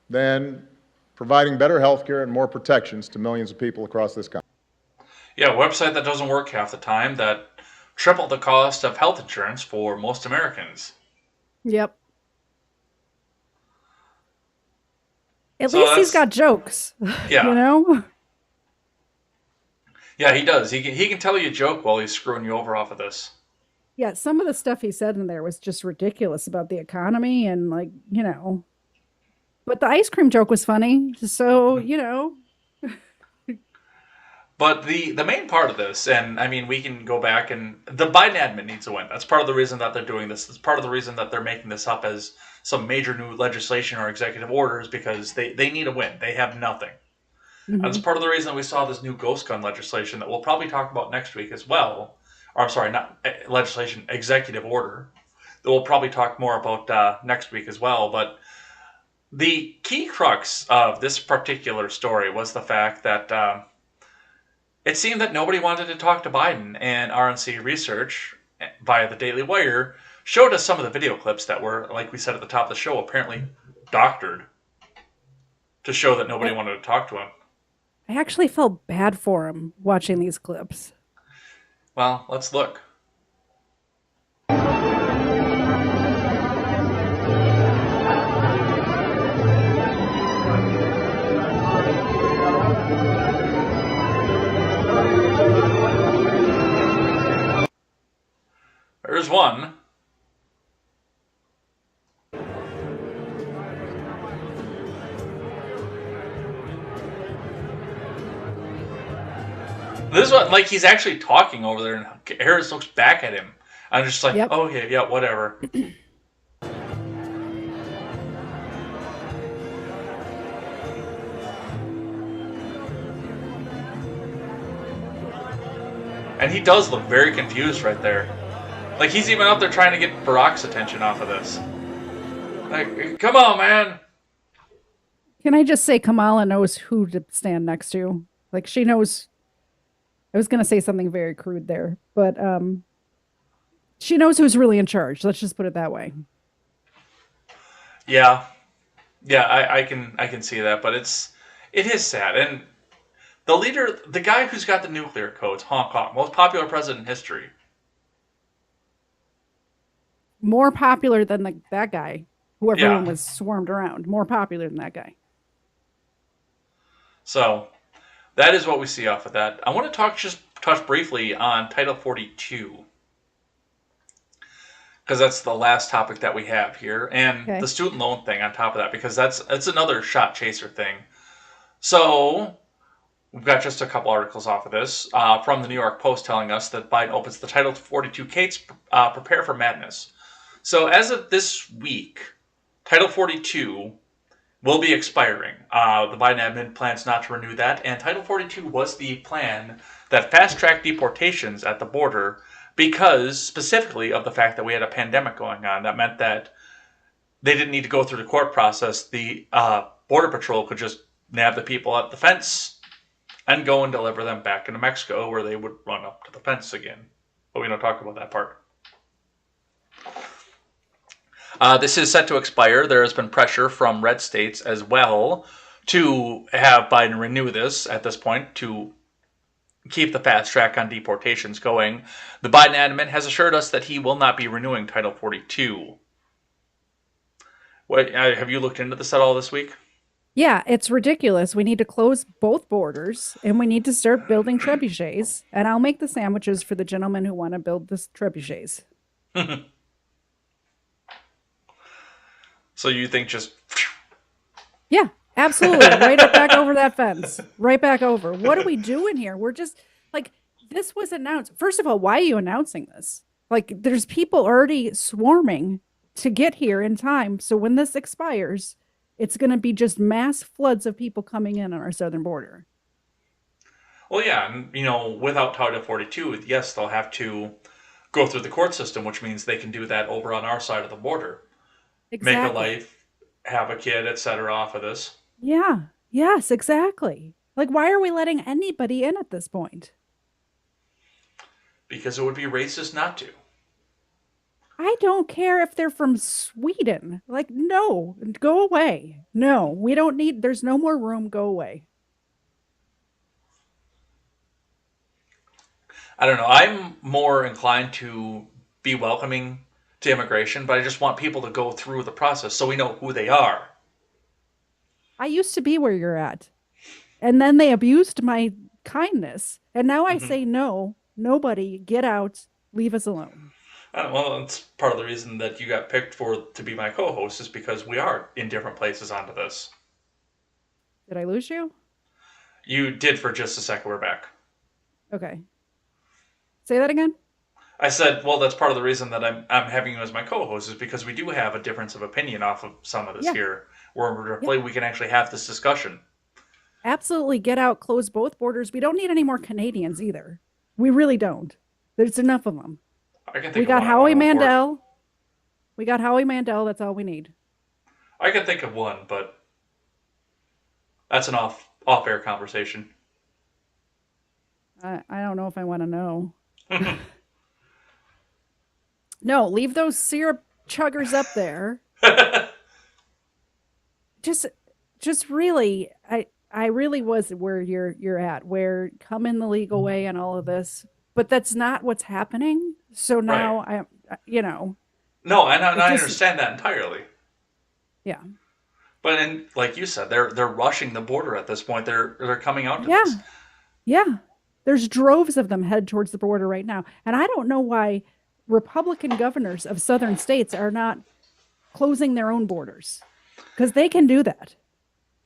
than providing better health care and more protections to millions of people across this country. Yeah, a website that doesn't work half the time, that tripled the cost of health insurance for most Americans. Yep. At least he's got jokes. Yeah. You know? Yeah, he does. He can tell you a joke while he's screwing you over off of this. Yeah, some of the stuff he said in there was just ridiculous about the economy and, like, you know. But the ice cream joke was funny, so, you know. But the main part of this, and I mean, we can go back, and the Biden admin needs to win. That's part of the reason that they're doing this. It's part of the reason that they're making this up as some major new legislation or executive orders, because they need a win. They have nothing. Mm-hmm. That's part of the reason we saw this new ghost gun legislation that we'll probably talk about next week as well. Or I'm sorry, not legislation, executive order that we'll probably talk more about next week as well. But the key crux of this particular story was the fact that it seemed that nobody wanted to talk to Biden, and RNC Research via the Daily Wire showed us some of the video clips that were, like we said at the top of the show, apparently doctored to show that nobody wanted to talk to him. I actually felt bad for him watching these clips. Well, let's look. There's one. This one, like, he's actually talking over there, and Harris looks back at him. I'm just like, oh, okay, yeah, whatever. And he does look very confused right there. Like, he's even out there trying to get Barack's attention off of this. Like, come on, man. Can I just say Kamala knows who to stand next to? Like, she knows. I was going to say something very crude there, but she knows who's really in charge. Let's just put it that way. Yeah, I can see that, but it is sad. And the leader, the guy who's got the nuclear codes, Hong Kong, most popular president in history. More popular than that guy, who everyone was swarmed around. More popular than that guy. So that is what we see off of that. I want to touch briefly on Title 42. Because that's the last topic that we have here. And the student loan thing on top of that, because that's another shot chaser thing. So we've got just a couple articles off of this from the New York Post telling us that Biden opens the Title 42 gates, prepare for madness. So as of this week, Title 42 will be expiring. The Biden admin plans not to renew that. And Title 42 was the plan that fast-tracked deportations at the border because specifically of the fact that we had a pandemic going on. That meant that they didn't need to go through the court process. The Border Patrol could just nab the people at the fence and go and deliver them back into Mexico where they would run up to the fence again. But we don't talk about that part. This is set to expire. There has been pressure from red states as well to have Biden renew this at this point to keep the fast track on deportations going. The Biden admin has assured us that he will not be renewing Title 42. Have you looked into this at all this week? Yeah, it's ridiculous. We need to close both borders, and we need to start building trebuchets. And I'll make the sandwiches for the gentlemen who want to build the trebuchets. So you think just... Yeah, absolutely. Right back over that fence. Right back over. What are we doing here? We're just, like, this was announced. First of all, why are you announcing this? Like, there's people already swarming to get here in time. So when this expires, it's going to be just mass floods of people coming in on our southern border. Well, yeah, and, without Title 42, yes, they'll have to go through the court system, which means they can do that over on our side of the border. Exactly. Make a life, have a kid, etc. off of this. Yeah. Yes, exactly. Like, why are we letting anybody in at this point? Because it would be racist not to. I don't care if they're from Sweden. Like, no, go away. No, we don't need, there's no more room. Go away. I don't know. I'm more inclined to be welcoming to immigration, but I just want people to go through the process so we know who they are. I used to be where you're at. And then they abused my kindness. And now I say, no, nobody, get out, leave us alone. Well, it's part of the reason that you got picked to be my co-host is because we are in different places onto this. Did I lose you? You did for just a second. We're back. Okay. Say that again? I said, well, that's part of the reason that I'm having you as my co-host is because we do have a difference of opinion off of some of this here, where we can actually have this discussion. Absolutely. Get out, close both borders. We don't need any more Canadians either. We really don't. There's enough of them. We got Howie Mandel. We got Howie Mandel. That's all we need. I can think of one, but that's an off-air conversation. I don't know if I want to know. No, leave those syrup chuggers up there. just really, I really was where you're at, where come in the legal way and all of this, but that's not what's happening. So now No, and I understand that entirely. Yeah. But like you said, they're rushing the border at this point. They're coming out to this. Yeah. There's droves of them head towards the border right now. And I don't know why Republican governors of southern states are not closing their own borders, because they can do that.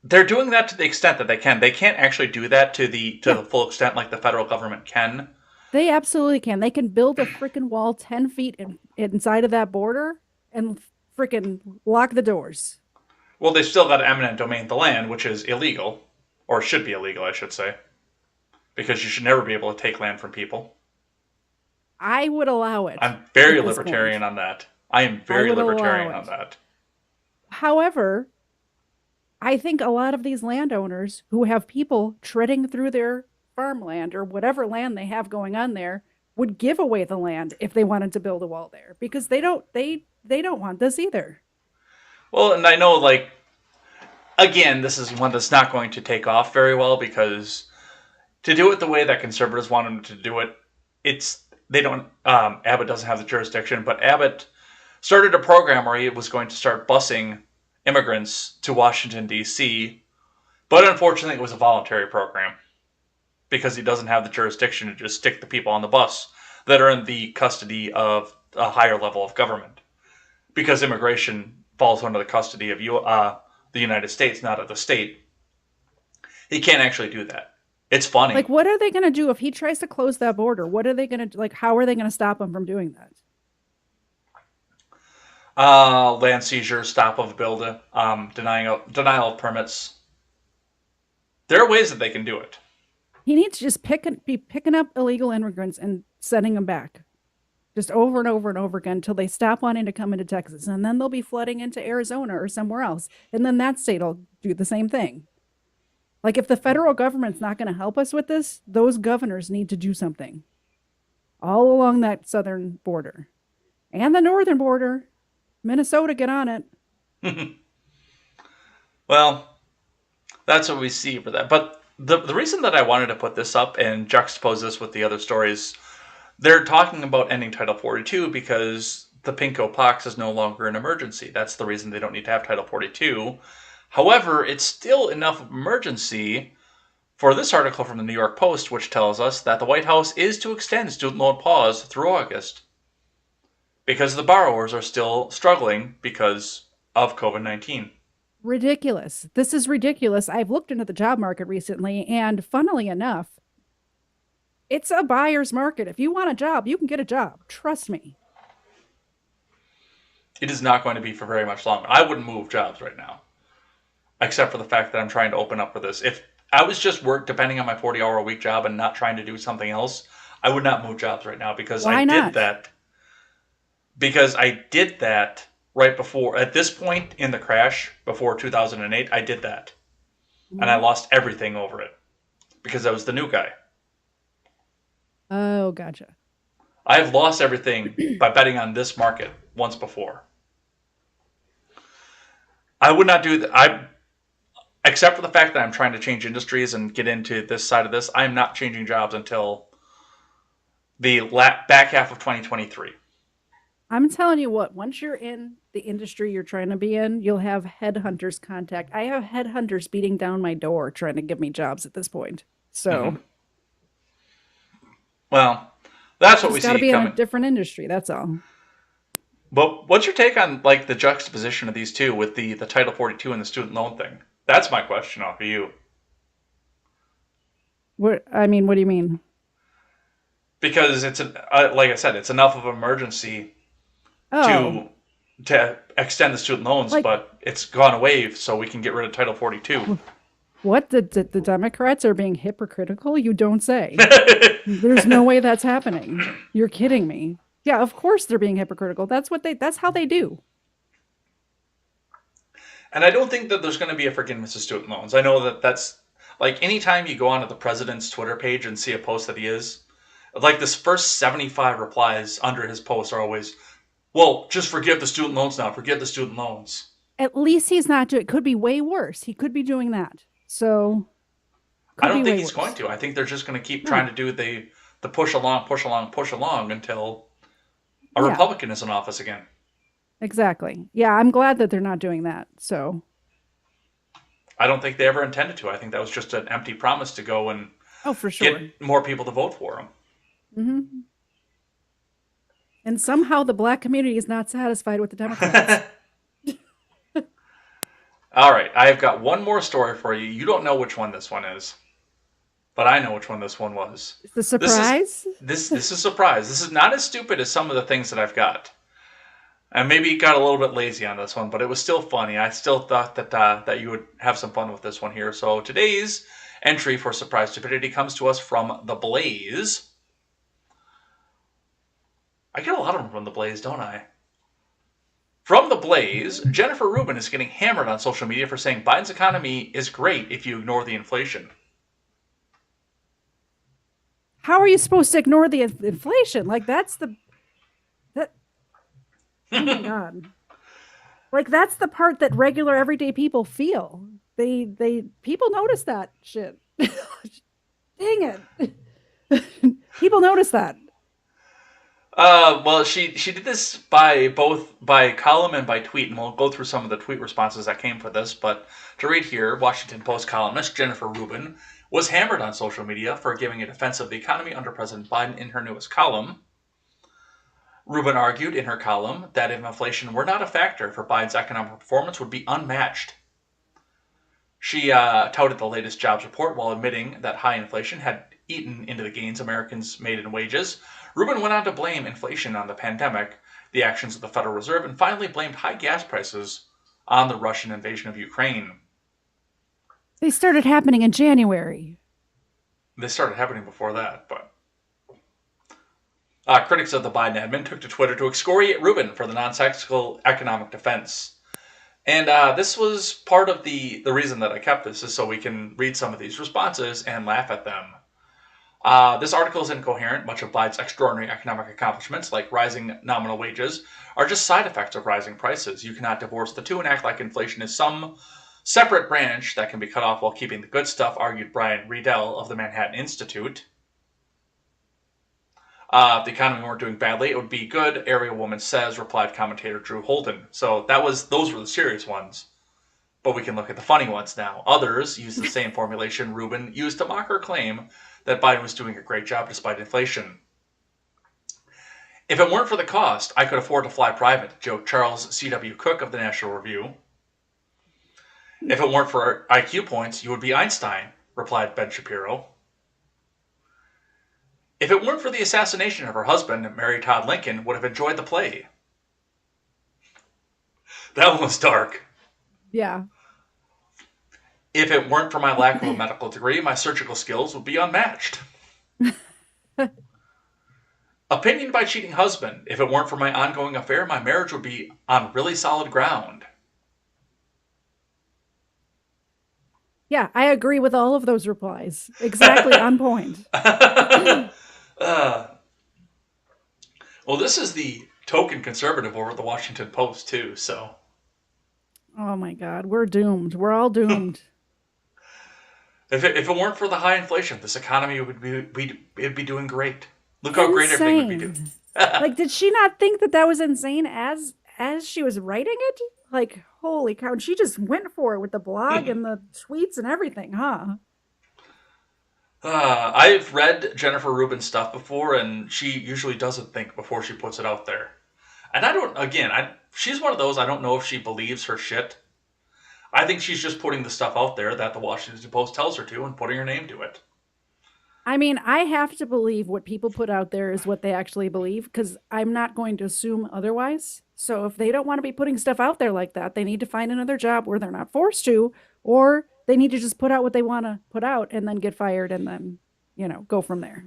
They're doing that to the extent that they can. They can't actually do that to the full extent like the federal government can. They absolutely can. They can build a freaking wall 10 feet inside of that border and freaking lock the doors. Well, they've still got to eminent domain the land, which is illegal, or should be illegal, I should say, because you should never be able to take land from people. I would allow it. I'm very libertarian on that. I am very libertarian on that. However, I think a lot of these landowners who have people treading through their farmland or whatever land they have going on there would give away the land if they wanted to build a wall there, because they don't want this either. Well, and I know, like, again, this is one that's not going to take off very well, because to do it the way that conservatives want them to do it, Abbott doesn't have the jurisdiction, but Abbott started a program where he was going to start busing immigrants to Washington, D.C., but unfortunately it was a voluntary program because he doesn't have the jurisdiction to just stick the people on the bus that are in the custody of a higher level of government, because immigration falls under the custody of the United States, not of the state. He can't actually do that. It's funny. Like, what are they going to do if he tries to close that border? What are they going to, like, how are they going to stop him from doing that? Land seizure, stop of building, denial of permits. There are ways that they can do it. He needs to just be picking up illegal immigrants and sending them back, just over and over and over again until they stop wanting to come into Texas, and then they'll be flooding into Arizona or somewhere else, and then that state will do the same thing. Like, if the federal government's not going to help us with this, those governors need to do something all along that southern border and the northern border. Minnesota, get on it. Well, that's what we see for that. But the reason that I wanted to put this up and juxtapose this with the other stories, they're talking about ending Title 42 because the pinko pox is no longer an emergency. That's the reason they don't need to have Title 42. However, it's still enough of an emergency for this article from the New York Post, which tells us that the White House is to extend student loan pause through August because the borrowers are still struggling because of COVID-19. Ridiculous. This is ridiculous. I've looked into the job market recently, and funnily enough, it's a buyer's market. If you want a job, you can get a job. Trust me. It is not going to be for very much longer. I wouldn't move jobs right now, except for the fact that I'm trying to open up for this. If I was just depending on my 40-hour-a-week job and not trying to do something else, I would not move jobs right now because Why not? did that. Because I did that right before, at this point in the crash, before 2008, I did that. Mm-hmm. And I lost everything over it because I was the new guy. Oh, gotcha. I have lost everything by betting on this market once before. I would not do that. Except for the fact that I'm trying to change industries and get into this side of this, I'm not changing jobs until the back half of 2023. I'm telling you what, once you're in the industry you're trying to be in, you'll have headhunters contact. I have headhunters beating down my door trying to give me jobs at this point. So, mm-hmm. Well, that's what we see coming. It's got to be in a different industry, that's all. But what's your take on, like, the juxtaposition of these two with the Title 42 and the student loan thing? That's my question off of you. What do you mean? Because it's like I said, it's enough of an emergency to extend the student loans, but it's gone away, so we can get rid of Title 42. What? The Democrats are being hypocritical? You don't say. There's no way that's happening. You're kidding me. Yeah, of course they're being hypocritical. That's how they do. And I don't think that there's going to be a forgiveness of student loans. I know that's like anytime you go onto the president's Twitter page and see a post that he is, like this first 75 replies under his post are always, well, just forgive the student loans now. Forgive the student loans. At least he's not doing. It could be way worse. He could be doing that. So I don't think he's going to. I think they're just going to keep trying to do the push along until a Republican is in office again. Exactly. Yeah, I'm glad that they're not doing that. So I don't think they ever intended to. I think that was just an empty promise to go and for sure. Get more people to vote for him. Mm-hmm. And somehow the black community is not satisfied with the Democrats. All right, I've got one more story for you. You don't know which one this one is, but I know which one this one was. It's a surprise? This is a surprise. This is not as stupid as some of the things that I've got. I maybe got a little bit lazy on this one, but it was still funny. I still thought that you would have some fun with this one here. So today's entry for Surprise Stupidity comes to us from The Blaze. I get a lot of them from The Blaze, don't I? From the Blaze, Jennifer Rubin is getting hammered on social media for saying Biden's economy is great if you ignore the inflation. How are you supposed to ignore the inflation? Like that. Oh my God. Like that's the part that regular everyday people feel. People notice that shit. Dang it. People notice that. Well, she did this by column and by tweet, and we'll go through some of the tweet responses that came for this. But to read here, Washington Post columnist Jennifer Rubin was hammered on social media for giving a defense of the economy under President Biden in her newest column. Rubin argued in her column that if inflation were not a factor for Biden's economic performance would be unmatched. She touted the latest jobs report while admitting that high inflation had eaten into the gains Americans made in wages. Rubin went on to blame inflation on the pandemic, the actions of the Federal Reserve, and finally blamed high gas prices on the Russian invasion of Ukraine. They started happening in January. They started happening before that, but critics of the Biden admin took to Twitter to excoriate Rubin for the nonsensical economic defense. And this was part of the reason that I kept this, is so we can read some of these responses and laugh at them. This article is incoherent. Much of Biden's extraordinary economic accomplishments, like rising nominal wages, are just side effects of rising prices. You cannot divorce the two and act like inflation is some separate branch that can be cut off while keeping the good stuff, argued Brian Riedel of the Manhattan Institute. If the economy weren't doing badly, it would be good, Area Woman says, replied commentator Drew Holden. So those were the serious ones. But we can look at the funny ones now. Others use the same formulation Rubin used to mock her claim that Biden was doing a great job despite inflation. If it weren't for the cost, I could afford to fly private, joked Charles C.W. Cook of the National Review. If it weren't for IQ points, you would be Einstein, replied Ben Shapiro. If it weren't for the assassination of her husband, Mary Todd Lincoln would have enjoyed the play. That one was dark. Yeah. If it weren't for my lack of a medical degree, my surgical skills would be unmatched. Opinion by cheating husband. If it weren't for my ongoing affair, my marriage would be on really solid ground. Yeah, I agree with all of those replies. Exactly on point. Well, this is the token conservative over at the Washington Post, too, so. Oh, my God. We're doomed. We're all doomed. If it weren't for the high inflation, this economy would be doing great. Look how great everything would be doing. Like, did she not think that was insane as she was writing it? Like, holy cow. And she just went for it with the blog and the tweets and everything, huh? I've read Jennifer Rubin's stuff before, and she usually doesn't think before she puts it out there. And she's one of those, I don't know if she believes her shit. I think she's just putting the stuff out there that the Washington Post tells her to and putting her name to it. I mean, I have to believe what people put out there is what they actually believe, because I'm not going to assume otherwise. So if they don't want to be putting stuff out there like that, they need to find another job where they're not forced to, or they need to just put out what they want to put out and then get fired and then, go from there.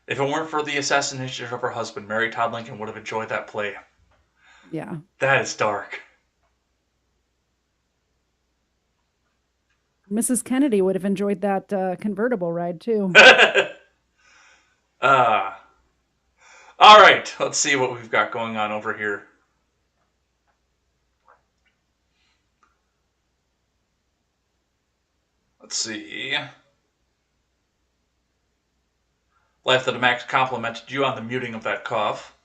If it weren't for the assassination of her husband, Mary Todd Lincoln would have enjoyed that play. Yeah. That is dark. Mrs. Kennedy would have enjoyed that convertible ride, too. All right, let's see what we've got going on over here. Let's see. Life to the Max complimented you on the muting of that cough.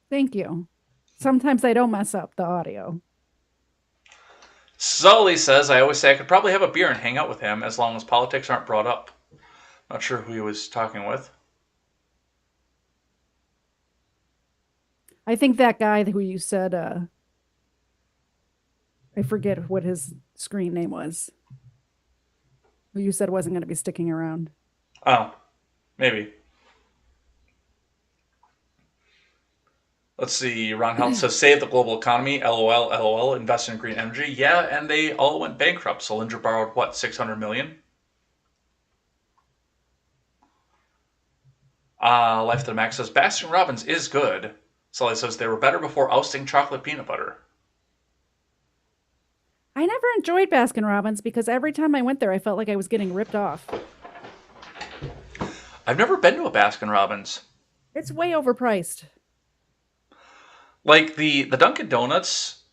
Thank you. Sometimes I don't mess up the audio. Sully says, I always say I could probably have a beer and hang out with him as long as politics aren't brought up. Not sure who he was talking with. I think that guy who you said, I forget what his screen name was, who you said wasn't going to be sticking around. Oh, maybe. Let's see. Ron Health says, save the global economy. LOL, LOL. Invest in green energy. Yeah, and they all went bankrupt. Solyndra borrowed, what, $600 million? Life to the Max says, Baskin Robbins is good. Sully says, they were better before ousting chocolate peanut butter. I never enjoyed Baskin Robbins because every time I went there, I felt like I was getting ripped off. I've never been to a Baskin Robbins. It's way overpriced. Like the Dunkin' Donuts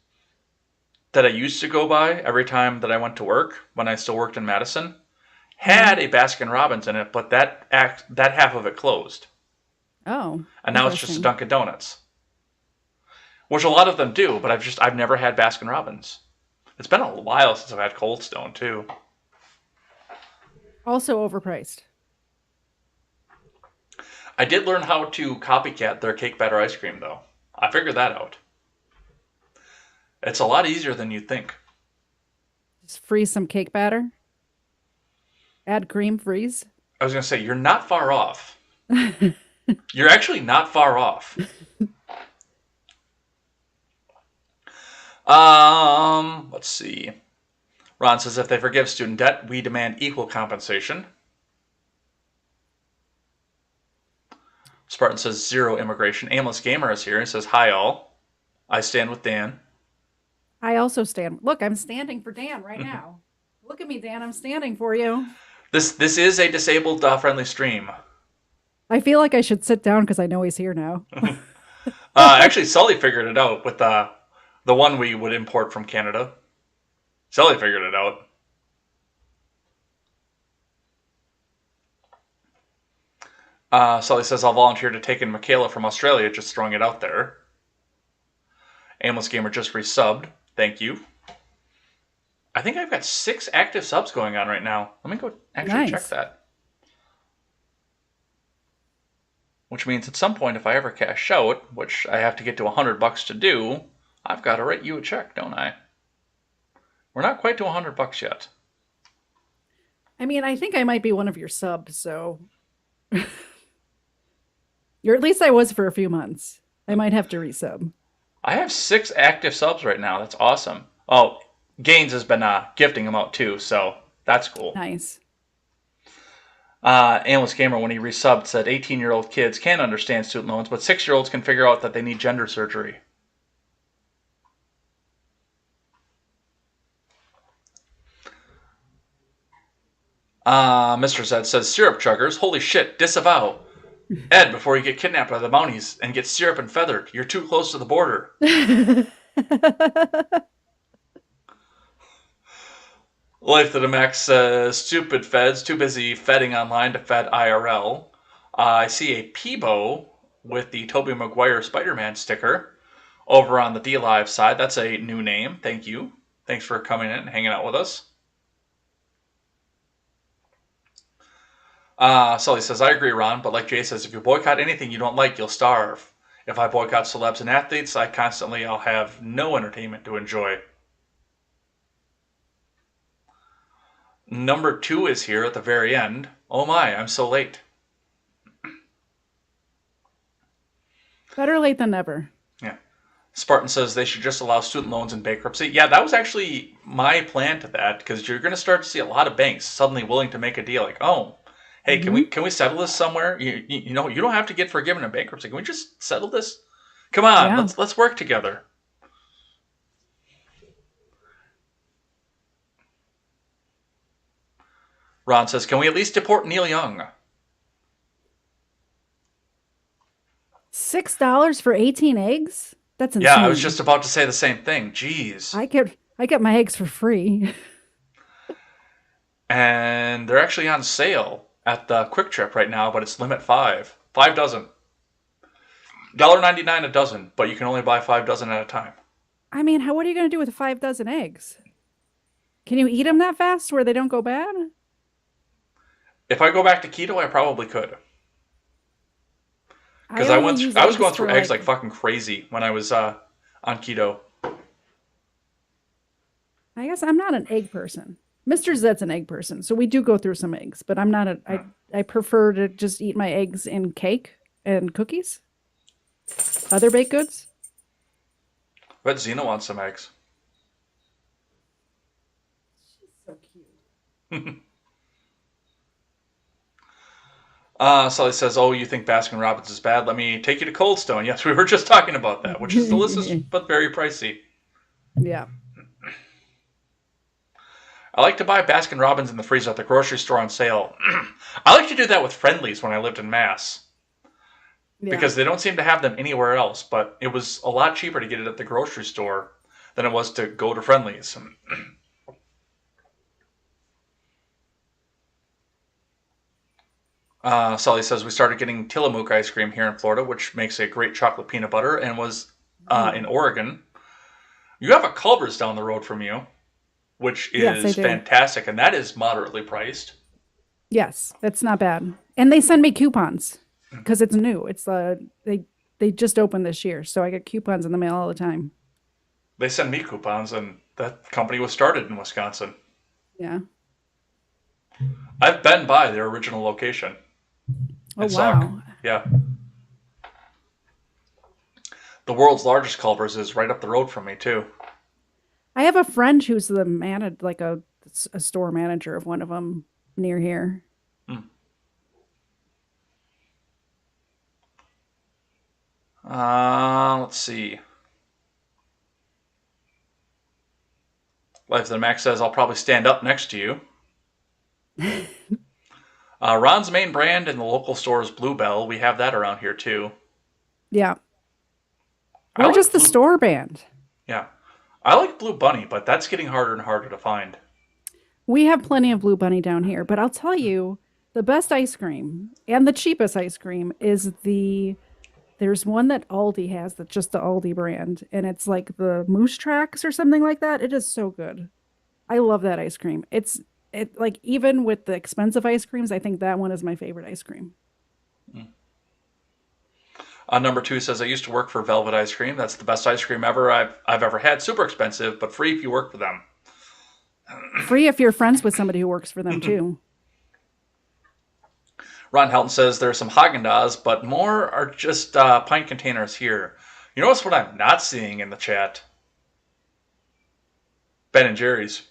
that I used to go by every time that I went to work when I still worked in Madison had a Baskin Robbins in it, but that half of it closed. Oh. And now it's just a Dunkin' Donuts. Which a lot of them do, but I've never had Baskin Robbins. It's been a while since I've had Cold Stone too. Also overpriced. I did learn how to copycat their cake batter ice cream though. I figured that out. It's a lot easier than you'd think. Just freeze some cake batter. Add cream, freeze. I was going to say, you're not far off. You're actually not far off. Let's see. Ron says, if they forgive student debt, we demand equal compensation. Spartan says, zero immigration. Aimless Gamer is here and says, hi all. I stand with Dan. I also stand. Look, I'm standing for Dan right now. Look at me, Dan. I'm standing for you. This is a disabled friendly stream. I feel like I should sit down because I know he's here now. Actually, Sully figured it out with the one we would import from Canada. Sully figured it out. Sully says, I'll volunteer to take in Michaela from Australia, just throwing it out there. Aimless Gamer just resubbed. Thank you. I think I've got 6 active subs going on right now. Let me go actually check that. Which means at some point, if I ever cash out, which I have to get to $100 to do, I've got to write you a check, don't I? We're not quite to $100 yet. I mean, I think I might be one of your subs, so... Or at least I was for a few months. I might have to resub. I have 6 active subs right now. That's awesome. Oh, Gaines has been gifting them out too, so that's cool. Nice. Aimless Gamer, when he resubbed, said 18-year-old kids can't understand student loans, but 6-year-olds can figure out that they need gender surgery. Mr. Zed says, syrup chuggers, holy shit, disavow. Ed, before you get kidnapped by the Mounties and get syrup and feathered, you're too close to the border. Life to the Max says, stupid feds, too busy fedding online to fed IRL. I see a Peebo with the Tobey Maguire Spider-Man sticker over on the D-Live side. That's a new name. Thank you. Thanks for coming in and hanging out with us. Sully says, I agree, Ron, but like Jay says, if you boycott anything you don't like, you'll starve. If I boycott celebs and athletes, I'll have no entertainment to enjoy. Number 2 is here at the very end. Oh my, I'm so late. Better late than never. Yeah. Spartan says they should just allow student loans in bankruptcy. Yeah, that was actually my plan to that, because you're going to start to see a lot of banks suddenly willing to make a deal like, oh, hey, can we settle this somewhere? You know, you don't have to get forgiven in bankruptcy. Can we just settle this? Come on, let's work together. Ron says, can we at least deport Neil Young? $6 for 18 eggs? That's insane. Yeah, I was just about to say the same thing. Jeez. I get my eggs for free. And they're actually on sale at the Quick Trip right now, but it's limit 5. 5 dozen. $1.99 a dozen, but you can only buy 5 dozen at a time. I mean, what are you going to do with 5 dozen eggs? Can you eat them that fast where they don't go bad? If I go back to keto, I probably could. Because I was going through eggs like fucking crazy when I was on keto. I guess I'm not an egg person. Mr. Zed's an egg person, so we do go through some eggs, but I'm not I prefer to just eat my eggs in cake and cookies. Other baked goods. But Xena wants some eggs. She's so cute. Sully says, "Oh, you think Baskin Robbins is bad? Let me take you to Cold Stone." Yes, we were just talking about that, which is delicious but very pricey. Yeah. I like to buy Baskin Robbins in the freezer at the grocery store on sale. I like to do that with Friendlies when I lived in Mass. Because they don't seem to have them anywhere else, but it was a lot cheaper to get it at the grocery store than it was to go to Friendlies. Sully says, we started getting Tillamook ice cream here in Florida, which makes a great chocolate peanut butter, and was in Oregon. You have a Culver's down the road from you, which is fantastic, and that is moderately priced. Yes, it's not bad. And they send me coupons because it's new. It's they just opened this year, so I get coupons in the mail all the time. They send me coupons, and that company was started in Wisconsin. Yeah. I've been by their original location. Oh, wow. Yeah. The world's largest Culver's is right up the road from me, too. I have a friend who's the a store manager of one of them near here. Let's see. Life of the Mac says, I'll probably stand up next to you. Ron's main brand in the local store is Bluebell. We have that around here, too. Yeah. Or just the store brand. Yeah. I like Blue Bunny, but that's getting harder and harder to find. We have plenty of Blue Bunny down here, but I'll tell you, the best ice cream and the cheapest ice cream is there's one that Aldi has that's just the Aldi brand, and it's like the Moose Tracks or something like that. It is so good. I love that ice cream. It like, even with the expensive ice creams, I think that one is my favorite ice cream. Number 2 says, I used to work for Velvet Ice Cream. That's the best ice cream ever I've ever had. Super expensive, but free if you work for them. Free if you're friends with somebody who works for them, too. Ron Helton says, there's some Haagen-Dazs, but more are just pint containers here. You notice what I'm not seeing in the chat? Ben and Jerry's.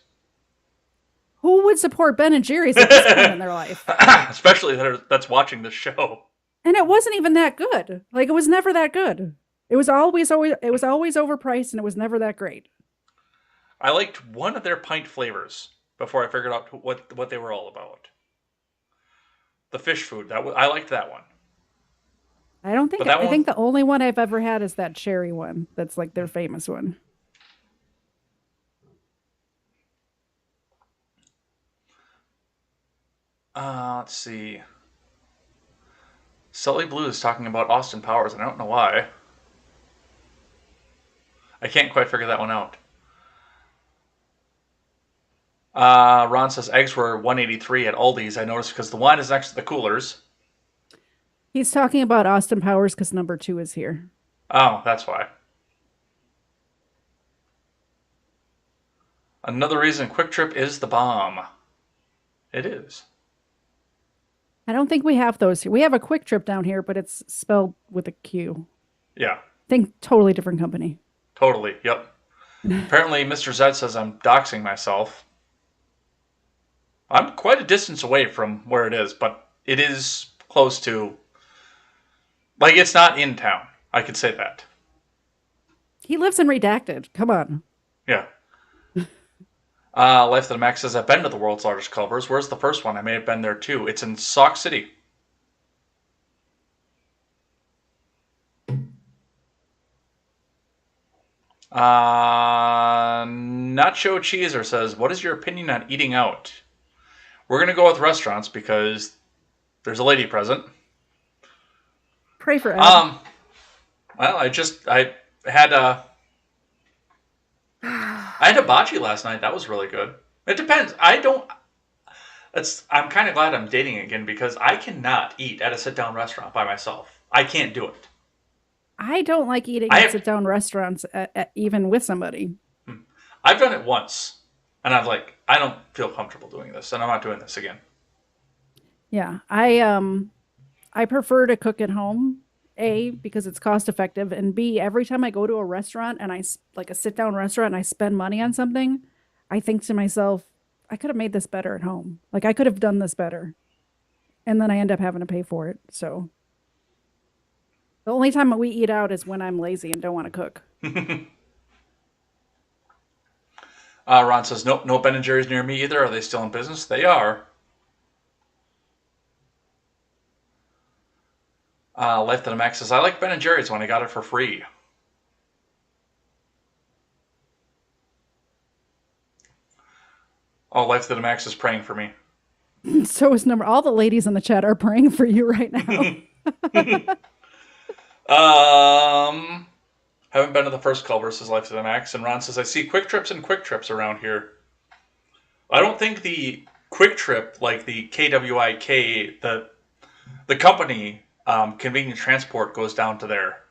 Who would support Ben and Jerry's at this point in their life? Especially that's watching this show. And it wasn't even that good. Like, it was never that good. It was always overpriced, and it was never that great. I liked one of their pint flavors before I figured out what they were all about. The fish food. I liked that one. I think the only one I've ever had is that cherry one. That's like their famous one. Let's see. Sully Blue is talking about Austin Powers, and I don't know why. I can't quite figure that one out. Ron says eggs were $1.83 at Aldi's. I noticed because the wine is next to the coolers. He's talking about Austin Powers because number 2 is here. Oh, that's why. Another reason Quick Trip is the bomb. It is. I don't think we have those here. We have a Quick Trip down here, but it's spelled with a Q. Yeah. I think totally different company. Totally, yep. Apparently, Mr. Zed says I'm doxing myself. I'm quite a distance away from where it is, but it is close to... Like, it's not in town. I could say that. He lives in Redacted. Come on. Yeah. Life of the Max says, I've been to the world's largest Culver's. Where's the first one? I may have been there too. It's in Sauk City. Nacho Cheeser says, what is your opinion on eating out? We're going to go with restaurants because there's a lady present. Pray for Ed. Well, I had I had hibachi last night. That was really good. It depends. I'm kind of glad I'm dating again because I cannot eat at a sit-down restaurant by myself. I can't do it. I don't like eating at sit-down restaurants even with somebody. I've done it once, and I don't feel comfortable doing this, and I'm not doing this again. Yeah, I prefer to cook at home. A, because it's cost effective, and B, every time I go to a restaurant and a sit down restaurant and I spend money on something, I think to myself, I could have made this better at home. Like, I could have done this better. and then I end up having to pay for it. So the only time we eat out is when I'm lazy and don't want to cook. Ron says, nope, no Ben & Jerry's near me either. Are they still in business? They are. Life to the Max says, I like Ben & Jerry's when I got it for free. Oh, Life to the Max is praying for me. So is all the ladies in the chat are praying for you right now. Haven't been to the first Culver, says Life to the Max. And Ron says, I see Quick Trips and Quick Trips around here. I don't think the Quick Trip, like the KWIK, the company, Convenient Transport, goes down to there.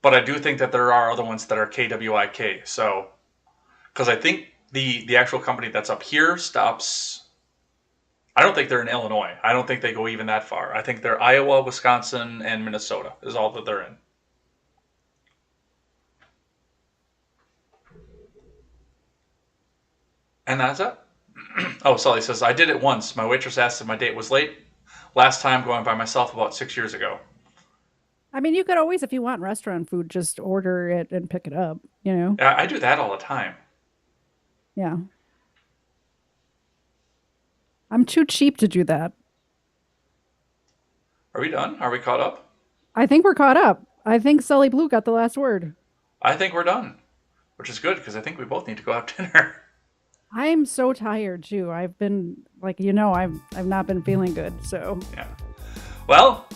But I do think that there are other ones that are KWIK. So, because I think the actual company that's up here stops. I don't think they're in Illinois. I don't think they go even that far. I think they're Iowa, Wisconsin, and Minnesota is all that they're in. And that's it. Oh, Sully says, I did it once. My waitress asked if my date was late. Last time going by myself about 6 years ago. I mean, you could always, if you want restaurant food, just order it and pick it up, you know? I do that all the time. Yeah. I'm too cheap to do that. Are we done? Are we caught up? I think we're caught up. I think Sully Blue got the last word. I think we're done, which is good because I think we both need to go have dinner. I'm so tired too. I've been I've not been feeling good. So yeah. Well,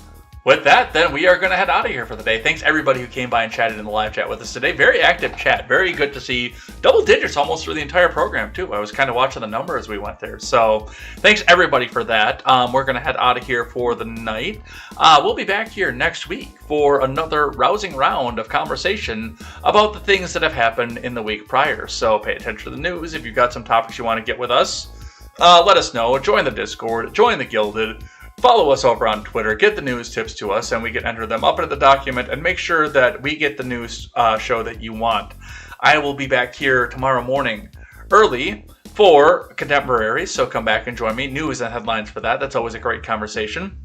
with that, then we are going to head out of here for the day. Thanks everybody who came by and chatted in the live chat with us today. Very active chat. Very good to see double digits almost through the entire program too. I was kind of watching the number as we went there. So thanks everybody for that. We're going to head out of here for the night. We'll be back here next week for another rousing round of conversation about the things that have happened in the week prior. So pay attention to the news. If you've got some topics you want to get with us, let us know. Join the Discord. Join the Gilded. Follow us over on Twitter, get the news tips to us, and we can enter them up into the document and make sure that we get the news show that you want. I will be back here tomorrow morning early for Contemporary, so come back and join me. News and headlines for that. That's always a great conversation.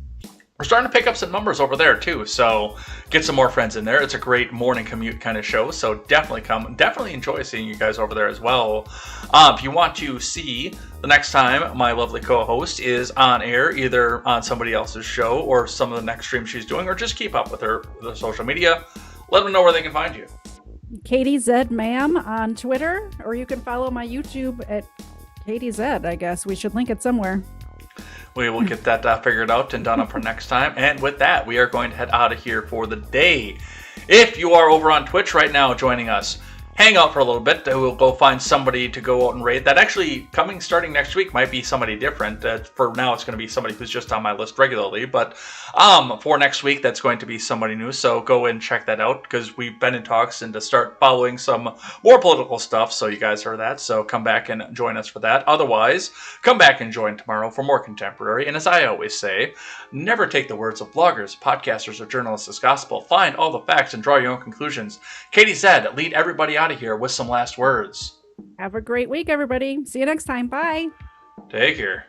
We're starting to pick up some numbers over there too, so get some more friends in there. It's a great morning commute kind of show, so definitely come. Definitely enjoy seeing you guys over there as well. If you want to see the next time my lovely co-host is on air, either on somebody else's show or some of the next stream she's doing, or just keep up with her social media, let them know where they can find you. KTZed ma'am on Twitter, or you can follow my YouTube at KTZed, I guess. We should link it somewhere. We will get that figured out and done up for next time. And with that, we are going to head out of here for the day. If you are over on Twitch right now joining us, hang out for a little bit. We'll go find somebody to go out and raid. That actually, starting next week, might be somebody different. For now, it's going to be somebody who's just on my list regularly. But for next week, that's going to be somebody new. So go and check that out because we've been in talks and to start following some more political stuff. So you guys heard that. So come back and join us for that. Otherwise, come back and join tomorrow for more Contemporary. And as I always say, never take the words of bloggers, podcasters, or journalists as gospel. Find all the facts and draw your own conclusions. KTZed, lead everybody out of here with some last words. Have a great week, everybody. See you next time. Bye. Take care.